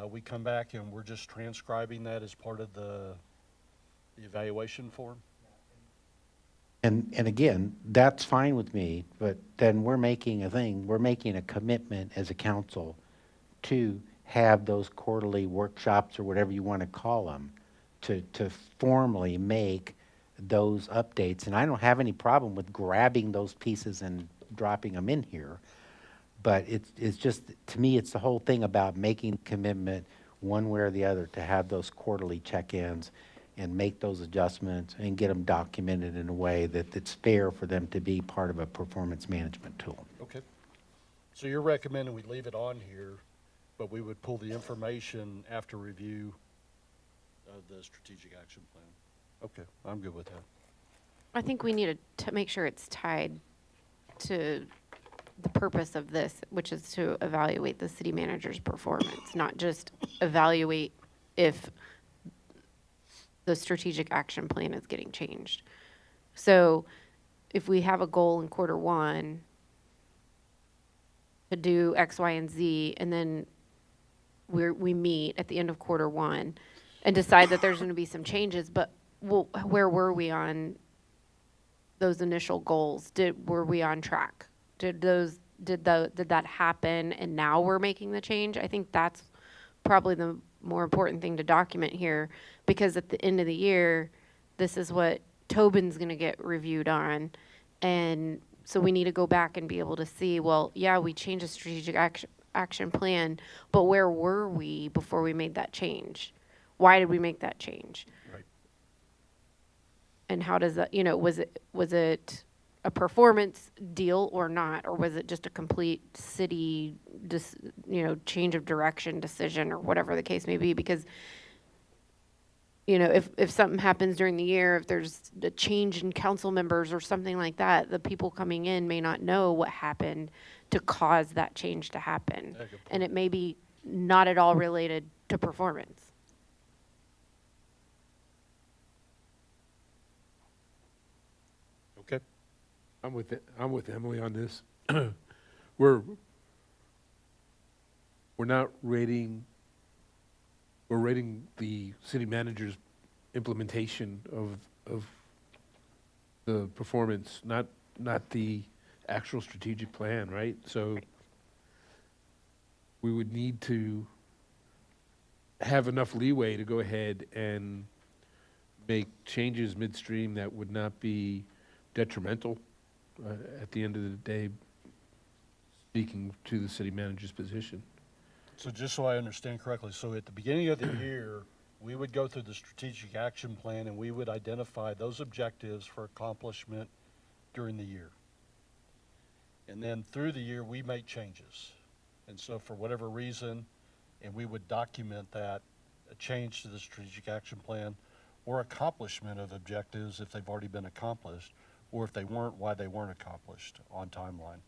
Speaker 2: we come back and we're just transcribing that as part of the evaluation form.
Speaker 12: And again, that's fine with me, but then we're making a commitment as a council to have those quarterly workshops or whatever you want to call them, to formally make those updates. And I don't have any problem with grabbing those pieces and dropping them in here. But it's just, to me, it's the whole thing about making commitment one way or the other to have those quarterly check-ins and make those adjustments and get them documented in a way that it's fair for them to be part of a performance management tool.
Speaker 2: Okay. So you're recommending we leave it on here, but we would pull the information after review of the strategic action plan? Okay, I'm good with that.
Speaker 15: I think we need to make sure it's tied to the purpose of this, which is to evaluate the city manager's performance, not just evaluate if the strategic action plan is getting changed. So if we have a goal in Q1 to do X, Y, and Z, and then we meet at the end of Q1 and decide that there's going to be some changes, but where were we on those initial goals? Were we on track? Did that happen and now we're making the change? I think that's probably the more important thing to document here, because at the end of the year, this is what Tobin's going to get reviewed on. And so we need to go back and be able to see, well, yeah, we changed the strategic action plan, but where were we before we made that change? Why did we make that change?
Speaker 2: Right.
Speaker 15: And how does that, was it a performance deal or not? Or was it just a complete city, change of direction decision or whatever the case may be? Because, if something happens during the year, if there's a change in council members or something like that, the people coming in may not know what happened to cause that change to happen. And it may be not at all related to performance.
Speaker 2: Okay.
Speaker 7: I'm with Emily on this. We're not rating, we're rating the city manager's implementation of the performance, not the actual strategic plan, right? So we would need to have enough leeway to go ahead and make changes midstream that would not be detrimental at the end of the day, speaking to the city manager's position.
Speaker 2: So just so I understand correctly, so at the beginning of the year, we would go through the strategic action plan and we would identify those objectives for accomplishment during the year. And then through the year, we make changes. And so for whatever reason, and we would document that, a change to the strategic action plan or accomplishment of objectives if they've already been accomplished, or if they weren't, why they weren't accomplished on timeline.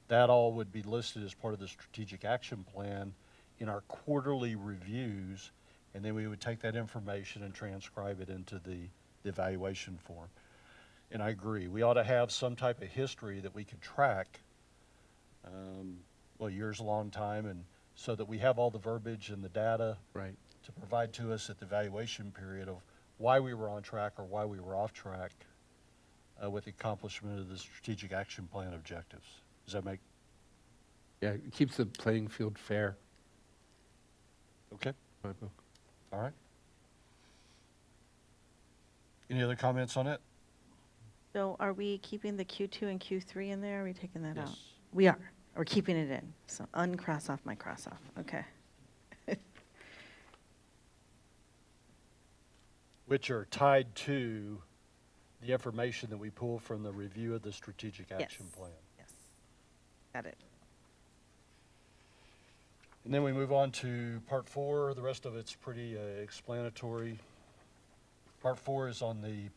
Speaker 2: That all would be listed as part of the strategic action plan in our quarterly reviews, and then we would take that information and transcribe it into the evaluation form. And I agree, we ought to have some type of history that we can track, years, a long time, and so that we have all the verbiage and the data
Speaker 7: Right.
Speaker 2: to provide to us at the evaluation period of why we were on track or why we were off track with the accomplishment of the strategic action plan objectives. Does that make?
Speaker 7: Yeah, it keeps the playing field fair.
Speaker 2: Okay.
Speaker 7: My book.
Speaker 2: All right. Any other comments on it?
Speaker 11: So are we keeping the Q2 and Q3 in there? Are we taking that out?
Speaker 2: Yes.
Speaker 11: We are. We're keeping it in. So uncross off my cross off. Okay.
Speaker 2: Which are tied to the information that we pull from the review of the strategic action plan.
Speaker 11: Yes. Got it.
Speaker 2: And then we move on to part 4. The rest of it's pretty explanatory. Part 4 is on the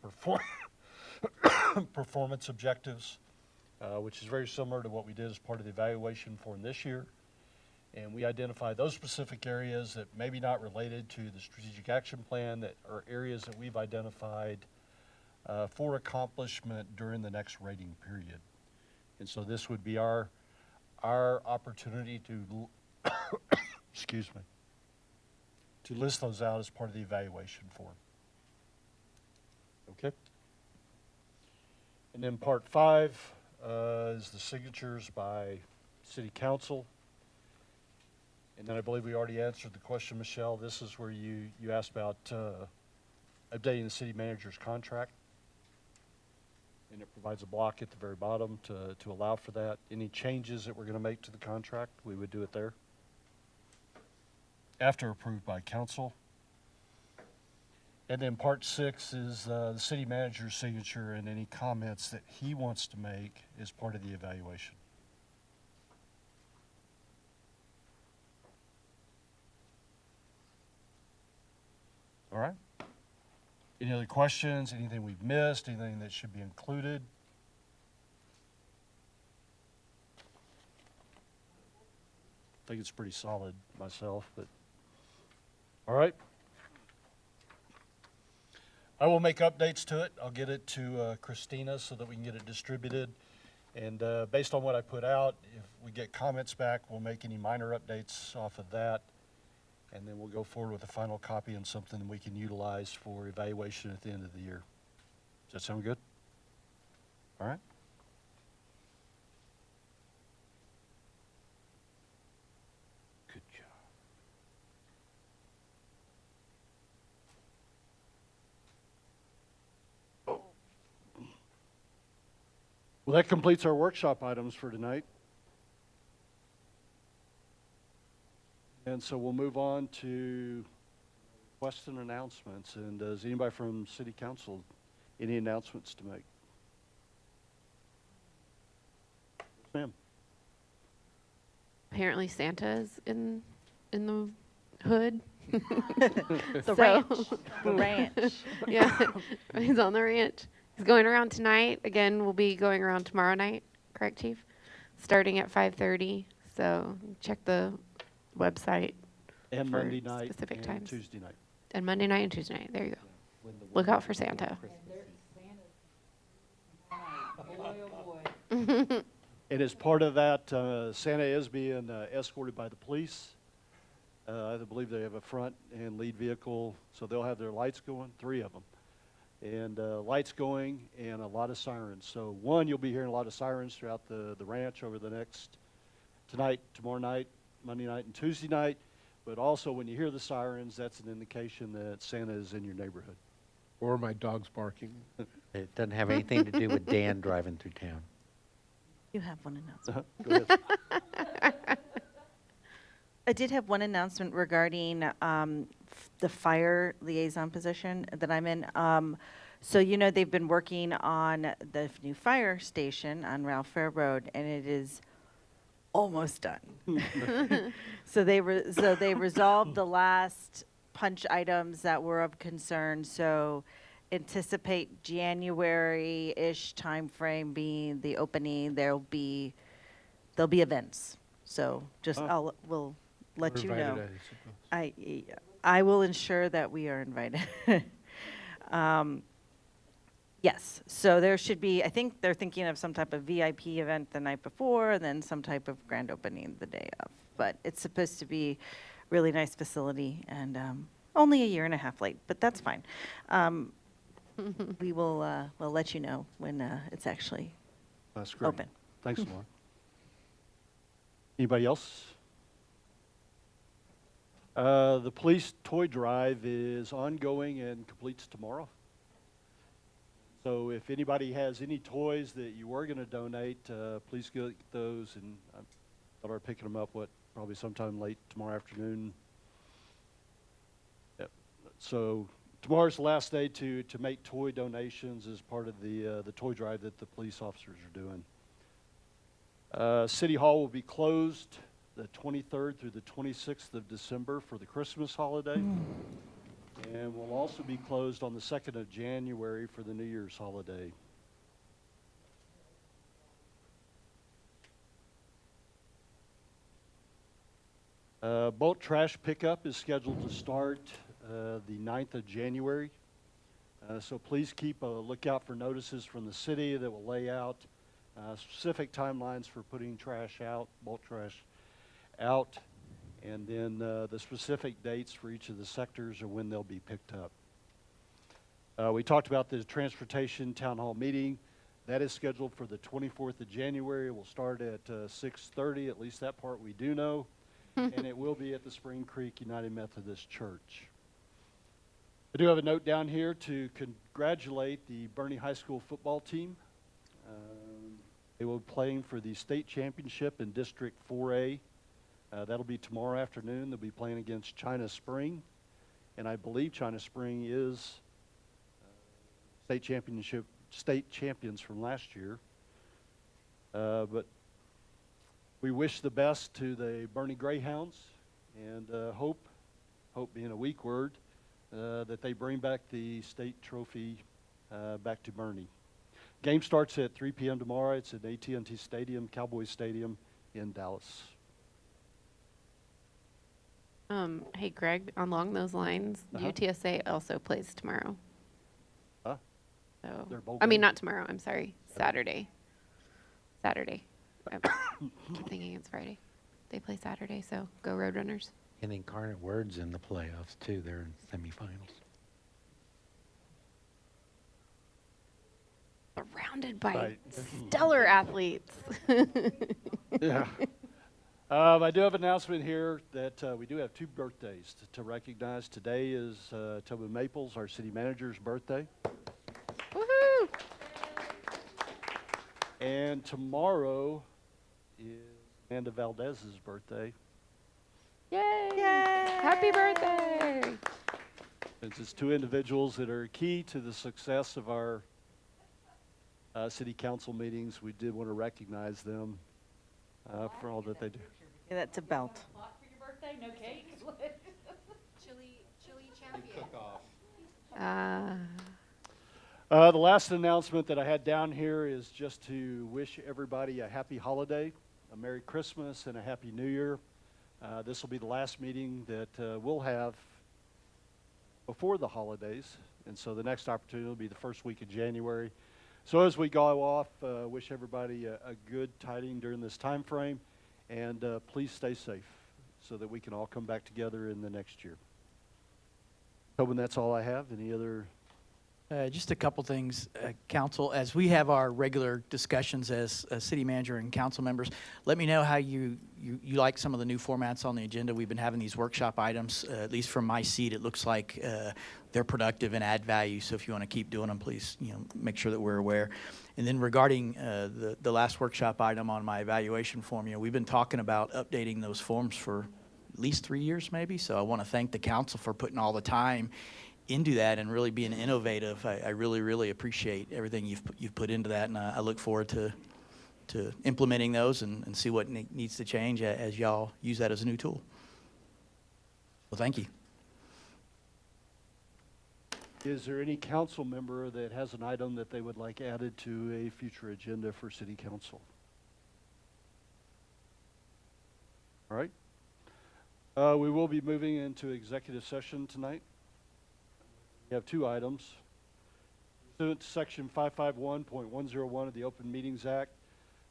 Speaker 2: performance objectives, which is very similar to what we did as part of the evaluation form this year. And we identify those specific areas that maybe not related to the strategic action plan, that are areas that we've identified for accomplishment during the next rating period. And so this would be our opportunity to excuse me, to list those out as part of the evaluation form. Okay? And then part 5 is the signatures by city council. And then I believe we already answered the question, Michelle. This is where you asked about updating the city manager's contract. And it provides a block at the very bottom to allow for that. Any changes that we're going to make to the contract, we would do it there. After approved by council. And then part 6 is the city manager's signature and any comments that he wants to make as part of the evaluation. All right. Any other questions? Anything we've missed? Anything that should be included? I think it's pretty solid myself, but all right. I will make updates to it. I'll get it to Christina so that we can get it distributed. And based on what I put out, if we get comments back, we'll make any minor updates off of that. And then we'll go forward with a final copy and something we can utilize for evaluation at the end of the year. Does that sound good? All right. Good job. Well, that completes our workshop items for tonight. And so we'll move on to requests and announcements. And does anybody from City Council, any announcements to make? Yes, ma'am.
Speaker 15: Apparently Santa is in the hood.
Speaker 11: The
Speaker 15: So-
Speaker 11: ranch. The ranch.
Speaker 15: Yeah, he's on the ranch. He's going around tonight. Again, we'll be going around tomorrow night, correct, Chief? Starting at 5:30. So check the website.
Speaker 2: And
Speaker 15: for
Speaker 2: Monday night
Speaker 15: specific
Speaker 2: and
Speaker 15: times.
Speaker 2: Tuesday night.
Speaker 15: And Monday night and Tuesday night. There you go. Look out for Santa.
Speaker 2: And as part of that, Santa is being escorted by the police. I believe they have a front and lead vehicle, so they'll have their lights going, 3 of them. And lights going and a lot of sirens. So one, you'll be hearing a lot of sirens throughout the ranch over the next tonight, tomorrow night, Monday night, and Tuesday night. But also when you hear the sirens, that's an indication that Santa is in your neighborhood.
Speaker 7: Or my dog's barking.
Speaker 12: It doesn't have anything to do with Dan driving through town.
Speaker 11: You have one announcement.
Speaker 2: Go ahead.
Speaker 11: I did have one announcement regarding the fire liaison position that I'm in. So you know they've been working on the new fire station on Ralph Fair Road, and it is almost done. So they resolved the last punch items that were of concern. So anticipate January-ish timeframe being the opening. There'll be events. So just we'll let
Speaker 7: We're
Speaker 11: you
Speaker 7: invited,
Speaker 11: know.
Speaker 7: I suppose.
Speaker 11: I will ensure that we are invited. Yes, so there should be, I think they're thinking of some type of VIP event the night before, and then some type of grand opening the day of. But it's supposed to be really nice facility, and only a year and a half late, but that's fine. We will, we'll let you know when it's actually
Speaker 2: That's great.
Speaker 11: open.
Speaker 2: Thanks, Lauren. Anybody else? The police toy drive is ongoing and completes tomorrow. So if anybody has any toys that you were going to donate, please get those. And I thought I'd picking them up, probably sometime late tomorrow afternoon. Yep. So tomorrow's the last day to make toy donations as part of the toy drive that the police officers are doing. City Hall will be closed the 23rd through the 26th of December for the Christmas holiday. And will also be closed on the 2nd of January for the New Year's holiday. Bulk trash pickup is scheduled to start the 9th of January. So please keep a lookout for notices from the city that will lay out specific timelines for putting trash out, bulk trash out, and then the specific dates for each of the sectors or when they'll be picked up. We talked about the transportation town hall meeting. That is scheduled for the 24th of January. We'll start at 6:30, at least that part we do know. And it will be at the Spring Creek United Methodist Church. I do have a note down here to congratulate the Bernie High School football team. They will be playing for the state championship in District 4A. That'll be tomorrow afternoon. They'll be playing against China Spring. And I believe China Spring is state champions from last year. But we wish the best to the Bernie Greyhounds, and hope being a weak word, that they bring back the state trophy back to Bernie. Game starts at 3 p.m. tomorrow. It's at AT&T Stadium, Cowboys Stadium in Dallas.
Speaker 15: Hey, Greg, along those lines, UTSA also plays tomorrow.
Speaker 2: Huh?
Speaker 15: So,
Speaker 2: They're bowl
Speaker 15: I mean,
Speaker 2: game?
Speaker 15: not tomorrow, I'm sorry, Saturday. I keep thinking it's Friday. They play Saturday, so go Roadrunners.
Speaker 12: And Incarnate Word's in the playoffs too. They're in semifinals.
Speaker 15: Surrounded by
Speaker 2: Right.
Speaker 15: stellar athletes.
Speaker 2: Yeah. I do have an announcement here that we do have 2 birthdays to recognize. Today is Tobin Maples, our city manager's birthday.
Speaker 15: Woohoo!
Speaker 2: And tomorrow is Amanda Valdez's birthday.
Speaker 15: Yay! Happy birthday!
Speaker 2: Since it's 2 individuals that are key to the success of our city council meetings, we did want to recognize them for all that they do.
Speaker 11: Yeah, that's a belt.
Speaker 2: The last announcement that I had down here is just to wish everybody a happy holiday, a Merry Christmas, and a Happy New Year. This will be the last meeting that we'll have before the holidays, and so the next opportunity will be the first week of January. So as we go off, wish everybody a good tiding during this time frame, and please stay safe so that we can all come back together in the next year. Tobin, that's all I have. Any other?
Speaker 14: Just a couple things, council. As we have our regular discussions as city manager and council members, let me know how you like some of the new formats on the agenda. We've been having these workshop items, at least from my seat, it looks like they're productive and add value. So if you want to keep doing them, please make sure that we're aware. And then regarding the last workshop item on my evaluation form, we've been talking about updating those forms for at least 3 years maybe. So I want to thank the council for putting all the time into that and really being innovative. I really, really appreciate everything you've put into that, and I look forward to implementing those and see what needs to change as y'all use that as a new tool. Well, thank you.
Speaker 2: Is there any council member that has an item that they would like added to a future agenda for city council? All right. We will be moving into executive session tonight. We have 2 items. Pursuant to Section 551.101 of the Open Meetings Act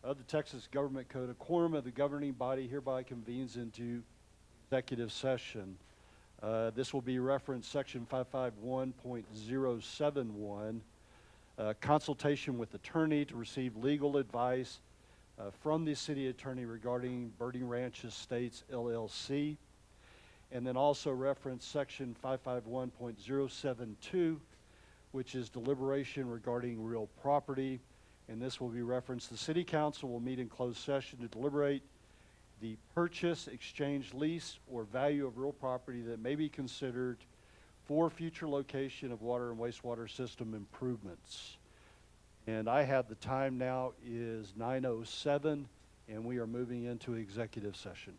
Speaker 2: of the Texas Government Code, a quorum of the governing body hereby convenes into executive session. This will be referenced Section 551.071, consultation with attorney to receive legal advice from the city attorney regarding Birding Ranch Estates LLC. And then also reference Section 551.072, which is deliberation regarding real property. And this will be referenced. The City Council will meet in closed session to deliberate the purchase, exchange, lease, or value of real property that may be considered for future location of water and wastewater system improvements. And I have the time now is 9:07, and we are moving into executive session.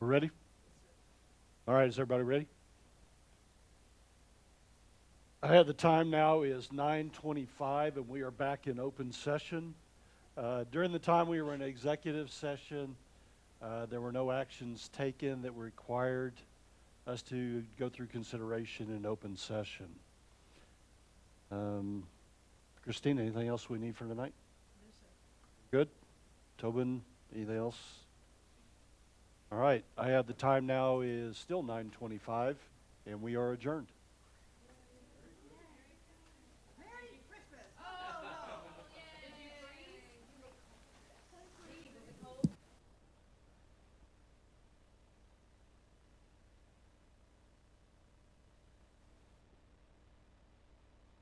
Speaker 2: We're ready? All right, is everybody ready? I have the time now is 9:25, and we are back in open session. During the time we were in executive session, there were no actions taken that required us to go through consideration in open session. Christine, anything else we need for tonight? Good? Tobin, anything else? All right, I have the time now is still 9:25, and we are adjourned.